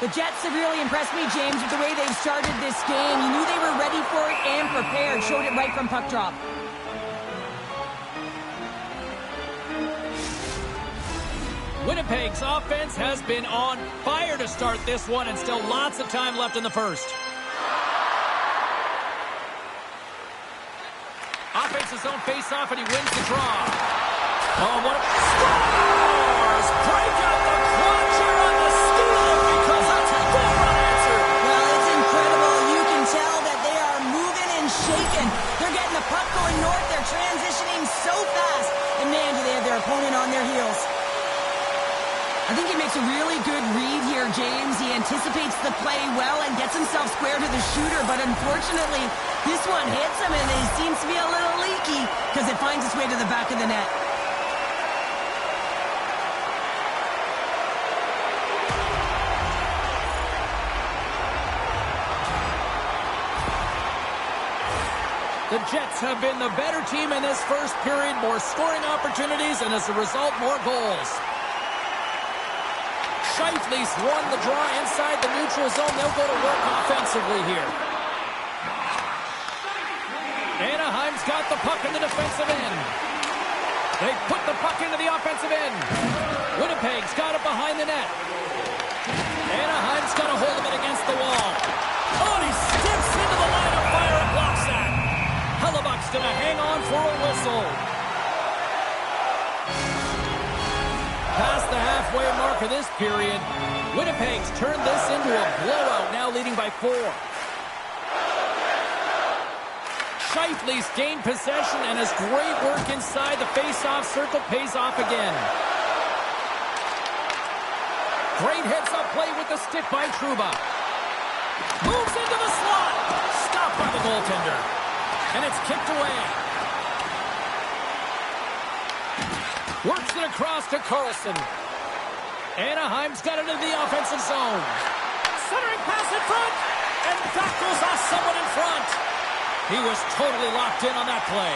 The Jets have really impressed me, James, with the way they've started this game. You knew they were ready for it and prepared. Showed it right from puck drop. Winnipeg's offense has been on fire to start this one, and still lots of time left in the first. Offensive zone face-off, and he wins the draw. Oh, what a... Scores! Break out the clutch here on the steal, because that's a good answer. Well, it's incredible. You can tell that they are moving and shaking. They're getting the puck going north. They're transitioning so fast. And man, do they have their opponent on their heels. I think he makes a really good read here, James. He anticipates the play well and gets himself square to the shooter, but unfortunately, this one hits him, and it seems to be a little leaky because it finds its way to the back of the net. The Jets have been the better team in this first period, more scoring opportunities, and as a result, more goals. Scheifele's won the draw inside the neutral zone. They'll go to work offensively here. Anaheim's got the puck in the defensive end. They put the puck into the offensive end. Winnipeg's got it behind the net. Anaheim's got a hold of it against the wall. Oh, and he steps into the line of fire and blocks that. Hellebuck's going to hang on for a whistle. Past the halfway mark of this period, Winnipeg's turned this into a blowout, now leading by 4. Shifley's gained possession, and his great work inside the face-off circle pays off again. Great heads-up play with the stick by Trouba. Moves into the slot. Stopped by the goaltender. And it's kicked away. Works it across to Carlson. Anaheim's got it into the offensive zone. Centering pass in front. And that goes off someone in front. He was totally locked in on that play.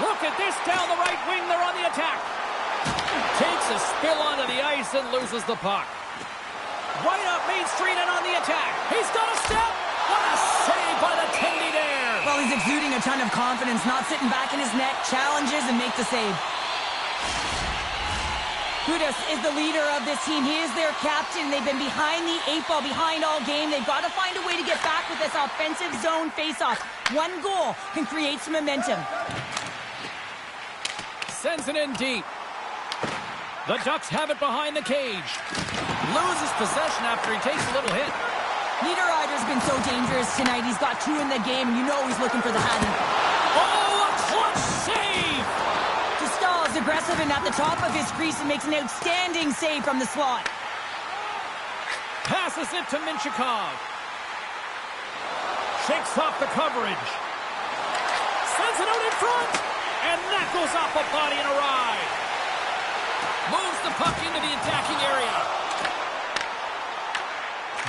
Look at this down the right wing. They're on the attack. Takes a spill onto the ice and loses the puck. Right up Main Street and on the attack. He's got a step. What a save by the Tendy there. Well, he's exuding a ton of confidence, not sitting back in his net, challenges and makes the save. Gudas is the leader of this team. He is their captain. They've been behind the 8-ball, behind all game. They've got to find a way to get back with this offensive zone faceoff. One goal can create some momentum. Sends it in deep. The Ducks have it behind the cage. Loses possession after he takes a little hit. Niederreiter's been so dangerous tonight. He's got 2 in the game, and you know he's looking for the hat. Oh, a clutch save! Stahl is aggressive and at the top of his crease and makes an outstanding save from the slot. Passes it to Minchikov. Shakes off the coverage. Sends it out in front. And that goes off a body and a ride. Moves the puck into the attacking area.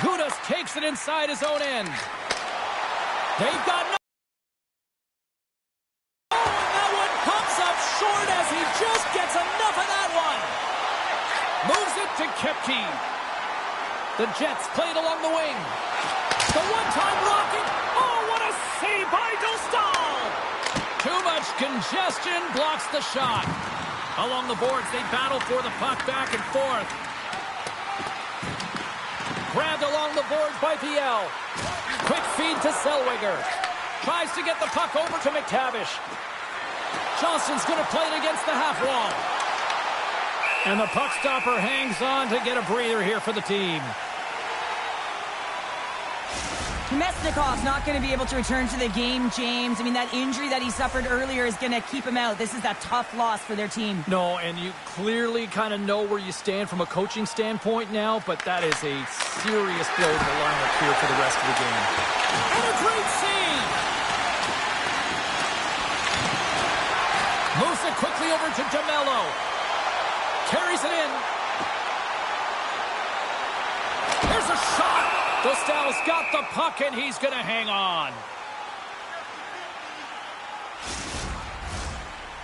Gudas takes it inside his own end. They've got no... Oh, and that one pops up short as he just gets enough of that one. Moves it to Kepke. The Jets played along the wing. The one-time rocket. Oh, what a save by Dostal. Too much congestion blocks the shot. Along the boards, they battle for the puck back and forth. Grabbed along the boards by Viel. Quick feed to Zellweger. Tries to get the puck over to McTavish. Johnson's going to play it against the half wall. And the puck stopper hangs on to get a breather here for the team. Mesnikov's not going to be able to return to the game, James. I mean, that injury that he suffered earlier is going to keep him out. This is a tough loss for their team. No, and you clearly kind of know where you stand from a coaching standpoint now, but that is a serious blow to the lineup here for the rest of the game. And a great save! Moves it quickly over to DeMello. Carries it in. Here's a shot! Dostal's got the puck, and he's going to hang on.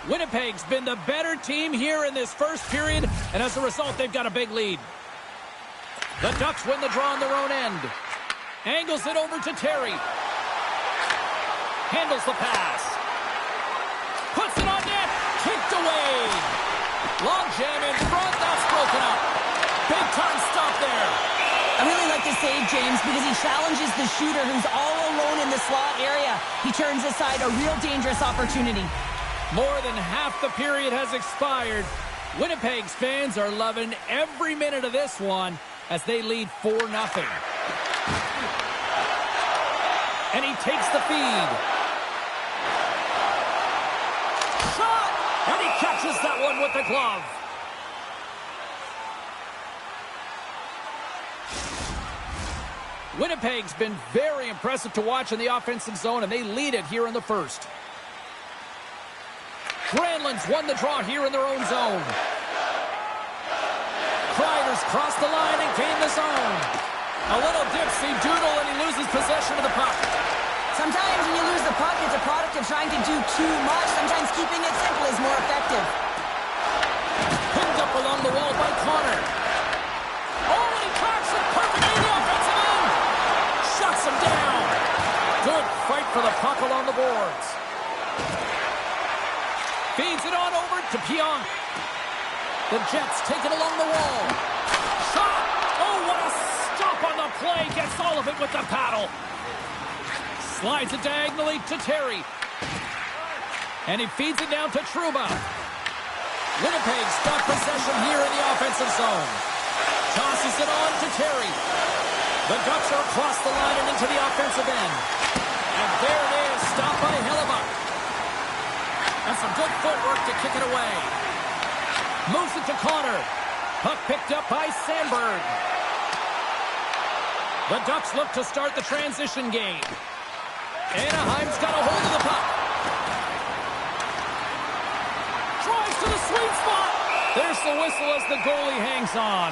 Winnipeg's been the better team here in this first period, and as a result, they've got a big lead. The Ducks win the draw on their own end. Angles it over to Terry. Handles the pass. Puts it on net. Kicked away. Long jam in front. That's broken up. Big time stop there. I really like the save, James, because he challenges the shooter who's all alone in the slot area. He turns aside a real dangerous opportunity. More than half the period has expired. Winnipeg's fans are loving every minute of this one as they lead 4-0. And he takes the feed. Shot! And he catches that one with the glove. Winnipeg's been very impressive to watch in the offensive zone, and they lead it here in the first. Granlund's won the draw here in their own zone. Kreider's crossed the line and gained the zone. A little dipsy doodle, and he loses possession of the puck. Sometimes when you lose the puck, it's a product of trying to do too much. Sometimes keeping it simple is more effective. Pinned up along the wall by Connor. Oh, and he tracks it perfectly in the offensive end. Shuts him down. Good fight for the puck along the boards. Feeds it on over to Pionk. The Jets take it along the wall. Shot! Oh, what a stop on the play. Gets all of it with the paddle. Slides it diagonally to Terry. And he feeds it down to Trouba. Winnipeg's got possession here in the offensive zone. Tosses it on to Terry. The Ducks are across the line and into the offensive end. And there it is, stopped by Hellebuck. And some good footwork to kick it away. Moves it to Connor. Puck picked up by Sandberg. The Ducks look to start the transition game. Anaheim's got a hold of the puck. Drives to the sweet spot. There's the whistle as the goalie hangs on.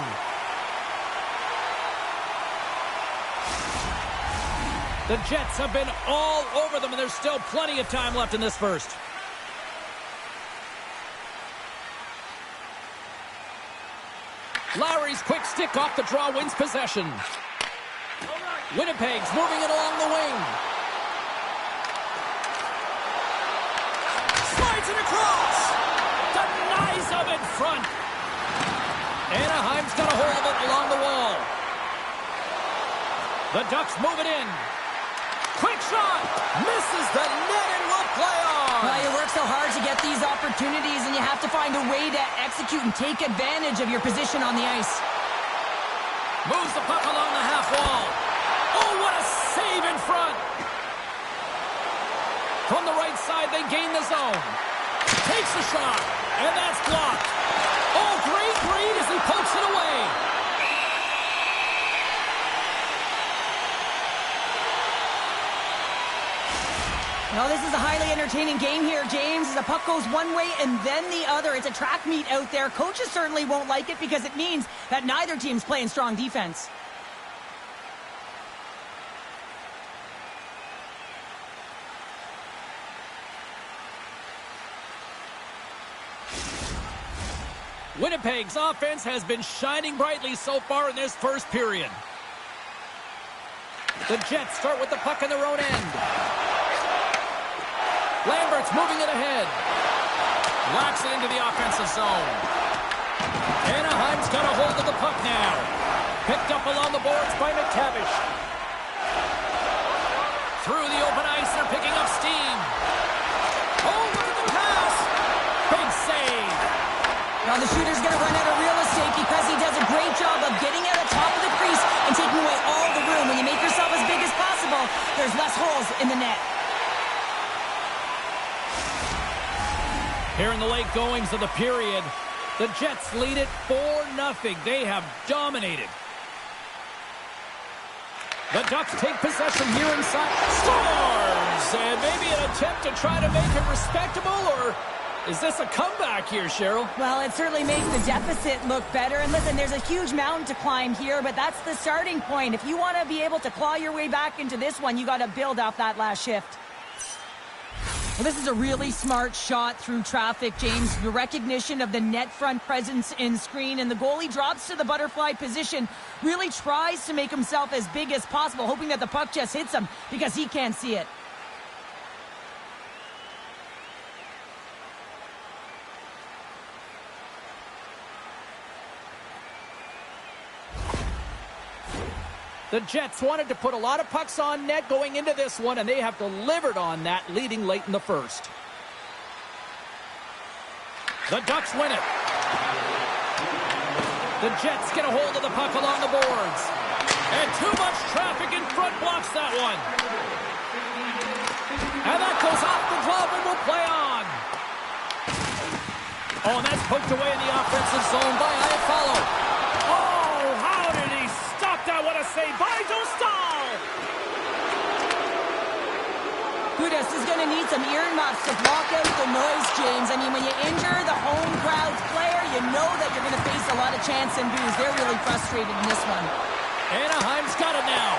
The Jets have been all over them, and there's still plenty of time left in this first. Lowry's quick stick off the draw wins possession. Winnipeg's moving it along the wing. Slides it across. Denies him in front. Anaheim's got a hold of it along the wall. The Ducks move it in. Quick shot. Misses the net and will play on. Well, you work so hard to get these opportunities, and you have to find a way to execute and take advantage of your position on the ice. Moves the puck along the half wall. Oh, what a save in front. From the right side, they gain the zone. Takes the shot, and that's blocked. Oh, great read as he pokes it away. Well, this is a highly entertaining game here, James. The puck goes one way and then the other. It's a track meet out there. Coaches certainly won't like it because it means that neither team's playing strong defense. Winnipeg's offense has been shining brightly so far in this first period. The Jets start with the puck in their own end. Lambert's moving it ahead. Locks it into the offensive zone. Anaheim's got a hold of the puck now. Picked up along the boards by McTavish. Through the open ice, they're picking up steam. Oh, look at the pass. Big save. Now the shooter's going to run out of real estate because he does a great job of getting out of top of the crease and taking away all the room. When you make yourself as big as possible, there's less holes in the net. Here in the late goings of the period, the Jets lead it 4-0. They have dominated. The Ducks take possession here inside. Scores! And maybe an attempt to try to make it respectable, or is this a comeback here, Cheryl? Well, it certainly makes the deficit look better. And listen, there's a huge mountain to climb here, but that's the starting point. If you want to be able to claw your way back into this one, you got to build off that last shift. Well, this is a really smart shot through traffic, James. The recognition of the net front presence in screen, and the goalie drops to the butterfly position, really tries to make himself as big as possible, hoping that the puck just hits him because he can't see it. The Jets wanted to put a lot of pucks on net going into this one, and they have delivered on that, leading late in the first. The Ducks win it. The Jets get a hold of the puck along the boards. And too much traffic in front blocks that one. And that goes off the glove and will play on. Oh, and that's poked away in the offensive zone by Iafallo. Oh, how did he stop that? What a save by Dostal! Gudas is going to need some earmuffs to block out the noise, James. I mean, when you injure the home crowd's player, you know that you're going to face a lot of chants and boos. They're really frustrated in this one. Anaheim's got it now.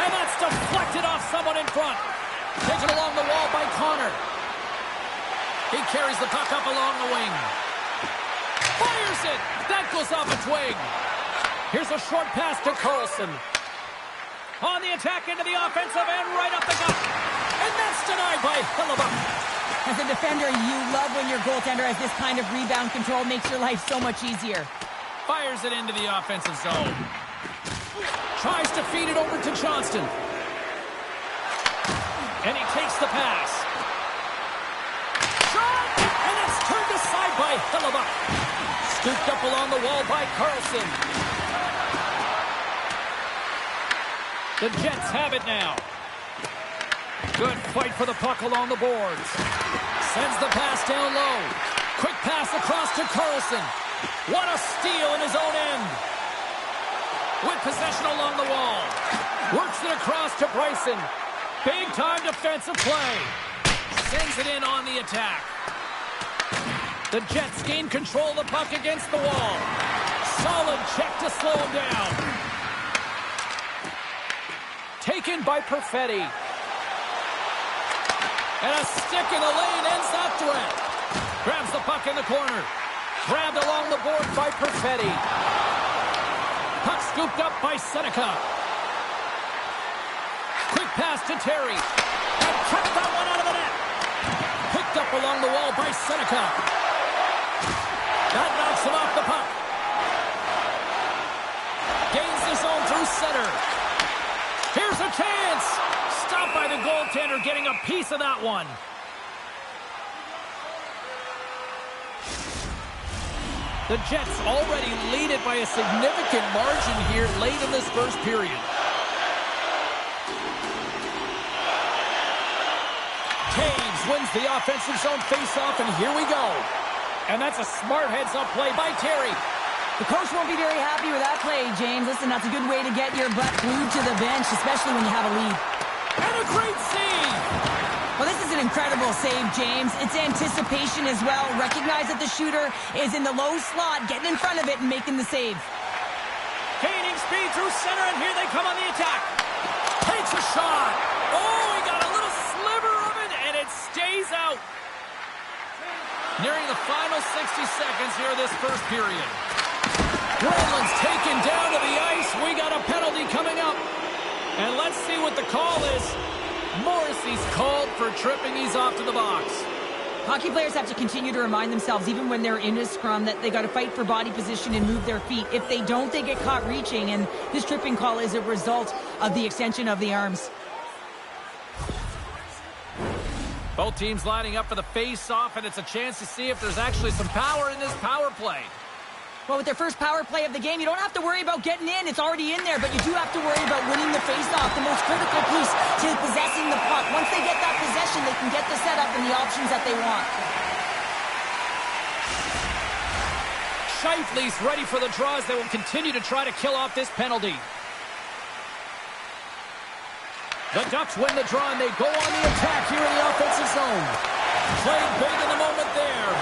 And that's deflected off someone in front. Taken along the wall by Connor. He carries the puck up along the wing. Fires it. That goes off a twig. Here's a short pass to Carlson. On the attack into the offensive end, right up the gut. And that's denied by Hellebuck. As a defender, you love when your goaltender has this kind of rebound control. Makes your life so much easier. Fires it into the offensive zone. Tries to feed it over to Johnston. And he takes the pass. Shot! And it's turned aside by Hellebuck. Scooped up along the wall by Carlson. The Jets have it now. Good fight for the puck along the boards. Sends the pass down low. Quick pass across to Carlson. What a steal in his own end. With possession along the wall. Works it across to Bryson. Big-time defensive play. Sends it in on the attack. The Jets gain control of the puck against the wall. Solid check to slow him down. Taken by Perfetti. And a stick in the lane ends that threat. Grabs the puck in the corner. Grabbed along the board by Perfetti. Puck scooped up by Seneca. Quick pass to Terry. And kept that one out of the net. Picked up along the wall by Seneca. That knocks him off the puck. Gains the zone through center. Here's a chance. Stopped by the goaltender, getting a piece of that one. The Jets already lead it by a significant margin here late in this first period. Taves wins the offensive zone faceoff, and here we go. And that's a smart heads-up play by Terry. The coach won't be very happy with that play, James. Listen, that's a good way to get your butt glued to the bench, especially when you have a lead. And a great save! Well, this is an incredible save, James. It's anticipation as well. Recognize that the shooter is in the low slot, getting in front of it and making the save. Gaining speed through center, and here they come on the attack. Takes a shot. Oh, he got a little sliver of it, and it stays out. Nearing the final 60 seconds here of this first period. Roland's taken down to the ice. We got a penalty coming up. And let's see what the call is. Morrissey's called for tripping. He's off to the box. Hockey players have to continue to remind themselves, even when they're in a scrum, that they got to fight for body position and move their feet. If they don't, they get caught reaching, and this tripping call is a result of the extension of the arms. Both teams lining up for the face-off, and it's a chance to see if there's actually some power in this power play. Well, with their first power play of the game, you don't have to worry about getting in. It's already in there, but you do have to worry about winning the face-off, the most critical piece to possessing the puck. Once they get that possession, they can get the setup and the options that they want. Scheifele's ready for the draws. They will continue to try to kill off this penalty. The Ducks win the draw, and they go on the attack here in the offensive zone. Playing big in the moment there.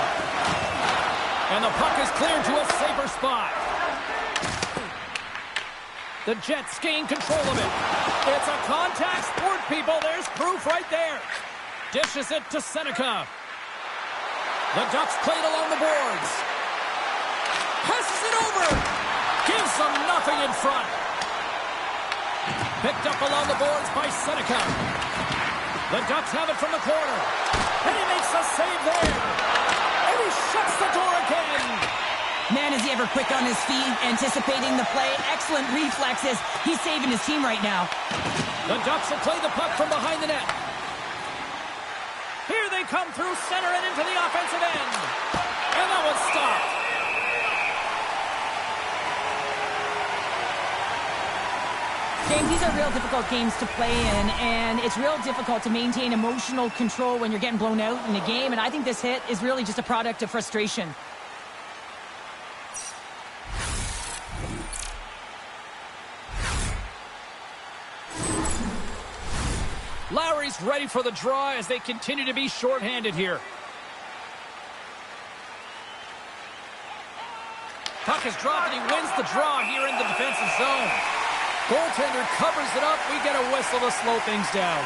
And the puck is cleared to a safer spot. The Jets gain control of it. It's a contact sport, people. There's proof right there. Dishes it to Seneca. The Ducks played along the boards. Passes it over. Gives them nothing in front. Picked up along the boards by Seneca. The Ducks have it from the corner. And he makes a save there. And he shuts the door again. Man, is he ever quick on his feet, anticipating the play. Excellent reflexes. He's saving his team right now. The Ducks will play the puck from behind the net. Here they come through center and into the offensive end. And that one's stopped. James, these are real difficult games to play in, and it's real difficult to maintain emotional control when you're getting blown out in a game, and I think this hit is really just a product of frustration. Lowry's ready for the draw as they continue to be shorthanded here. Puck is dropped, and he wins the draw here in the defensive zone. Goaltender covers it up. We get a whistle to slow things down.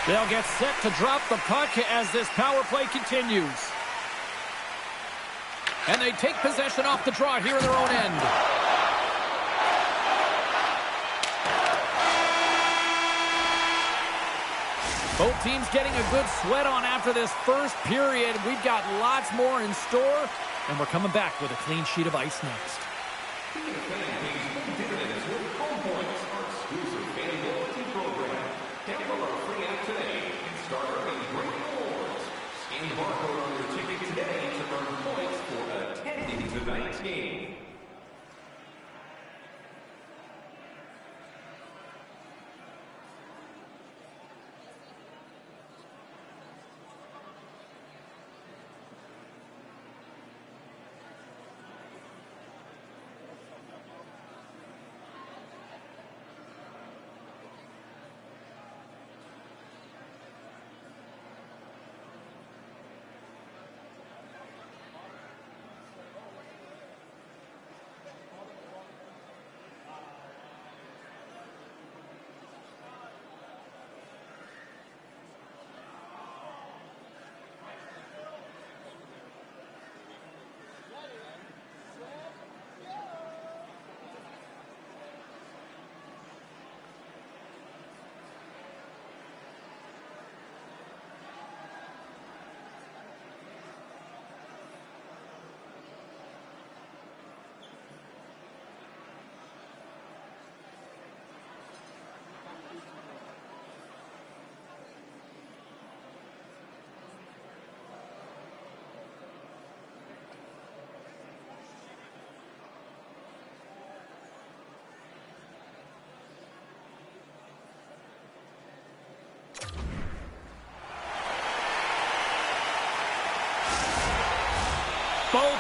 They'll get set to drop the puck as this power play continues. And they take possession off the draw here in their own end. Both teams getting a good sweat on after this first period. We've got lots more in store, and we're coming back with a clean sheet of ice next.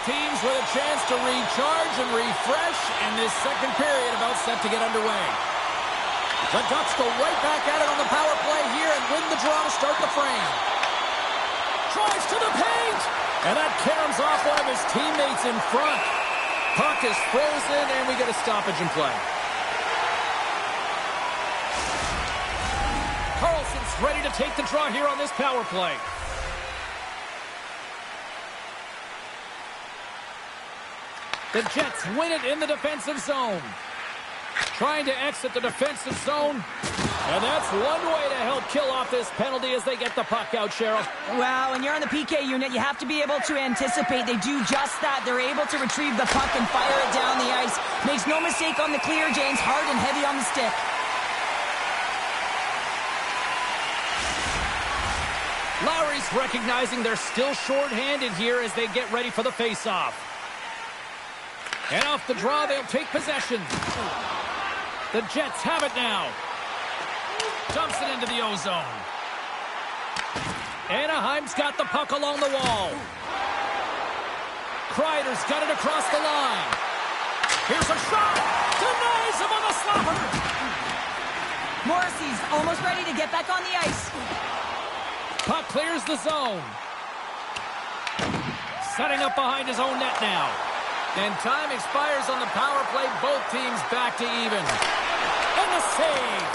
teams with a chance to recharge and refresh, and this second period about set to get underway. The Ducks go right back at it on the power play here and win the draw to start the frame. Drives to the paint, and that caroms off one of his teammates in front. Puck is frozen, and we get a stoppage in play. Carlson's ready to take the draw here on this power play. The Jets win it in the defensive zone. Trying to exit the defensive zone. And that's one way to help kill off this penalty as they get the puck out, Cheryl. Wow, when you're on the PK unit, you have to be able to anticipate. They do just that. They're able to retrieve the puck and fire it down the ice. Makes no mistake on the clear, James. Hard and heavy on the stick. Lowry's recognizing they're still short-handed here as they get ready for the face-off. And off the draw, they'll take possession. The Jets have it now. Dumps it into the O-zone. Anaheim's got the puck along the wall. Kreider's got it across the line. Here's a shot. Denies him on the slapper. Morrissey's almost ready to get back on the ice. Puck clears the zone. Setting up behind his own net now. And time expires on the power play. Both teams back to even. And the save.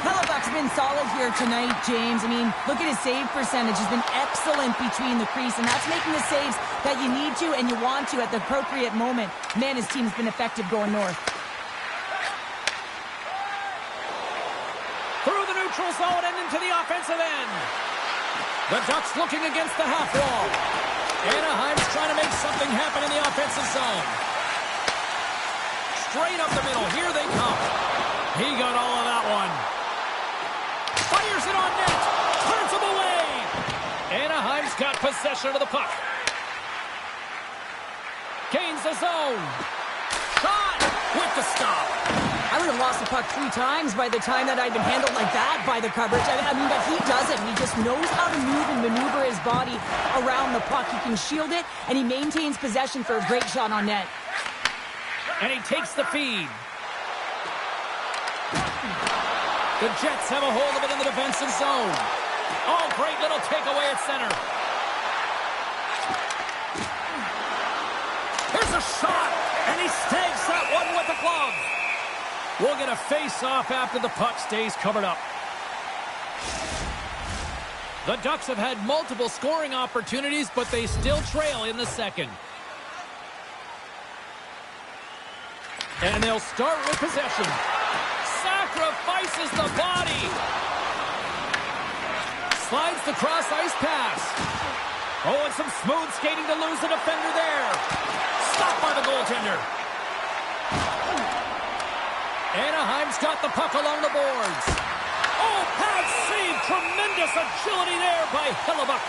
Hellebuck's been solid here tonight, James. I mean, look at his save percentage. He's been excellent between the crease, and that's making the saves that you need to and you want to at the appropriate moment. Man, his team's been effective going north. Through the neutral zone and into the offensive end. The Ducks looking against the half wall. Anaheim's trying to make something happen in the offensive zone. Straight up the middle. Here they come. He got all of that one. Fires it on net. Turns him away. Anaheim's got possession of the puck. Gains the zone. Shot with the stop. I would have lost the puck 3 times by the time that I'd been handled like that by the coverage. I mean, but he doesn't. He just knows how to move and maneuver his body around the puck. He can shield it, and he maintains possession for a great shot on net. And he takes the feed. The Jets have a hold of it in the defensive zone. Oh, great little takeaway at center. Here's a shot, and he snags that one with the glove. We'll get a face-off after the puck stays covered up. The Ducks have had multiple scoring opportunities, but they still trail in the second. And they'll start with possession. Sacrifices the body. Slides the cross-ice pass. Oh, and some smooth skating to lose the defender there. Stopped by the goaltender. Anaheim's got the puck along the boards. Oh, pad save. Tremendous agility there by Hellebuck.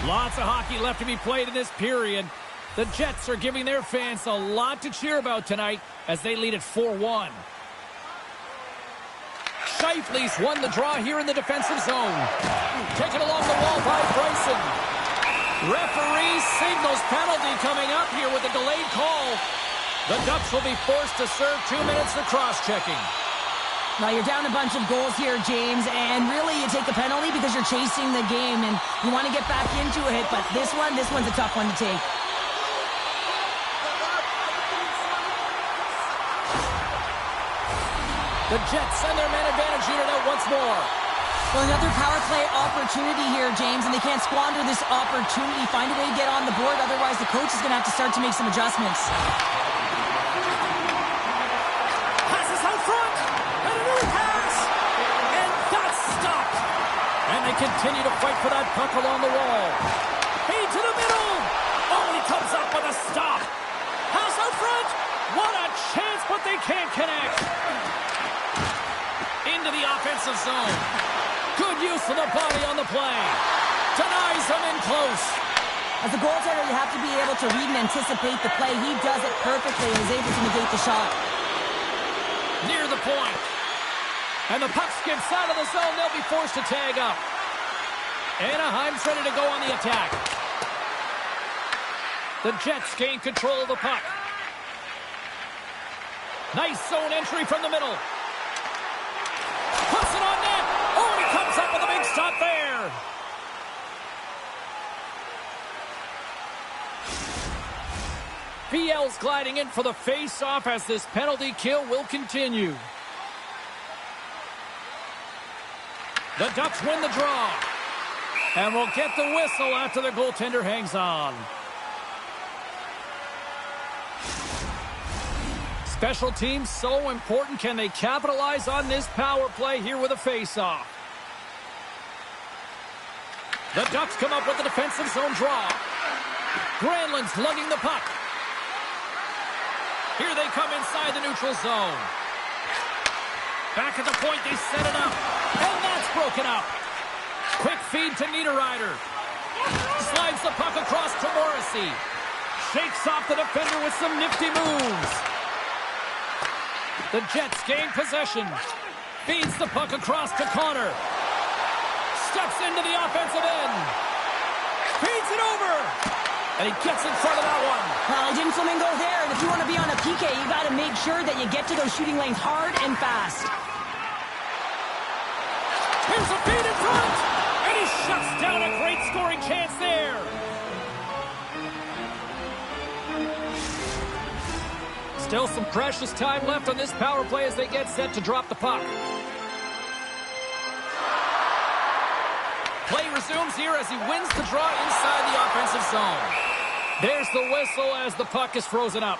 Lots of hockey left to be played in this period. The Jets are giving their fans a lot to cheer about tonight as they lead at 4-1. Scheifele's won the draw here in the defensive zone. Taken along the wall by Bryson. Referee signals penalty coming up here with a delayed call. The Ducks will be forced to serve 2 minutes for cross-checking. Now, you're down a bunch of goals here, James, and really you take the penalty because you're chasing the game, and you want to get back into it, but this one's a tough one to take. The Jets send their man advantage unit out once more. Well, another power play opportunity here, James, and they can't squander this opportunity. Find a way to get on the board, otherwise the coach is going to have to start to make some adjustments. Passes out front, and a new pass, and that's stopped. And they continue to fight for that puck along the wall. Feed to the middle. Oh, he comes up with a stop. Pass out front. What a chance, but they can't connect. Into the offensive zone. Good use of the body on the play. Denies him in close. As a goaltender, you have to be able to read and anticipate the play. He does it perfectly and is able to negate the shot. Near the point. And the puck skips out of the zone. They'll be forced to tag up. Anaheim's ready to go on the attack. The Jets gain control of the puck. Nice zone entry from the middle. Puts it on net. Oh, and he comes up with a big stop there. VL's gliding in for the face-off as this penalty kill will continue. The Ducks win the draw. And will get the whistle after the goaltender hangs on. Special teams so important. Can they capitalize on this power play here with a face-off? The Ducks come up with the defensive zone draw. Granlund's lugging the puck. Here they come inside the neutral zone. Back at the point, they set it up. And that's broken up. Quick feed to Niederreiter. Slides the puck across to Morrissey. Shakes off the defender with some nifty moves. The Jets gain possession. Feeds the puck across to Connor. Steps into the offensive end. Feeds it over. And he gets in front of that one. Well, he didn't flamingo there. And if you want to be on a PK, you got to make sure that you get to those shooting lanes hard and fast. Here's a feed in front. And he shuts down a great scoring chance there. Still some precious time left on this power play as they get set to drop the puck. Play resumes here as he wins the draw inside the offensive zone. There's the whistle as the puck is frozen up.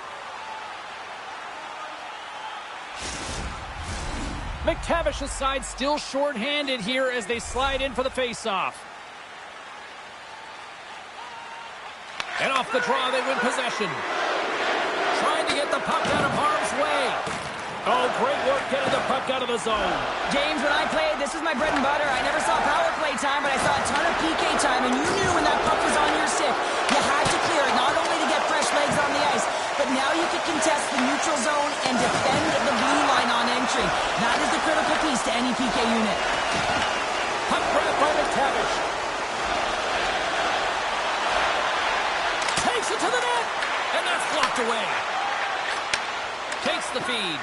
McTavish's side still short-handed here as they slide in for the face-off. And off the draw, they win possession. Trying to get the puck out of harm's way. Oh, great work getting the puck out of the zone. James, when I played, this was my bread and butter. I never saw power play time, but I saw a ton of PK time, and you knew when that puck was on your stick, you had to clear it, not only to get fresh legs on the ice, but now you could contest the neutral zone and defend the blue line on entry. That is the critical piece to any PK unit. Puck grab by McTavish. Takes it to the net, and that's blocked away. Takes the feed.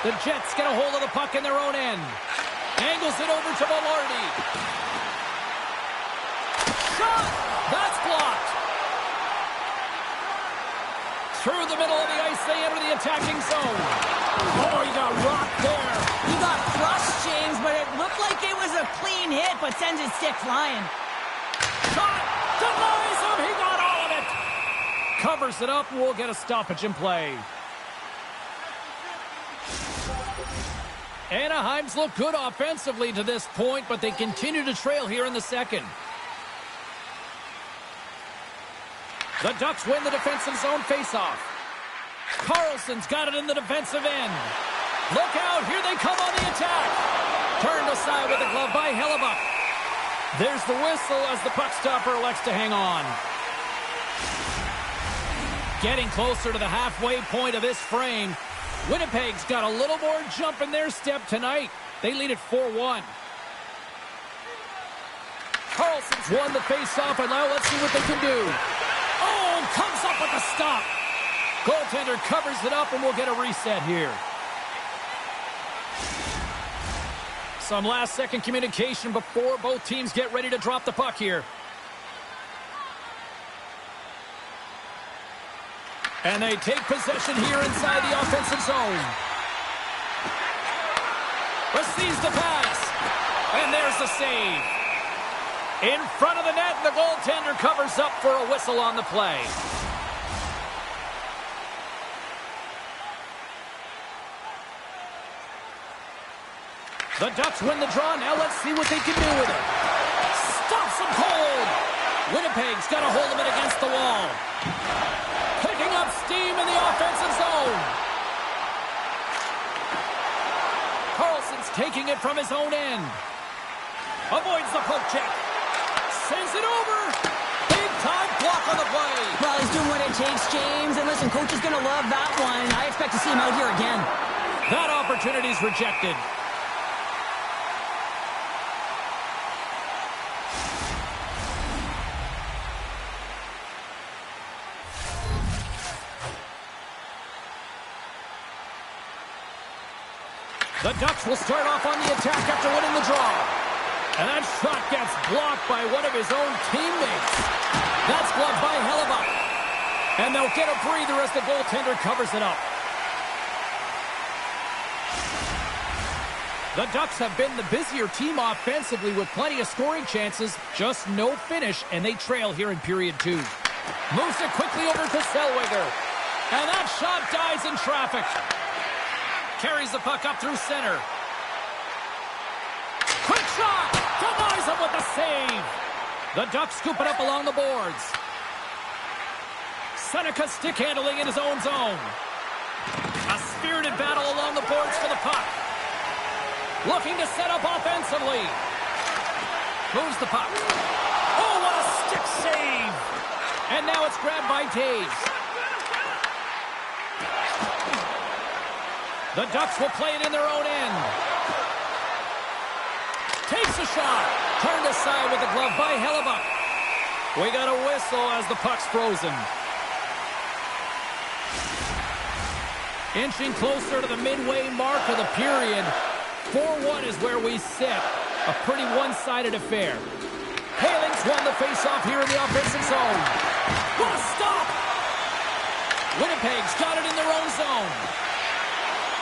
The Jets get a hold of the puck in their own end. Angles it over to Velarde. Shot! That's blocked. Through the middle of the ice, they enter the attacking zone. Oh, he got rocked there. He got crushed, James, but it looked like it was a clean hit, but sends his stick flying. Shot! Denies him! He got all of it! Covers it up, and we'll get a stoppage in play. Anaheim's look good offensively to this point, but they continue to trail here in the second. The Ducks win the defensive zone faceoff. Carlson's got it in the defensive end. Look out, here they come on the attack. Turned aside with a glove by Hellebuck. There's the whistle as the puck stopper elects to hang on. Getting closer to the halfway point of this frame. Winnipeg's got a little more jump in their step tonight. They lead at 4-1. Carlson's won the face-off, and now let's see what they can do. Oh, comes up with the stop. Goaltender covers it up, and we'll get a reset here. Some last-second communication before both teams get ready to drop the puck here. And they take possession here inside the offensive zone. Receives the pass. And there's the save. In front of the net, the goaltender covers up for a whistle on the play. The Ducks win the draw. Now let's see what they can do with it. Stops him cold. Winnipeg's got a hold of it against the wall. Picking up steam in the offensive zone. Carlson's taking it from his own end. Avoids the poke check. Sends it over. Big time block on the play. Well, he's doing what it takes, James. And listen, coach is going to love that one. I expect to see him out here again. That opportunity's rejected. The Ducks will start off on the attack after winning the draw. And that shot gets blocked by one of his own teammates. That's blocked by Hellebuck. And they'll get a breather as the goaltender covers it up. The Ducks have been the busier team offensively with plenty of scoring chances, just no finish, and they trail here in period 2. Moves it quickly over to Zellweger. And that shot dies in traffic. Carries the puck up through center. Quick shot! Denies him with the save. The Ducks scoop it up along the boards. Seneca stick handling in his own zone. A spirited battle along the boards for the puck. Looking to set up offensively. Moves the puck. Oh, what a stick save! And now it's grabbed by Taves. The Ducks will play it in their own end. Takes a shot. Turned aside with the glove by Hellebuck. We got a whistle as the puck's frozen. Inching closer to the midway mark of the period. 4-1 is where we sit. A pretty one-sided affair. Paling's won the face-off here in the offensive zone. What a stop! Winnipeg's got it in their own zone.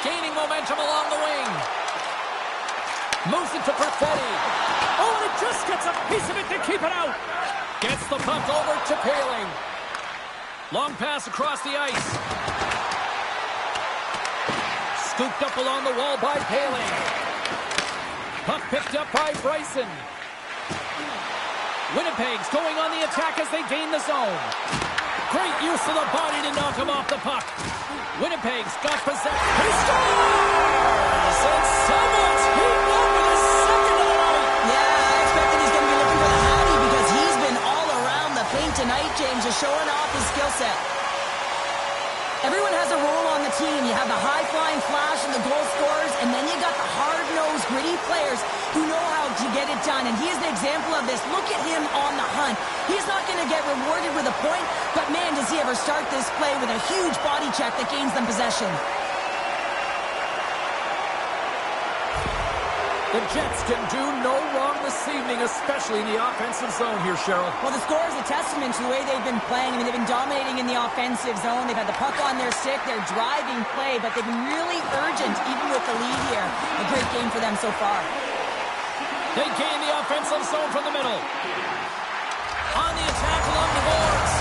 Gaining momentum along the wing. Moves it to Perfetti. Oh, and it just gets a piece of it to keep it out. Gets the puck over to Paling. Long pass across the ice. Scooped up along the wall by Paling. Puck picked up by Bryson. Winnipeg's going on the attack as they gain the zone. Great use of the body to knock him off the puck. Winnipeg's got possession. He scores! And someone's heating up with his second of the night. Yeah, I expect that he's going to be looking for the Hattie because he's been all around the paint tonight, James, just showing off his skill set. Everyone has a role on the team. You have the high-flying flash and the goal scorers, and then you got the hard-nosed, gritty players who know how to get it done, and he is the example of this. Look at him on the hunt. He's not going to get rewarded with a point, but man, does he ever start this play with a huge body check that gains them possession. The Jets can do no wrong this evening, especially in the offensive zone here, Cheryl. Well, the score is a testament to the way they've been playing. I mean, they've been dominating in the offensive zone. They've had the puck on their stick. They're driving play, but they've been really urgent, even with the lead here. A great game for them so far. They gain the offensive zone from the middle. On the attack along the boards.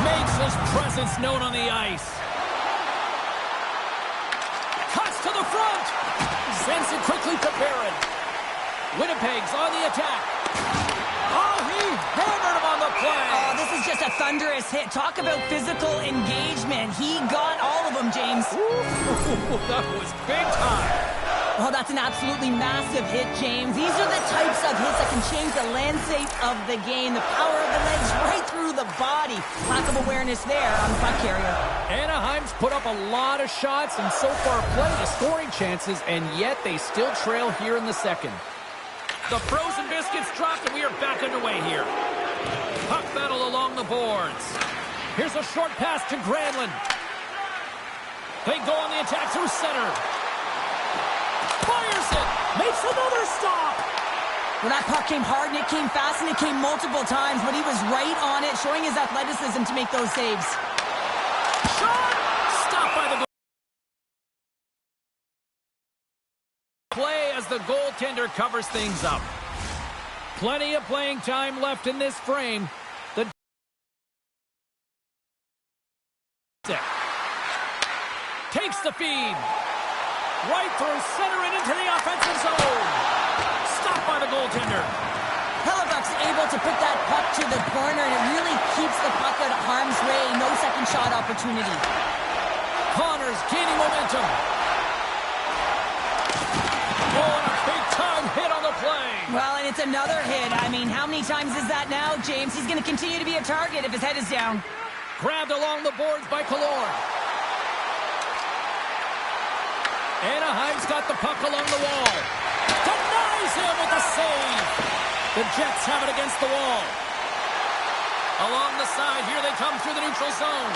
Makes his presence known on the ice. Cuts to the front. Sends it quickly to Barron. Winnipeg's on the attack. Oh, he hammered him on the play. Oh, this is just a thunderous hit. Talk about physical engagement. He got all of them, James. Ooh, that was big time. Oh, that's an absolutely massive hit, James. These are the types of hits that can change the landscape of the game. The power of the legs right through the body. Lack of awareness there on the puck carrier. Anaheim's put up a lot of shots and so far plenty of scoring chances, and yet they still trail here in the second. The frozen biscuits dropped, and we are back underway here. Puck battle along the boards. Here's a short pass to Granlund. They go on the attack through center. Fires it! Makes another stop! Well, that puck came hard, and it came fast, and it came multiple times, but he was right on it, showing his athleticism to make those saves. Shot! Stopped by the goal. Play as the goaltender covers things up. Plenty of playing time left in this frame. The takes the feed. Right through center and into the offensive zone. Stopped by the goaltender. Hellebuck's able to put that puck to the corner, and it really keeps the puck out of harm's way. No second shot opportunity. Connors gaining momentum. Oh, and a big-time hit on the play. Well, and it's another hit. I mean, how many times is that now, James? He's going to continue to be a target if his head is down. Grabbed along the boards by Killorn. Anaheim's got the puck along the wall. Denies him with a save. The Jets have it against the wall. Along the side, here they come through the neutral zone.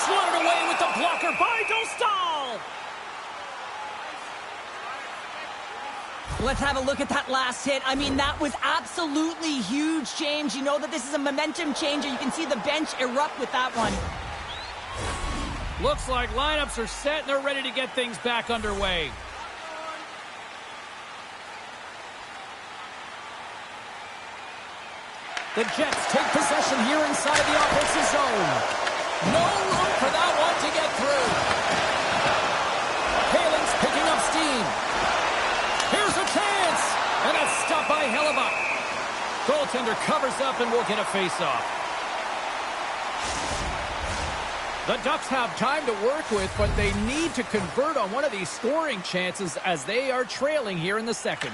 Swatted away with the blocker by Dostal. Let's have a look at that last hit. I mean, that was absolutely huge, James. You know that this is a momentum changer. You can see the bench erupt with that one. Looks like lineups are set and they're ready to get things back underway. The Jets take possession here inside the offensive zone. No room for that one to get through. Paling's picking up steam. Here's a chance. And a stop by Hellebuck. Goaltender covers up and will get a face-off. The Ducks have time to work with, but they need to convert on one of these scoring chances as they are trailing here in the second.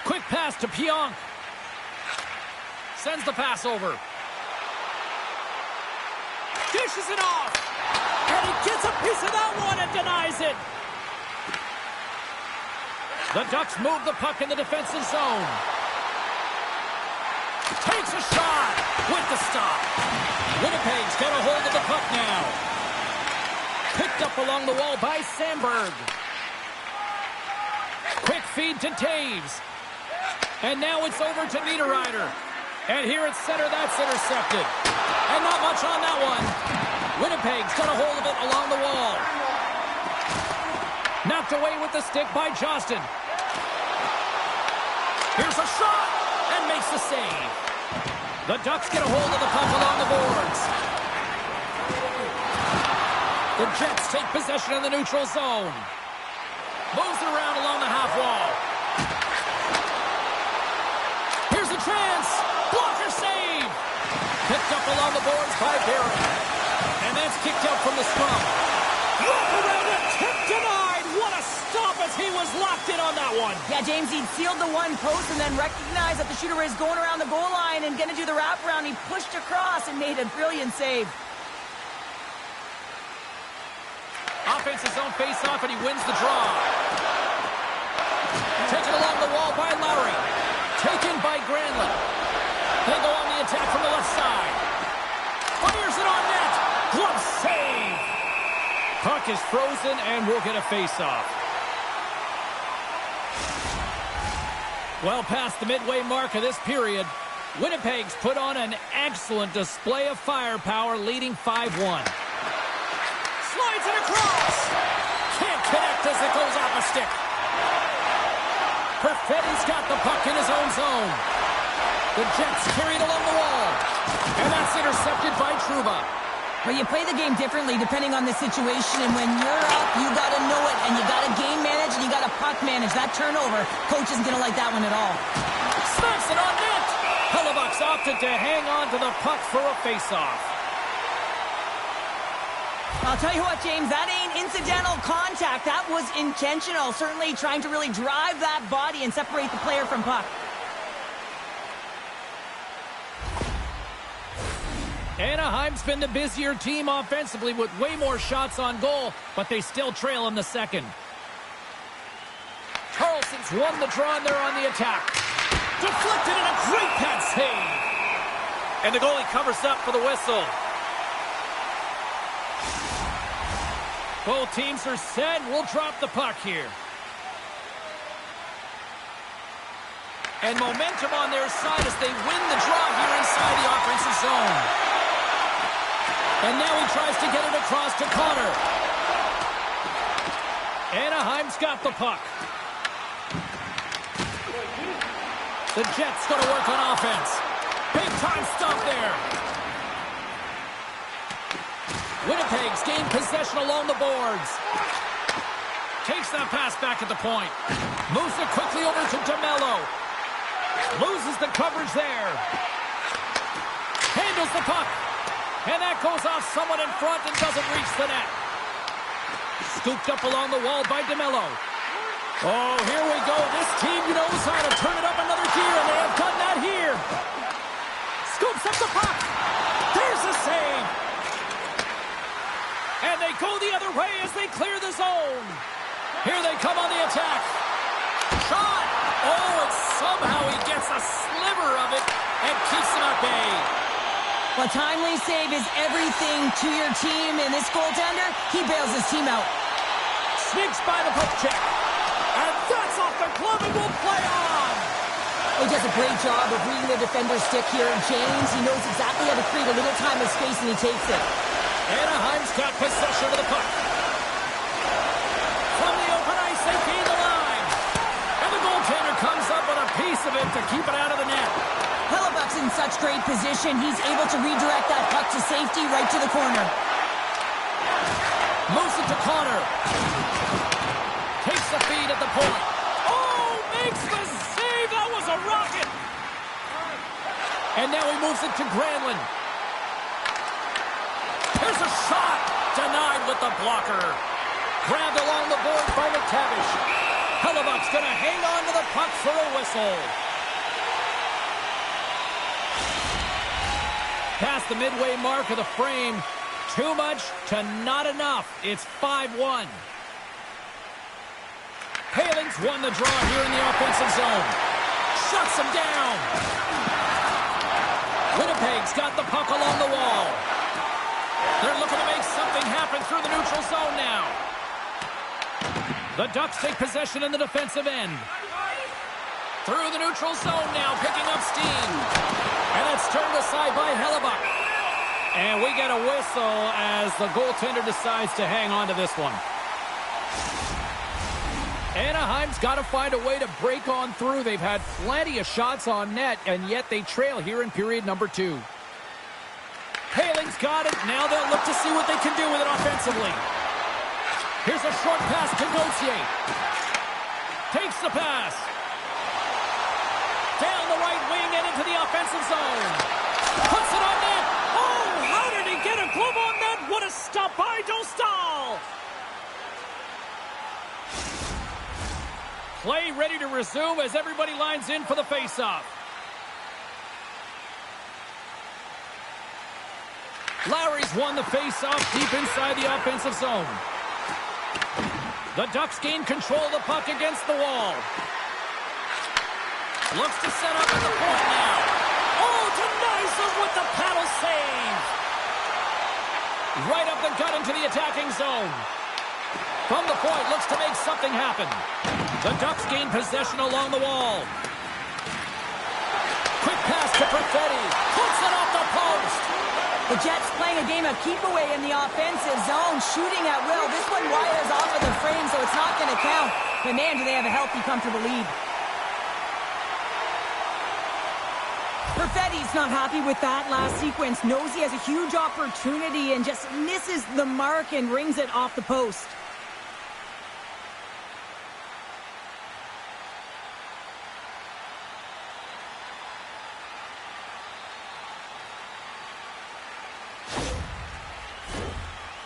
Quick pass to Pionk. Sends the pass over. Dishes it off. And he gets a piece of that one and denies it. The Ducks move the puck in the defensive zone. Takes a shot with the stop. Winnipeg's got a hold of the puck now. Picked up along the wall by Sandberg. Quick feed to Taves. And now it's over to Niederreiter. And here at center, that's intercepted. And not much on that one. Winnipeg's got a hold of it along the wall. Knocked away with the stick by Johnston. Here's a shot, and makes the save. The Ducks get a hold of the puck along the boards. The Jets take possession in the neutral zone. Moves it around along the half wall. Here's a chance. Blocker save. Picked up along the boards by Barron. And that's kicked out from the scrum. Wrap around it. Tip denied. What a stop as he was locked in on that one. Yeah, James, he sealed the one post and then recognized that the shooter is going around the goal line and going to do the wraparound. He pushed across and made a brilliant save. Offensive zone face-off, and he wins the draw. Taken along the wall by Lowry. Taken by Granlund. They go on the attack from the left side. Fires it on net. Glove save. Puck is frozen, and we'll get a face-off. Well past the midway mark of this period, Winnipeg's put on an excellent display of firepower, leading 5-1. Slides it across. Can't connect as it goes off a stick. Perfetti's got the puck in his own zone. The Jets carried along the wall. And that's intercepted by Trouba. Well, you play the game differently depending on the situation, and when you're up, you got to know it, and you got to game manage, and you got to puck manage. That turnover, coach isn't going to like that one at all. Snaps it on net. Hellebuck's opted to hang on to the puck for a face-off. I'll tell you what, James, that ain't incidental contact. That was intentional, certainly trying to really drive that body and separate the player from puck. Anaheim's been the busier team offensively with way more shots on goal, but they still trail in the second. Carlson's won the draw and they're on the attack. Deflected and a great pad save. And the goalie covers up for the whistle. Both teams are set. We'll drop the puck here. And momentum on their side as they win the draw here inside the offensive zone. And now he tries to get it across to Connor. Anaheim's got the puck. The Jets going to work on offense. Big time stop there. Winnipeg's gained possession along the boards. Takes that pass back at the point. Moves it quickly over to DeMello. Loses the coverage there. Handles the puck. And that goes off someone in front and doesn't reach the net. Scooped up along the wall by DeMello. Oh, here we go. This team knows how to turn it up another gear, and they have done that here. Scoops up the puck. There's a save. And they go the other way as they clear the zone. Here they come on the attack. Shot. Oh, and somehow he gets a sliver of it and keeps them at bay. Well, timely save is everything to your team, and this goaltender, he bails his team out. Sneaks by the poke check. And that's off the glove and will play on. He does a great job of reading the defender's stick here. James, he knows exactly how to create a little time and space, and he takes it. Anaheim's got possession of the puck. From the open ice, they feed the line. And the goaltender comes up with a piece of it to keep it out of the net. Hellebuck's in such great position. He's able to redirect that puck to safety right to the corner. Moves it to Connor. Takes the feed at the point. Oh, makes the save. That was a rocket. And now he moves it to Granlund. Here's a shot. Denied with the blocker. Grabbed along the board by McTavish. Hellebuck's going to hang on to the puck for a whistle. Past the midway mark of the frame. Too much to not enough. It's 5-1. Paling's won the draw here in the offensive zone. Shuts him down. Winnipeg's got the puck along the wall. They're looking to make something happen through the neutral zone now. The Ducks take possession in the defensive end. Through the neutral zone now, picking up steam. And it's turned aside by Hellebuck. And we get a whistle as the goaltender decides to hang on to this one. Anaheim's got to find a way to break on through. They've had plenty of shots on net, and yet they trail here in period number 2. Paling's got it. Now they'll look to see what they can do with it offensively. Here's a short pass to Gauthier. Takes the pass. Down the right wing and into the offensive zone. Puts it on net. Oh, how did he get a glove on net? What a stop by Dostal. Play ready to resume as everybody lines in for the faceoff. Lowry's won the faceoff deep inside the offensive zone. The Ducks gain control of the puck against the wall. Looks to set up at the point now. Oh, denies him with the paddle save. Right up the gut into the attacking zone. From the point, looks to make something happen. The Ducks gain possession along the wall. Quick pass to Perfetti. Puts it off the post. The Jets playing a game of keep away in the offensive zone, shooting at will. This one wires off of the frame, so it's not going to count. But man, do they have a healthy, comfortable lead. Perfetti's not happy with that last sequence. Knows he has a huge opportunity and just misses the mark and rings it off the post.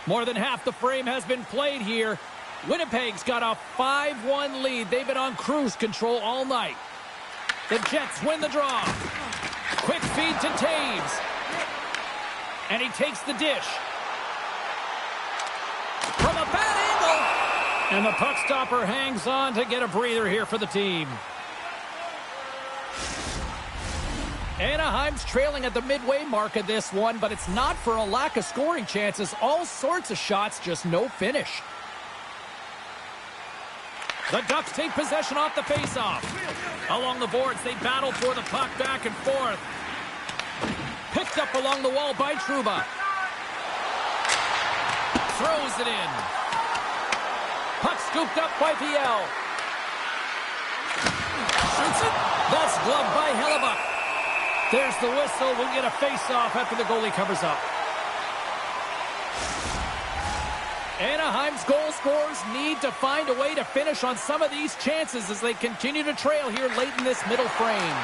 More than half the frame has been played here. Winnipeg's got a 5-1 lead. They've been on cruise control all night. The Jets win the draw. Quick feed to Taves. And he takes the dish. From a bad angle. And the puck stopper hangs on to get a breather here for the team. Anaheim's trailing at the midway mark of this one, but it's not for a lack of scoring chances. All sorts of shots, just no finish. The Ducks take possession off the faceoff. Along the boards, they battle for the puck back and forth. Picked up along the wall by Trouba. Throws it in. Puck scooped up by Viel. Shoots it. That's gloved by Hellebuck. There's the whistle. We'll get a face-off after the goalie covers up. Anaheim's goal scorers need to find a way to finish on some of these chances as they continue to trail here late in this middle frame.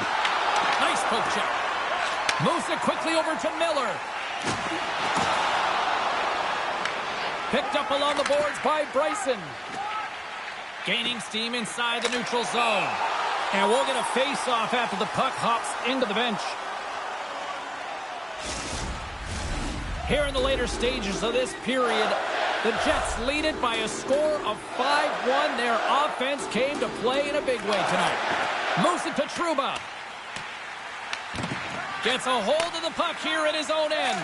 Nice poke check. Moves it quickly over to Miller. Picked up along the boards by Bryson. Gaining steam inside the neutral zone. And we'll get a face-off after the puck hops into the bench. Here in the later stages of this period, the Jets lead it by a score of 5-1. Their offense came to play in a big way tonight. Moves it to Trouba. Gets a hold of the puck here at his own end.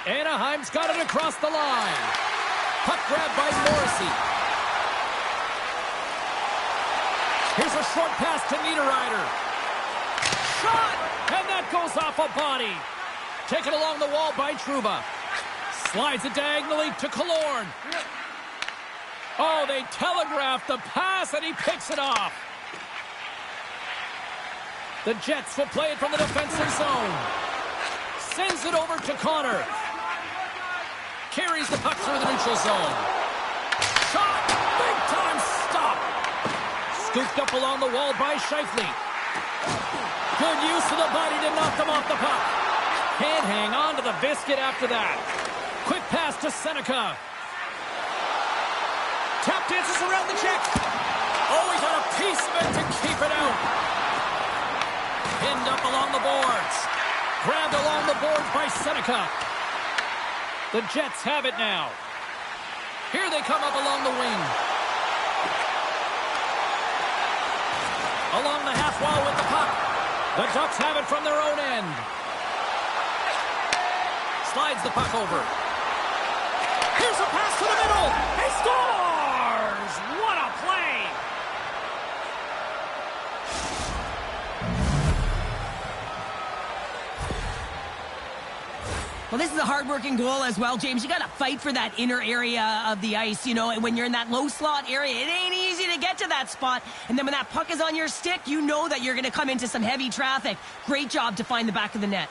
Anaheim's got it across the line. Puck grab by Morrissey. Short pass to Niederreiter. Shot! And that goes off a body. Taken along the wall by Trouba. Slides it diagonally to Killorn. Oh, they telegraphed the pass, and he picks it off. The Jets will play it from the defensive zone. Sends it over to Connor. Carries the puck through the neutral zone. Shot! Big time stop! Scooped up along the wall by Scheifele. Good use of the body to knock them off the puck. Can't hang on to the biscuit after that. Quick pass to Seneca. Tap dances around the check. Oh, he got a piece of it to keep it out. Pinned up along the boards. Grabbed along the boards by Seneca. The Jets have it now. Here they come up along the wing. Along the half wall with the puck. The Ducks have it from their own end. Slides the puck over. Here's a pass to the middle. He scores! What a play! Well, this is a hard-working goal as well, James. You got to fight for that inner area of the ice, you know, and when you're in that low slot area, it ain't easy to get to that spot. And then when that puck is on your stick, you know that you're going to come into some heavy traffic. Great job to find the back of the net.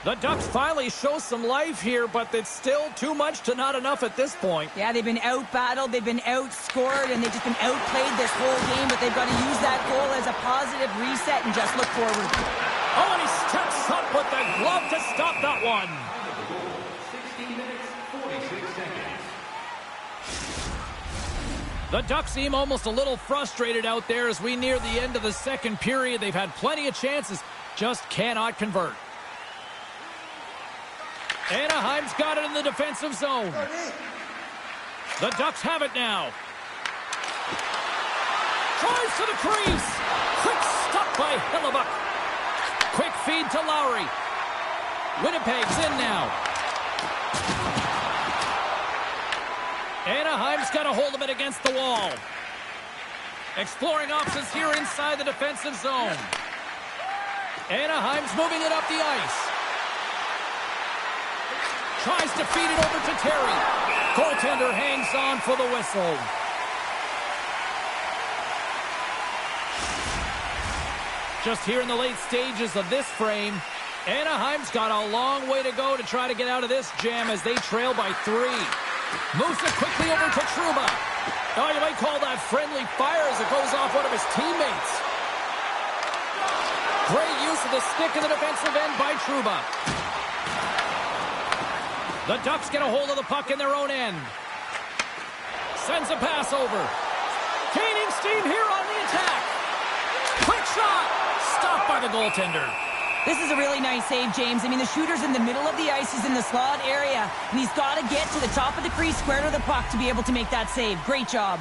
The Ducks finally show some life here, but it's still too much to not enough at this point. Yeah, they've been out-battled, they've been outscored, and they've just been outplayed this whole game, but they've got to use that goal as a positive reset and just look forward. Oh, and he steps up with the glove to stop that one. 16 minutes, 46 seconds. The Ducks seem almost a little frustrated out there as we near the end of the second period. They've had plenty of chances, just cannot convert. Anaheim's got it in the defensive zone. The Ducks have it now. Drives to the crease. Quick stop by Hellebuck. Quick feed to Lowry. Winnipeg's in now. Anaheim's got a hold of it against the wall. Exploring options here inside the defensive zone. Anaheim's moving it up the ice. Tries to feed it over to Terry. Goaltender hangs on for the whistle. Just here in the late stages of this frame, Anaheim's got a long way to go to try to get out of this jam as they trail by 3. Moves it quickly over to Trouba. Oh, you might call that friendly fire as it goes off one of his teammates. Great use of the stick in the defensive end by Trouba. The Ducks get a hold of the puck in their own end. Sends a pass over. Gaining steam here on the attack. Quick shot. Stopped by the goaltender. This is a really nice save, James. I mean, the shooter's in the middle of the ice. He's in the slot area, and he's got to get to the top of the crease, square to the puck to be able to make that save. Great job.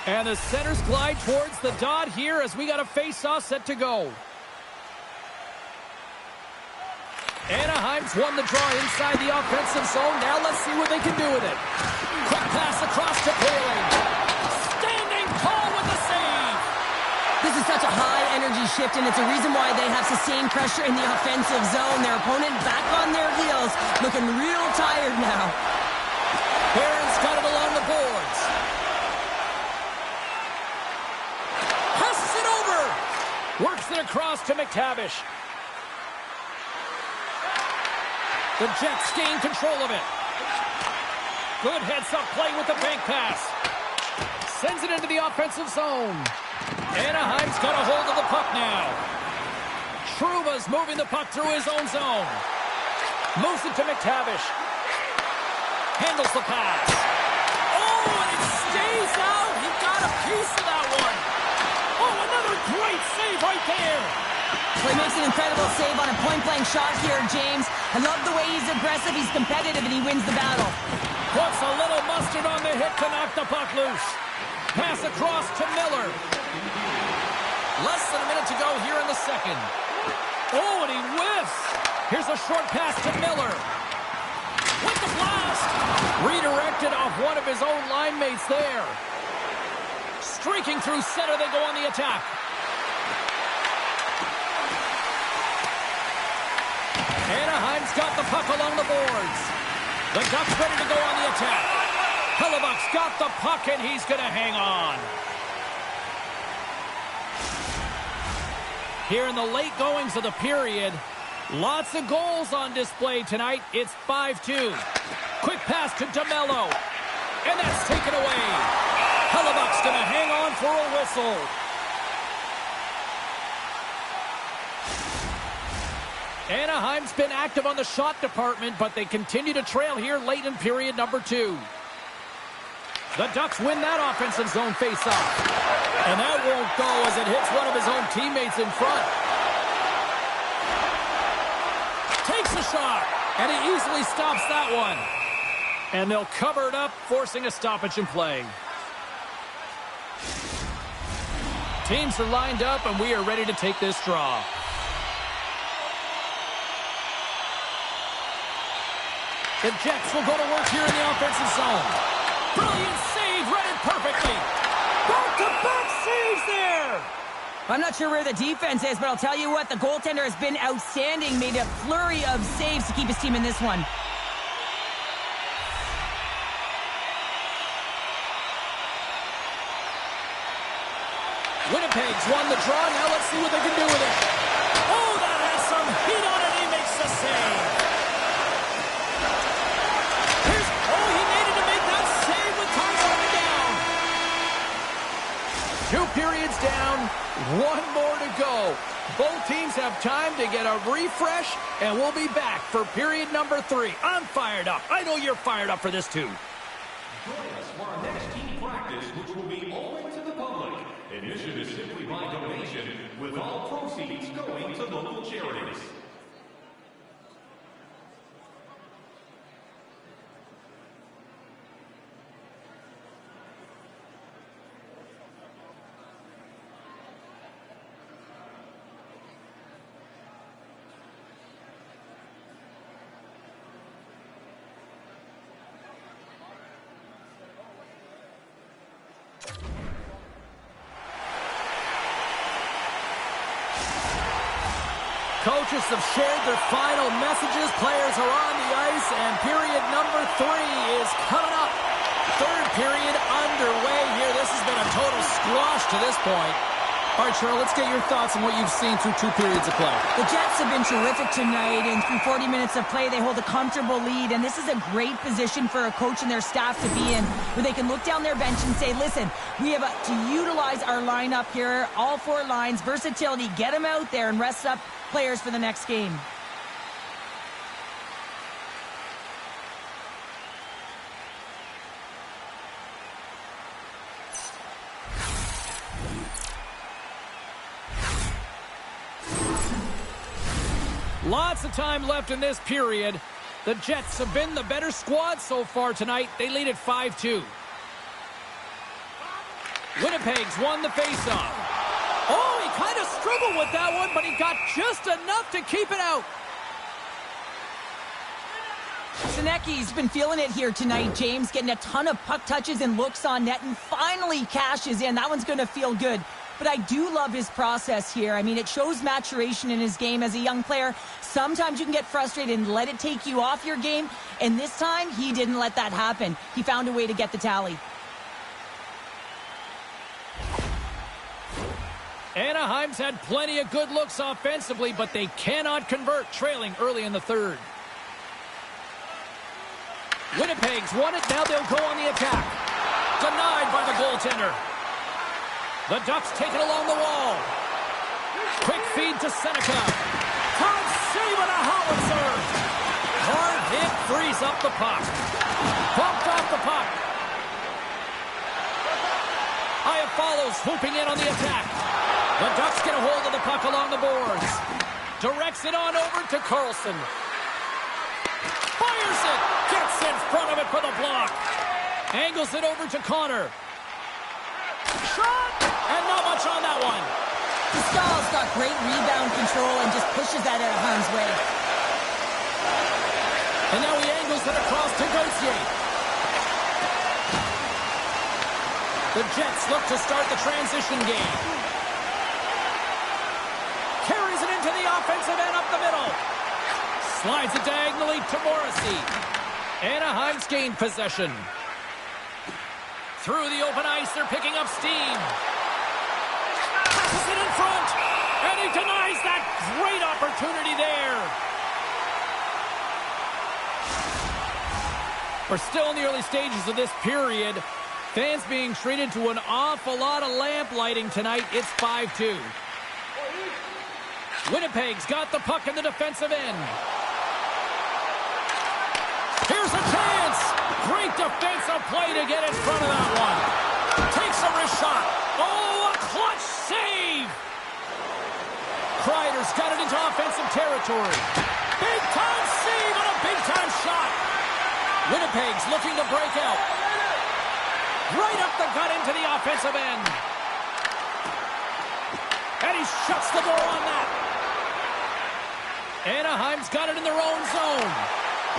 And the centers glide towards the dot here as we got a face-off set to go. Anaheim's won the draw inside the offensive zone. Now let's see what they can do with it. Quick pass across to Poehling. Standing tall with the save. This is such a high-energy shift, and it's a reason why they have sustained pressure in the offensive zone. Their opponent back on their heels, looking real tired now. Barron's got it along the boards. Passes it over. Works it across to McTavish. The Jets gain control of it. Good heads-up play with the bank pass. Sends it into the offensive zone. Anaheim's got a hold of the puck now. Trouba's moving the puck through his own zone. Moves it to McTavish. Handles the pass. Oh, and it stays out. He got a piece of that one. Oh, another great save right there. Well, he makes an incredible save on a point-blank shot here, James. I love the way he's aggressive, he's competitive, and he wins the battle. Puts a little mustard on the hit to knock the puck loose. Pass across to Miller. Less than a minute to go here in the second. Oh, and he whiffs. Here's a short pass to Miller. With the blast! Redirected off one of his own line mates there. Streaking through center, they go on the attack. Anaheim's got the puck along the boards. The Ducks ready to go on the attack. Hellebuck's got the puck, and he's going to hang on. Here in the late goings of the period, lots of goals on display tonight. It's 5-2. Quick pass to DeMello. And that's taken away. Hellebuck's going to hang on for a whistle. Anaheim's been active on the shot department, but they continue to trail here late in period number 2. The Ducks win that offensive zone faceoff. And that won't go as it hits one of his own teammates in front. Takes a shot, and he easily stops that one. And they'll cover it up, forcing a stoppage in play. Teams are lined up, and we are ready to take this draw. The Jets will go to work here in the offensive zone. Brilliant save, read it perfectly. Back-to-back saves there. I'm not sure where the defense is, but I'll tell you what, the goaltender has been outstanding. Made a flurry of saves to keep his team in this one. Winnipeg's won the draw. Now let's see what they can do with it. Oh, that has some heat on it. He makes the save. He needed to make that save with time running down. 2 periods down, 1 more to go. Both teams have time to get a refresh, and we'll be back for period number 3. I'm fired up. I know you're fired up for this too. Join us for our next team practice, which will be open to the public. Admission is simply by donation, with all proceeds going to local charities. Coaches have shared their final messages. Players are on the ice, and period number 3 is coming up. 3rd period underway here. This has been a total squash to this point. All right, Cheryl, let's get your thoughts on what you've seen through 2 periods of play. The Jets have been terrific tonight, and through 40 minutes of play, they hold a comfortable lead, and this is a great position for a coach and their staff to be in, where they can look down their bench and say, listen, we have to utilize our lineup here, all 4 lines, versatility, get them out there and rest up players for the next game. Lots of time left in this period. The Jets have been the better squad so far tonight. They lead at 5-2. Winnipeg's won the faceoff. Oh, he kind of struggled with that one, but he got just enough to keep it out. Sinecki's been feeling it here tonight, James, getting a ton of puck touches and looks on net, and finally cashes in. That one's going to feel good. But I do love his process here. I mean, it shows maturation in his game as a young player. Sometimes you can get frustrated and let it take you off your game. And this time, he didn't let that happen. He found a way to get the tally. Anaheim's had plenty of good looks offensively, but they cannot convert, trailing early in the 3rd. Winnipeg's won it. Now they'll go on the attack. Denied by the goaltender. The Ducks take it along the wall. Quick feed to Seneca. Hard save and a howitzer. Hard hit frees up the puck. Bumped off the puck. Aya follows, swooping in on the attack. The Ducks get a hold of the puck along the boards. Directs it on over to Carlson. Fires it. Gets in front of it for the block. Angles it over to Connor. Shot! And not much on that one. Pascal's got great rebound control and just pushes that out of harm's way. And now he angles it across to Gauthier. The Jets look to start the transition game. Carries it into the offensive end up the middle. Slides it diagonally to Morrissey. Anaheim's gained possession. Through the open ice, they're picking up steam. Passes it in front, and he denies that great opportunity there. We're still in the early stages of this period. Fans being treated to an awful lot of lamp lighting tonight. It's 5-2. Winnipeg's got the puck in the defensive end. Here's a chance. Great defensive play to get in front of that one. Takes a wrist shot. Oh, a clutch save. Kreider's got it into offensive territory. Big-time save and a big-time shot. Winnipeg's looking to break out. Right up the gut into the offensive end. And he shuts the door on that. Anaheim's got it in their own zone.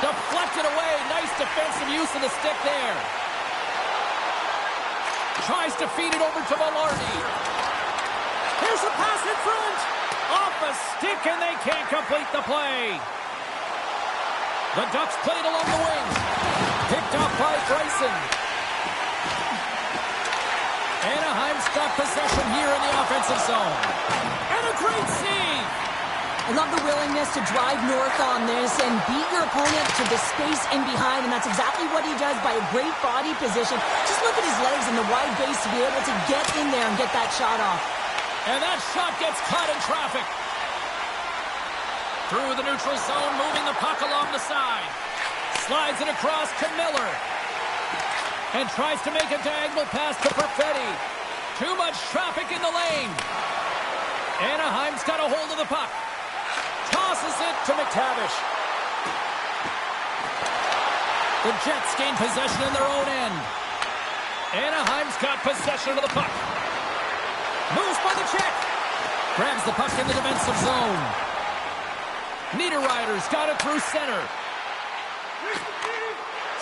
Deflected away. Nice defensive use of the stick there. Tries to feed it over to Velarde. Here's a pass in front. Off a stick, and they can't complete the play. The Ducks played along the wing. Picked up by Bryson. Anaheim's got possession here in the offensive zone. And a great save. I love the willingness to drive north on this and beat your opponent to the space in behind, and that's exactly what he does by a great body position. Just look at his legs and the wide base to be able to get in there and get that shot off. And that shot gets caught in traffic. Through the neutral zone, moving the puck along the side. Slides it across to Miller. And tries to make a diagonal pass to Perfetti. Too much traffic in the lane. Anaheim's got a hold of the puck. Tosses it to McTavish. The Jets gain possession in their own end. Anaheim's got possession of the puck. Moves by the check. Grabs the puck in the defensive zone. Niederreiter's got it through center.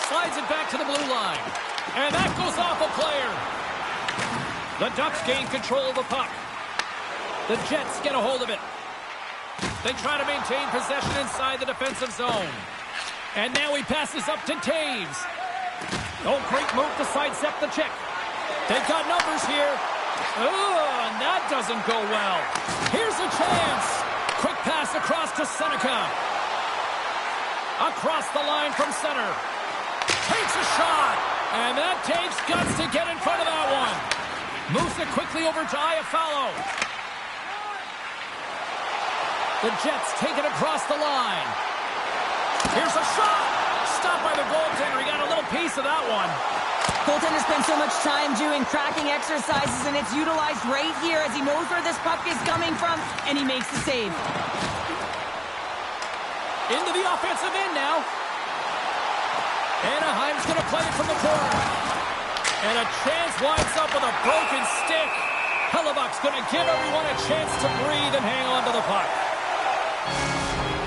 Slides it back to the blue line. And that goes off a player. The Ducks gain control of the puck. The Jets get a hold of it. They try to maintain possession inside the defensive zone. And now he passes up to Taves. Oh, great move to sidestep the check. They've got numbers here. Oh, and that doesn't go well. Here's a chance. Quick pass across to Seneca. Across the line from center. Takes a shot. And that takes guts to get in front of that one. Moves it quickly over to Iafallo. The Jets take it across the line. Here's a shot. Stopped by the goaltender. He got a little piece of that one. Goaltender spends so much time doing cracking exercises, and it's utilized right here as he knows where this puck is coming from, and he makes the save. Into the offensive end now. Anaheim's going to play it from the corner. And a chance winds up with a broken stick. Hellebuck's going to give everyone a chance to breathe and hang on to the puck.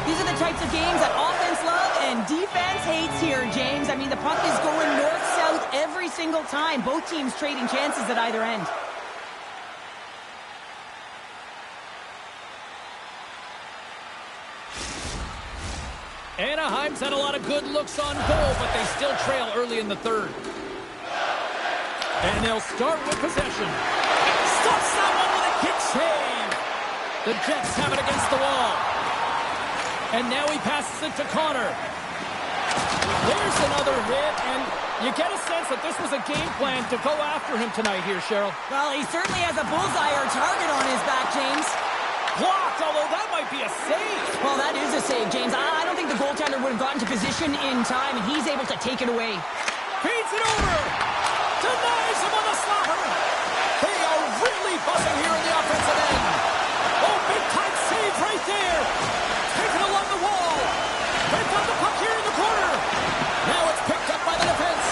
These are the types of games that offense love and defense hates here, James. I mean, the puck is going north-south every single time. Both teams trading chances at either end. Anaheim's had a lot of good looks on goal, but they still trail early in the third. And they'll start with possession. Stops that one with a kick save. The Jets have it against the wall. And now he passes it to Connor. There's another hit, and you get a sense that this was a game plan to go after him tonight here, Cheryl. Well, he certainly has a bullseye or target on his back, James. Blocked, although that might be a save. Well, that is a save, James. I don't think the goaltender would have gotten to position in time, and he's able to take it away. Feeds it over. Denies him on the slaughter. They are really buzzing here in the offensive end. Oh, big-time save right there. Taken along the wall. They've got the puck here in the corner. Now it's picked up by the defense.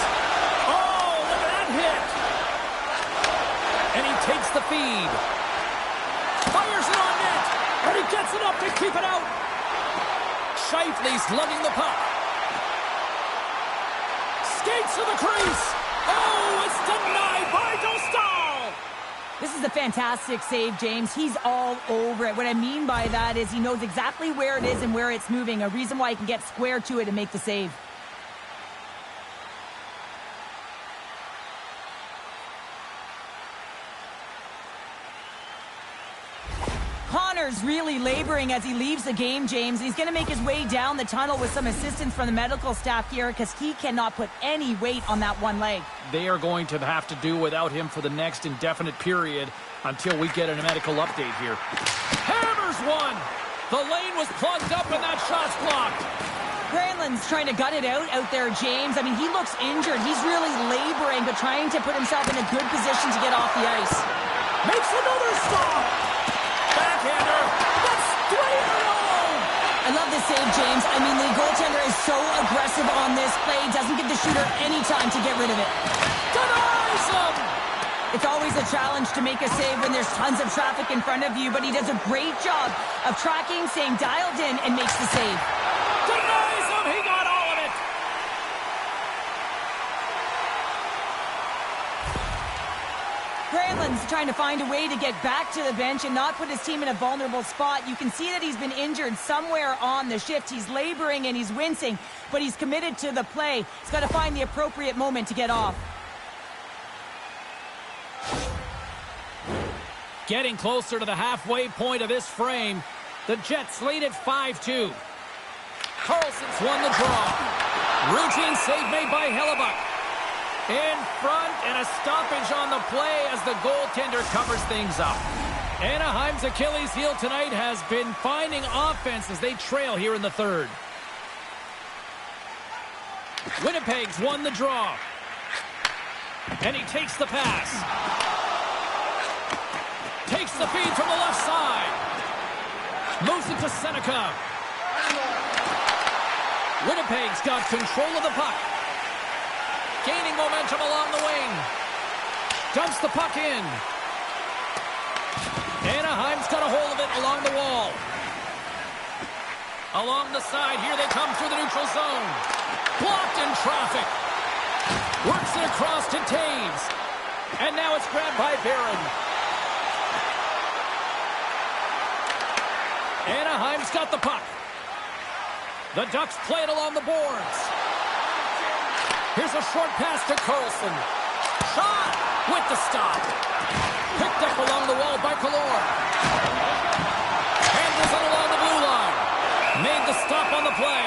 Oh, look at that hit. And he takes the feed. Fires it on net. And he gets it up to keep it out. Scheifele's lugging the puck. to the crease. Oh, it's denied by Dostal. This is a fantastic save, James. He's all over it. What I mean by that is he knows exactly where it is and where it's moving. A reason why he can get square to it and make the save. Connor's really laboring as he leaves the game, James. He's going to make his way down the tunnel with some assistance from the medical staff here because he cannot put any weight on that one leg. They are going to have to do without him for the next indefinite period until we get a medical update here. Hammers one! The lane was plugged up and that shot's blocked. Granlund's trying to gut it out there, James. I mean, he looks injured. He's really laboring, but trying to put himself in a good position to get off the ice. Makes another stop! Backhander! That's 3 in a row! I love this save, James. I mean, the goaltender is so aggressive on this play. Doesn't give the shooter any time to get rid of it. Denies him! It's always a challenge to make a save when there's tons of traffic in front of you, but he does a great job of tracking, staying dialed in, and makes the save. Denies him! He got all of it! Granlund's trying to find a way to get back to the bench and not put his team in a vulnerable spot. You can see that he's been injured somewhere on the shift. He's laboring and he's wincing, but he's committed to the play. He's got to find the appropriate moment to get off. Getting closer to the halfway point of this frame. The Jets lead at 5-2. Carlson's won the draw. Routine save made by Hellebuck. In front and a stoppage on the play as the goaltender covers things up. Anaheim's Achilles heel tonight has been finding offense as they trail here in the third. Winnipeg's won the draw. And he takes the pass. Takes the feed from the left side. Moves it to Seneca. Winnipeg's got control of the puck. Gaining momentum along the wing. Dumps the puck in. Anaheim's got a hold of it along the wall. Along the side, here they come through the neutral zone. Blocked in traffic. Works it across to Taves. And now it's grabbed by Barron. Anaheim's got the puck. The Ducks play it along the boards. Here's a short pass to Carlson. Shot with the stop. Picked up along the wall by Kallor. Handles it along the blue line. Made the stop on the play.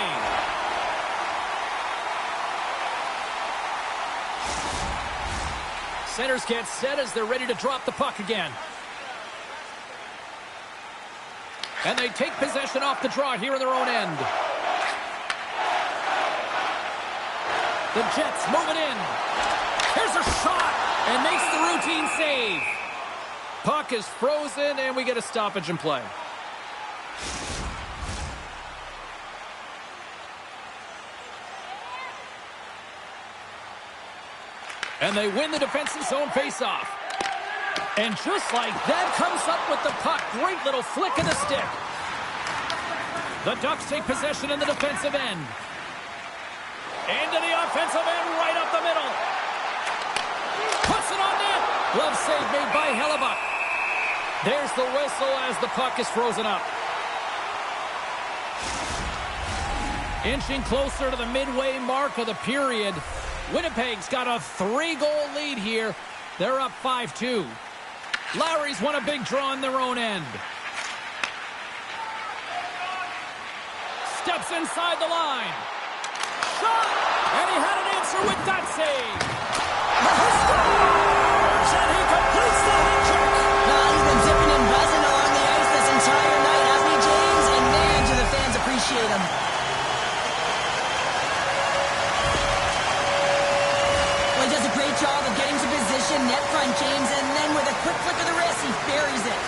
Centers get set as they're ready to drop the puck again. And they take possession off the draw here in their own end. The Jets move it in. Here's a shot and makes the routine save. Puck is frozen and we get a stoppage in play. And they win the defensive zone faceoff. And just like that, comes up with the puck. Great little flick of the stick. The Ducks take possession in the defensive end. Into the offensive end, right up the middle. Puts it on net. Glove save made by Hellebuck. There's the whistle as the puck is frozen up. Inching closer to the midway mark of the period. Winnipeg's got a 3-goal lead here. They're up 5-2. Lowry's won a big draw on their own end. Steps inside the line. Shot! And he had an answer with that save. He scores! And he completes the hat trick. He's been zipping and buzzing along the ice this entire night, hasn't he, James? And man, do the fans appreciate him. Well, he does a great job of getting to position, net front, James, and then with a quick flick of the wrist, he buries it.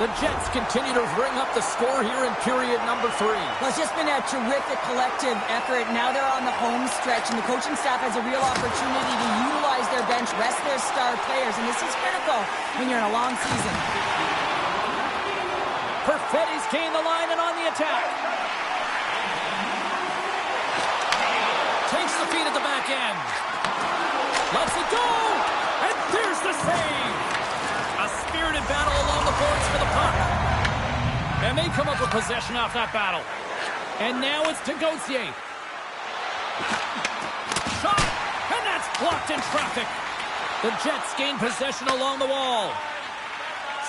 The Jets continue to bring up the score here in period number 3. Well, it's just been a terrific collective effort. Now they're on the home stretch, and the coaching staff has a real opportunity to utilize their bench, rest their star players, and this is critical when you're in a long season. Perfetti's gained the line and on the attack. Takes the feed at the back end. Lets it go! And there's the save! A spirited battle along the boards for the puck. And they come up with possession off that battle. And now it's to Gauthier. Shot! And that's blocked in traffic. The Jets gain possession along the wall.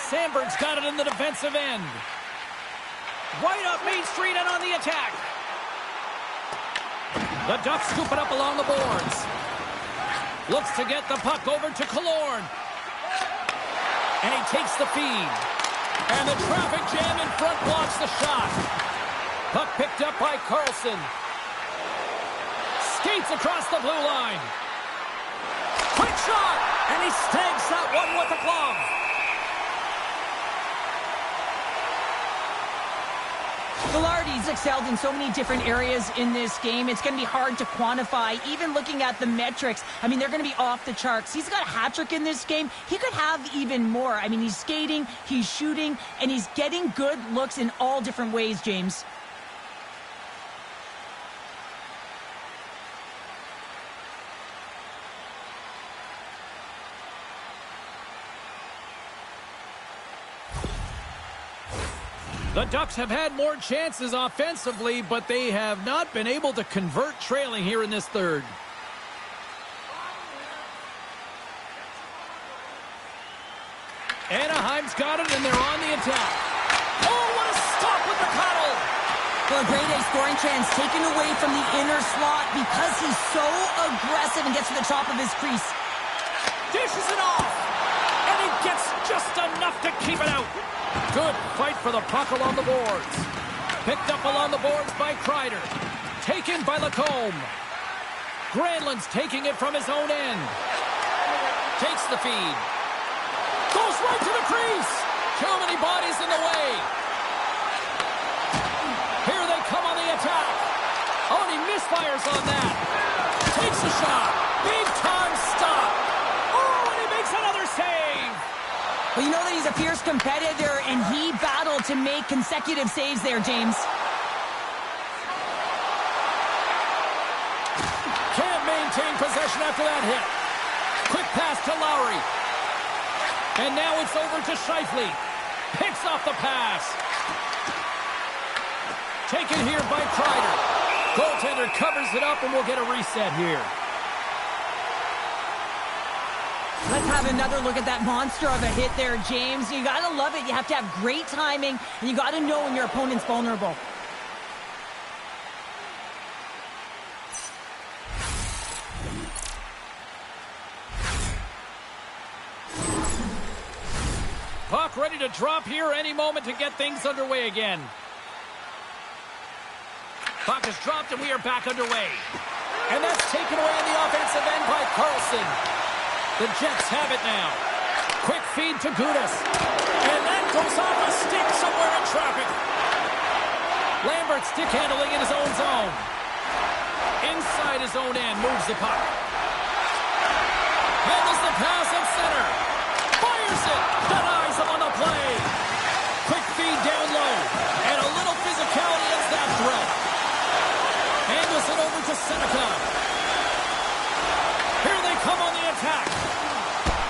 Sandberg's got it in the defensive end. Right up Main Street and on the attack. The Ducks scoop it up along the boards. Looks to get the puck over to Killorn. And he takes the feed. And the traffic jam in front blocks the shot. Puck picked up by Carlson. Skates across the blue line. Quick shot! And he snags that one with the glove. Velarde's excelled in so many different areas in this game. It's going to be hard to quantify, even looking at the metrics. I mean, they're going to be off the charts. He's got a hat trick in this game. He could have even more. I mean, he's skating, he's shooting, and he's getting good looks in all different ways, James. The Ducks have had more chances offensively, but they have not been able to convert trailing here in this third. Anaheim's got it, and they're on the attack. Oh, what a stop with the paddle! Well, a grade A scoring chance taken away from the inner slot because he's so aggressive and gets to the top of his crease. Dishes it off, and he gets just enough to keep it out. Good fight for the puck along the boards. Picked up along the boards by Kreider. Taken by Lacombe. Granlund's taking it from his own end. Takes the feed. Goes right to the crease. Too many bodies in the way. Here they come on the attack. Oh, and he misfires on that. Takes a shot. Big time stop. Oh, and he makes another save. Well, you know that he's a fierce competitor, and he battled to make consecutive saves there, James. Can't maintain possession after that hit. Quick pass to Lowry. And now it's over to Scheifele. Picks off the pass. Taken here by Kreider. Goaltender covers it up, and we'll get a reset here. Let's have another look at that monster of a hit there, James. You got to love it. You have to have great timing, and you got to know when your opponent's vulnerable. Puck ready to drop here any moment to get things underway again. Puck is dropped, and we are back underway. And that's taken away in the offensive end by Carlson. The Jets have it now. Quick feed to Gudas. And that goes off a stick somewhere in traffic. Lambert stick handling in his own zone. Inside his own end, moves the puck. Handles the pass at center. Fires it. Denies him on the play. Quick feed down low. And a little physicality as that threat. Handles it over to Seneca. Here they come on the attack.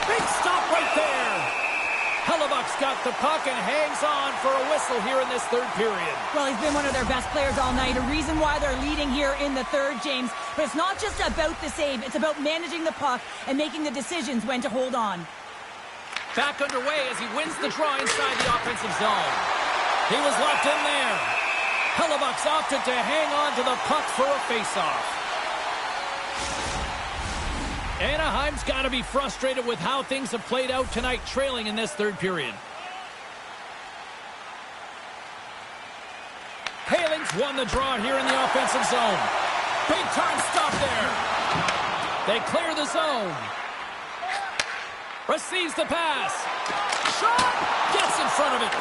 Big stop right there. Hellebuck's got the puck and hangs on for a whistle here in this third period. Well, he's been one of their best players all night. A reason why they're leading here in the third, James. But it's not just about the save. It's about managing the puck and making the decisions when to hold on. Back underway as he wins the draw inside the offensive zone. He was locked in there. Hellebuck's opted to hang on to the puck for a faceoff. Anaheim's got to be frustrated with how things have played out tonight, trailing in this third period. Paling's won the draw here in the offensive zone. Big time stop there. They clear the zone. Receives the pass. Shot! Gets in front of it.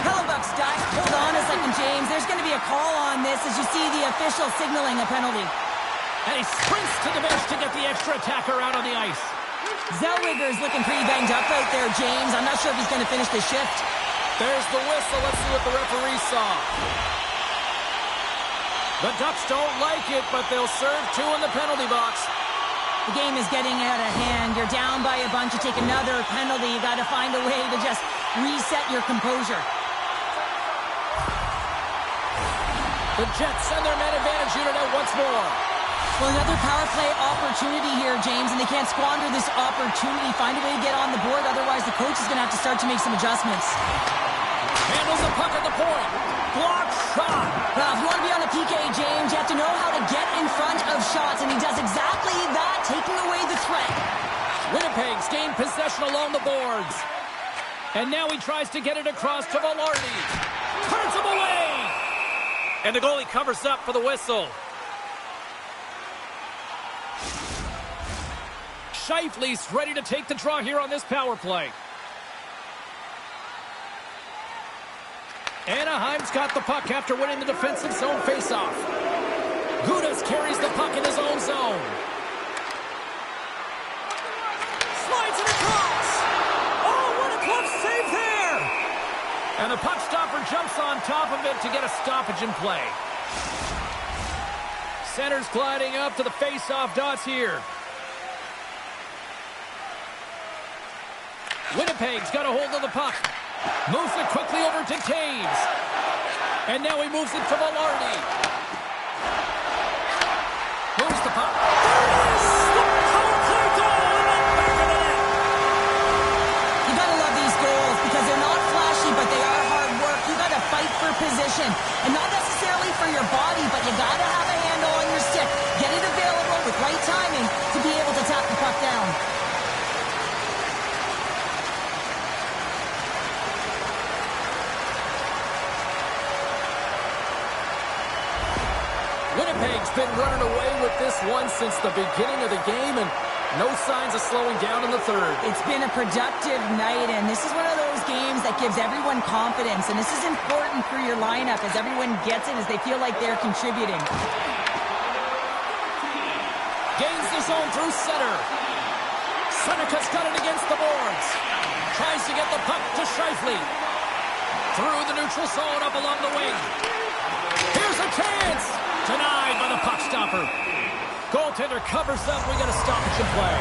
Hellebuck's dive. Hold on a second, James. There's going to be a call on this as you see the official signaling a penalty. And he sprints to the bench to get the extra attacker out on the ice. Zellweger's looking pretty banged up out there, James. I'm not sure if he's going to finish the shift. There's the whistle. Let's see what the referee saw. The Ducks don't like it, but they'll serve 2 in the penalty box. The game is getting out of hand. You're down by a bunch. You take another penalty. You got to find a way to just reset your composure. The Jets send their man advantage unit out once more. Well, another power play opportunity here, James, and they can't squander this opportunity. Find a way to get on the board. Otherwise, the coach is going to have to start to make some adjustments. Handles the puck at the point. Block shot. Well, if you want to be on the PK, James, you have to know how to get in front of shots, and he does exactly that, taking away the threat. Winnipeg's gained possession along the boards. And now he tries to get it across to Velarde. Turns him away. And the goalie covers up for the whistle. Scheifele's ready to take the draw here on this power play. Anaheim's got the puck after winning the defensive zone faceoff. Gudas carries the puck in his own zone. Slides it across. Oh, what a close save there. And the puck stopper jumps on top of it to get a stoppage in play. Center's gliding up to the faceoff dots here. Winnipeg's got a hold of the puck. Moves it quickly over to Taves. And now he moves it to Velarde. Moves the puck. There it is! The power play goal in the back of the net. You gotta love these goals because they're not flashy, but they are hard work. You gotta fight for position. And not necessarily for your body, but you gotta have a handle on your stick. Get it available with right timing to be able to tap the puck down. Winnipeg's been running away with this one since the beginning of the game, and no signs of slowing down in the third. It's been a productive night, and this is one of those games that gives everyone confidence, and this is important for your lineup as everyone gets it, as they feel like they're contributing. Gains the zone through center. Seneca's got it against the boards. Tries to get the puck to Scheifele. Through the neutral zone up along the wing. Here's a chance. Denied by the puck stopper. Goaltender covers up. We got a stoppage in play.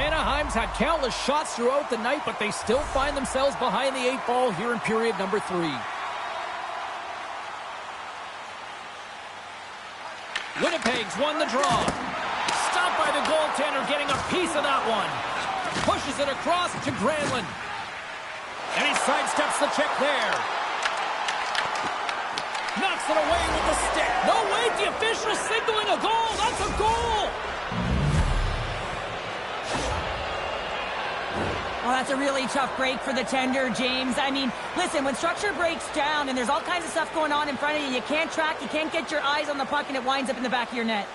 Anaheim's had countless shots throughout the night, but they still find themselves behind the 8 ball here in period number 3. Winnipeg's won the draw. Stopped by the goaltender, getting a piece of that one. Pushes it across to Granlund. And he sidesteps the check there. Knocks it away with the stick. No, wait, the official signaling a goal. That's a goal. Well, that's a really tough break for the tender, James. I mean, listen, when structure breaks down and there's all kinds of stuff going on in front of you, you can't track, you can't get your eyes on the puck, and it winds up in the back of your net.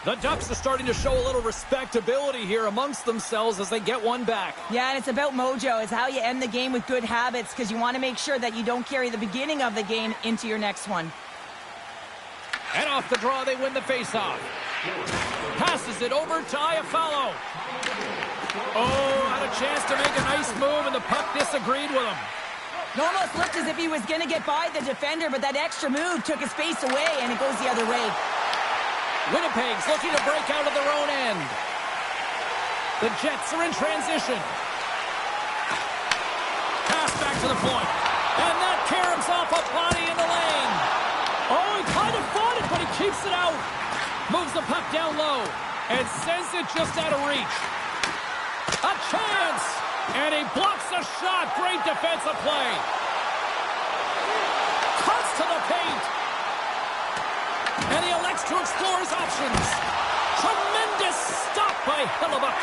The Ducks are starting to show a little respectability here amongst themselves as they get one back. Yeah, and it's about mojo. It's how you end the game with good habits, because you want to make sure that you don't carry the beginning of the game into your next one. And off the draw, they win the faceoff. Passes it over to Iafallo. Oh, had a chance to make a nice move, and the puck disagreed with him. It almost looked as if he was going to get by the defender, but that extra move took his face away, and it goes the other way. Winnipeg's looking to break out of their own end. The Jets are in transition. Pass back to the point. And that caroms off a body in the lane. Oh, he kind of fought it, but he keeps it out. Moves the puck down low and sends it just out of reach. A chance! And he blocks a shot. Great defensive play. Cuts to the paint. And he elects to explore his options. Tremendous stop by Hellebuck.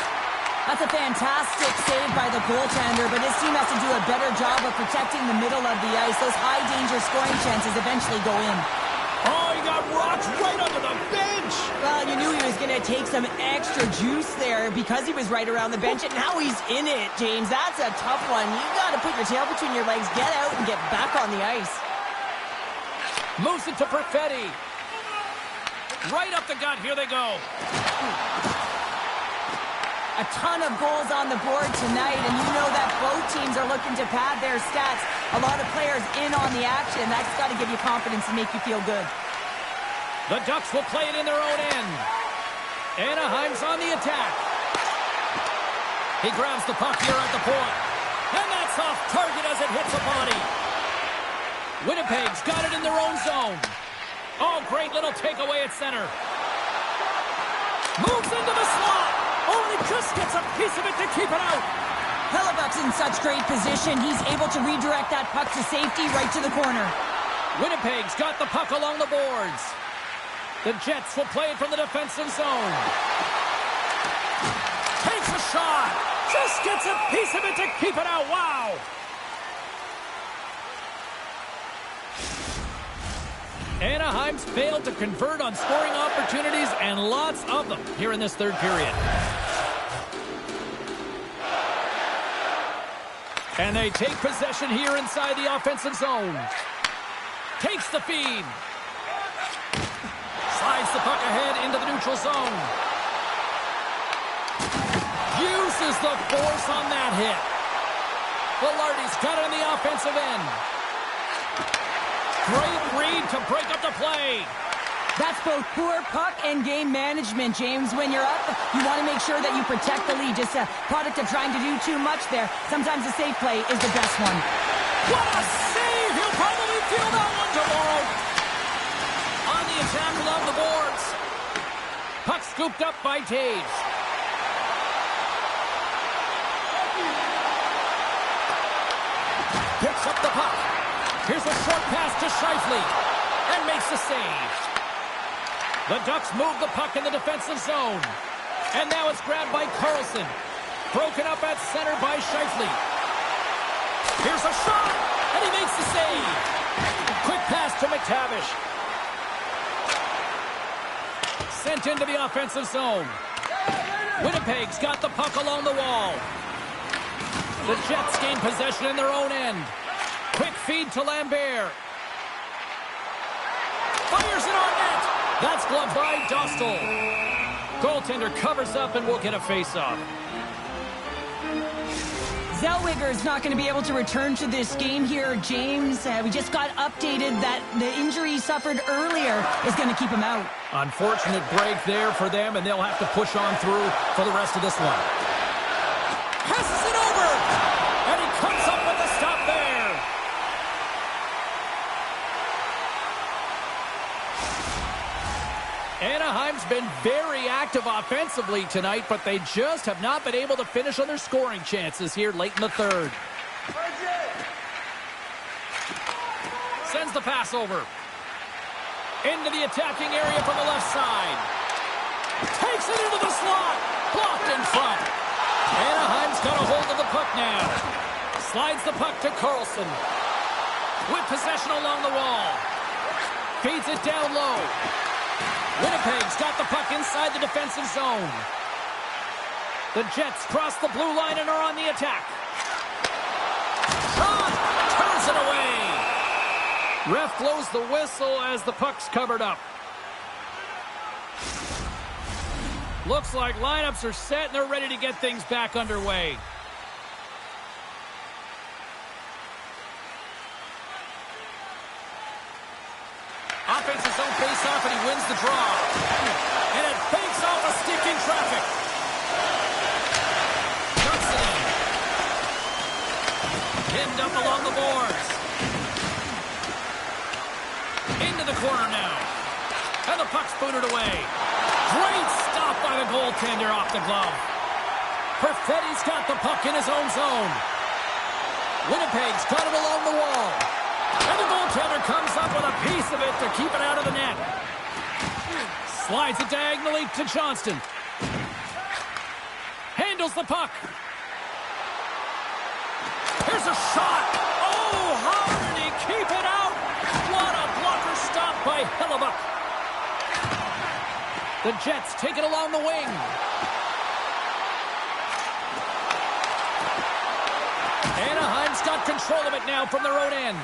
That's a fantastic save by the goaltender, but his team has to do a better job of protecting the middle of the ice. Those high-danger scoring chances eventually go in. Oh, he got rocked right under the bench. Well, you knew he was going to take some extra juice there because he was right around the bench, and now he's in it, James. That's a tough one. You got to put your tail between your legs, get out, and get back on the ice. Moves it to Perfetti. Right up the gut. Here they go. A ton of goals on the board tonight, and you know that both teams are looking to pad their stats. A lot of players in on the action. That's got to give you confidence and make you feel good. The Ducks will play it in their own end. Anaheim's on the attack. He grabs the puck here at the point. And that's off target as it hits a body. Winnipeg's got it in their own zone. Oh, great little takeaway at center. Moves into the slot. Oh, and he just gets a piece of it to keep it out. Hellebuck's in such great position. He's able to redirect that puck to safety right to the corner. Winnipeg's got the puck along the boards. The Jets will play it from the defensive zone. Takes a shot. Just gets a piece of it to keep it out. Wow. Anaheim's failed to convert on scoring opportunities, and lots of them here in this third period. And they take possession here inside the offensive zone. Takes the feed. Slides the puck ahead into the neutral zone. Uses the force on that hit. Velarde's got it on the offensive end. Great read to break up the play. That's both poor puck and game management, James. When you're up, you want to make sure that you protect the lead. Just a product of trying to do too much there. Sometimes the safe play is the best one. What a save! He'll probably feel that one tomorrow. On the attack along the boards. Puck scooped up by Taves. Picks up the puck. Here's a short pass to Scheifele. And makes the save. The Ducks move the puck in the defensive zone. And now it's grabbed by Carlson. Broken up at center by Scheifele. Here's a shot. And he makes the save. Quick pass to McTavish. Sent into the offensive zone. Winnipeg's got the puck along the wall. The Jets gain possession in their own end. Quick feed to Lambert. Fires it on net. That's gloved by Dostal. Goaltender covers up and will get a face-off. Zellweger's not going to be able to return to this game here, James. We just got updated that the injury he suffered earlier is going to keep him out. Unfortunate break there for them, and they'll have to push on through for the rest of this one. Passes it over, and he comes up with a stop there. Anaheim's been very active offensively tonight, but they just have not been able to finish on their scoring chances here late in the third. Sends the pass over. Into the attacking area from the left side. Takes it into the slot. Blocked in front. Anaheim's got a hold of the puck now. Slides the puck to Carlson. With possession along the wall. Feeds it down low. Winnipeg's got the puck inside the defensive zone. The Jets cross the blue line and are on the attack. Shot! Turns it away. Ref blows the whistle as the puck's covered up. Looks like lineups are set and they're ready to get things back underway. Offensive zone face-off, and he wins the draw. And it fakes off a stick in traffic. Cuts it in. Pinned up along the boards. Into the corner now. And the puck's booted away. Great stop by the goaltender off the glove. Perfetti's got the puck in his own zone. Winnipeg's got it along the wall. And the goaltender comes up with a piece of it to keep it out of the net. Slides it diagonally to Johnston. handles the puck. Here's a shot. Oh, how did he keep it out? What a blocker stop by Hellebuyck. The Jets take it along the wing. Anaheim's got control of it now from their own end.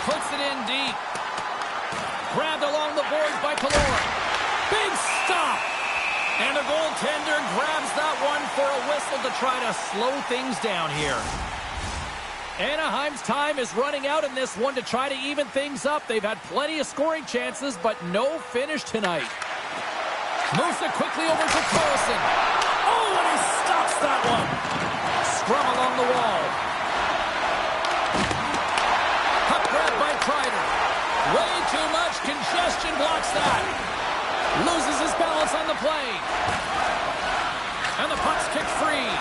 Puts it in deep. Grabbed along the boards by Killorn. Big stop. And the goaltender grabs that one for a whistle to try to slow things down here. Anaheim's time is running out in this one to try to even things up. They've had plenty of scoring chances, but no finish tonight. Moves it quickly over to Carlson. Oh, and he stops that one. Scrum along the wall. Puck grab by Kreider. Way too much congestion blocks that. Loses his balance on the play. And the puck's kicked free.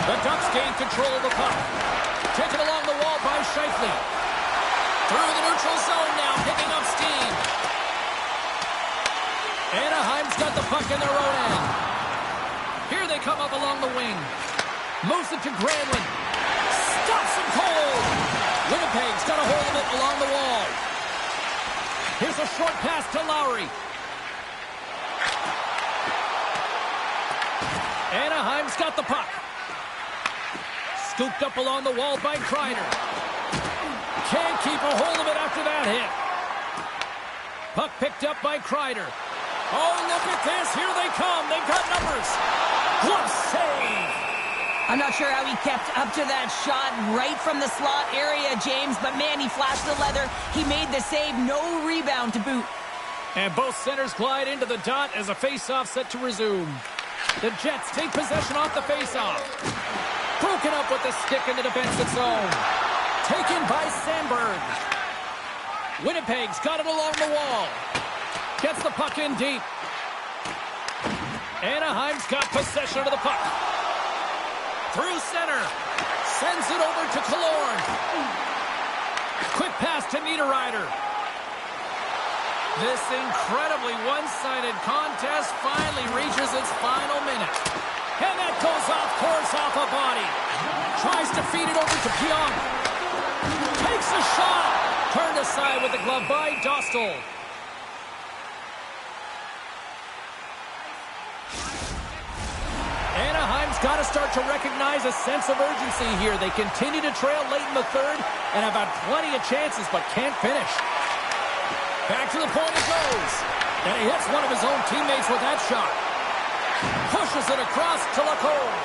The Ducks gain control of the puck. Taken along the wall by Scheifele. Through the neutral zone now, picking up steam. Anaheim's got the puck in their own end. Here they come up along the wing. Moves it to Granlund. Stops him cold. Winnipeg's got a hold of it along the wall. Here's a short pass to Lowry. Anaheim's got the puck. Scooped up along the wall by Kreider. Can't keep a hold of it after that hit. Puck picked up by Kreider. Oh, look at this. Here they come. They've got numbers. Glove save. I'm not sure how he kept up to that shot right from the slot area, James, but man, he flashed the leather. He made the save. No rebound to boot. And both centers glide into the dot as a face-off set to resume. The Jets take possession off the face-off. Broken up with the stick in the defensive zone. Taken by Sandberg. Winnipeg's got it along the wall. Gets the puck in deep. Anaheim's got possession of the puck. Through center. Sends it over to Killorn. Quick pass to Niederreiter. This incredibly one-sided contest finally reaches its final minute. And that goes off course off a body. Tries to feed it over to Pionk. Takes a shot. Turned aside with the glove by Dostal. Anaheim's got to start to recognize a sense of urgency here. They continue to trail late in the third and have had plenty of chances but can't finish. Back to the point it goes. And he hits one of his own teammates with that shot. Pushes it across to Lacombe.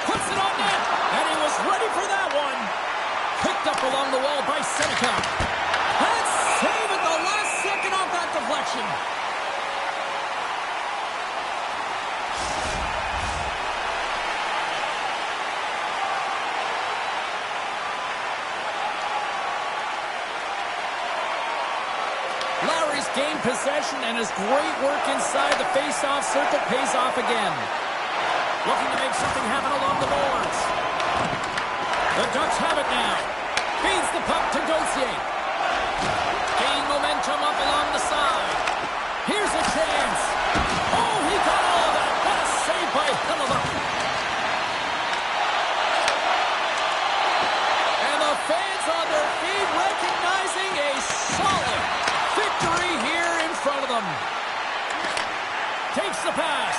Puts it on net. And he was ready for that one. Picked up along the wall by Seneca. And save at the last second off that deflection. Lowry's gained possession and his great work inside the face-off circle pays off again. Looking to make something happen along the boards. The Ducks have it now. Feeds the puck to Gauthier. Gaining momentum up along the side. Here's a chance. Oh, he got all of that. What a save by Hellebuyck. And the fans on their feet recognizing a solid victory here in front of them. Takes the pass.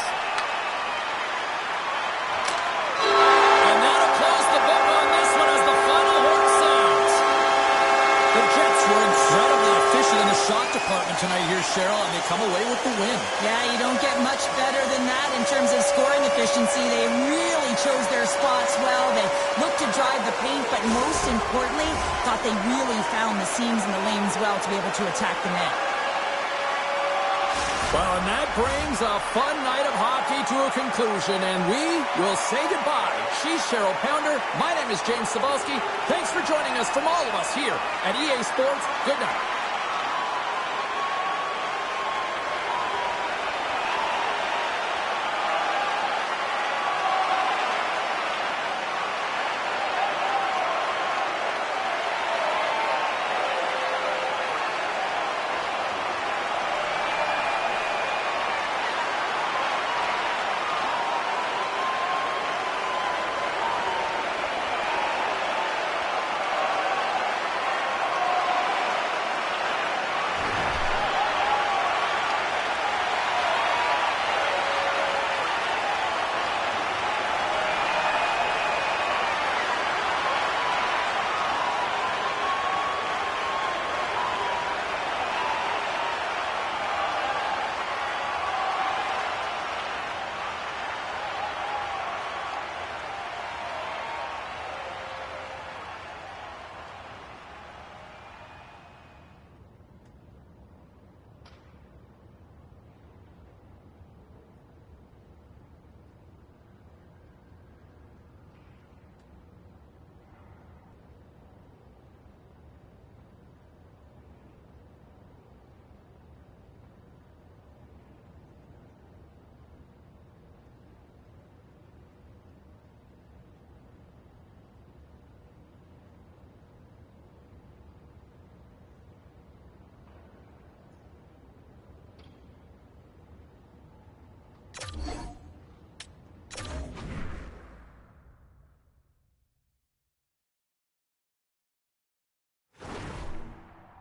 And that'll close the book on this one as the final horn sounds. The Jets were incredibly efficient in the shot department tonight here, Cheryl, and they come away with the win. Yeah, you don't get much better than that in terms of scoring efficiency. They really chose their spots well. They looked to drive the paint, but most importantly, thought they really found the seams and the lanes well to be able to attack the net. Well, and that brings a fun night of hockey to a conclusion, and we will say goodbye. She's Cheryl Pounder. My name is James Cebulski. Thanks for joining us from all of us here at EA Sports. Good night.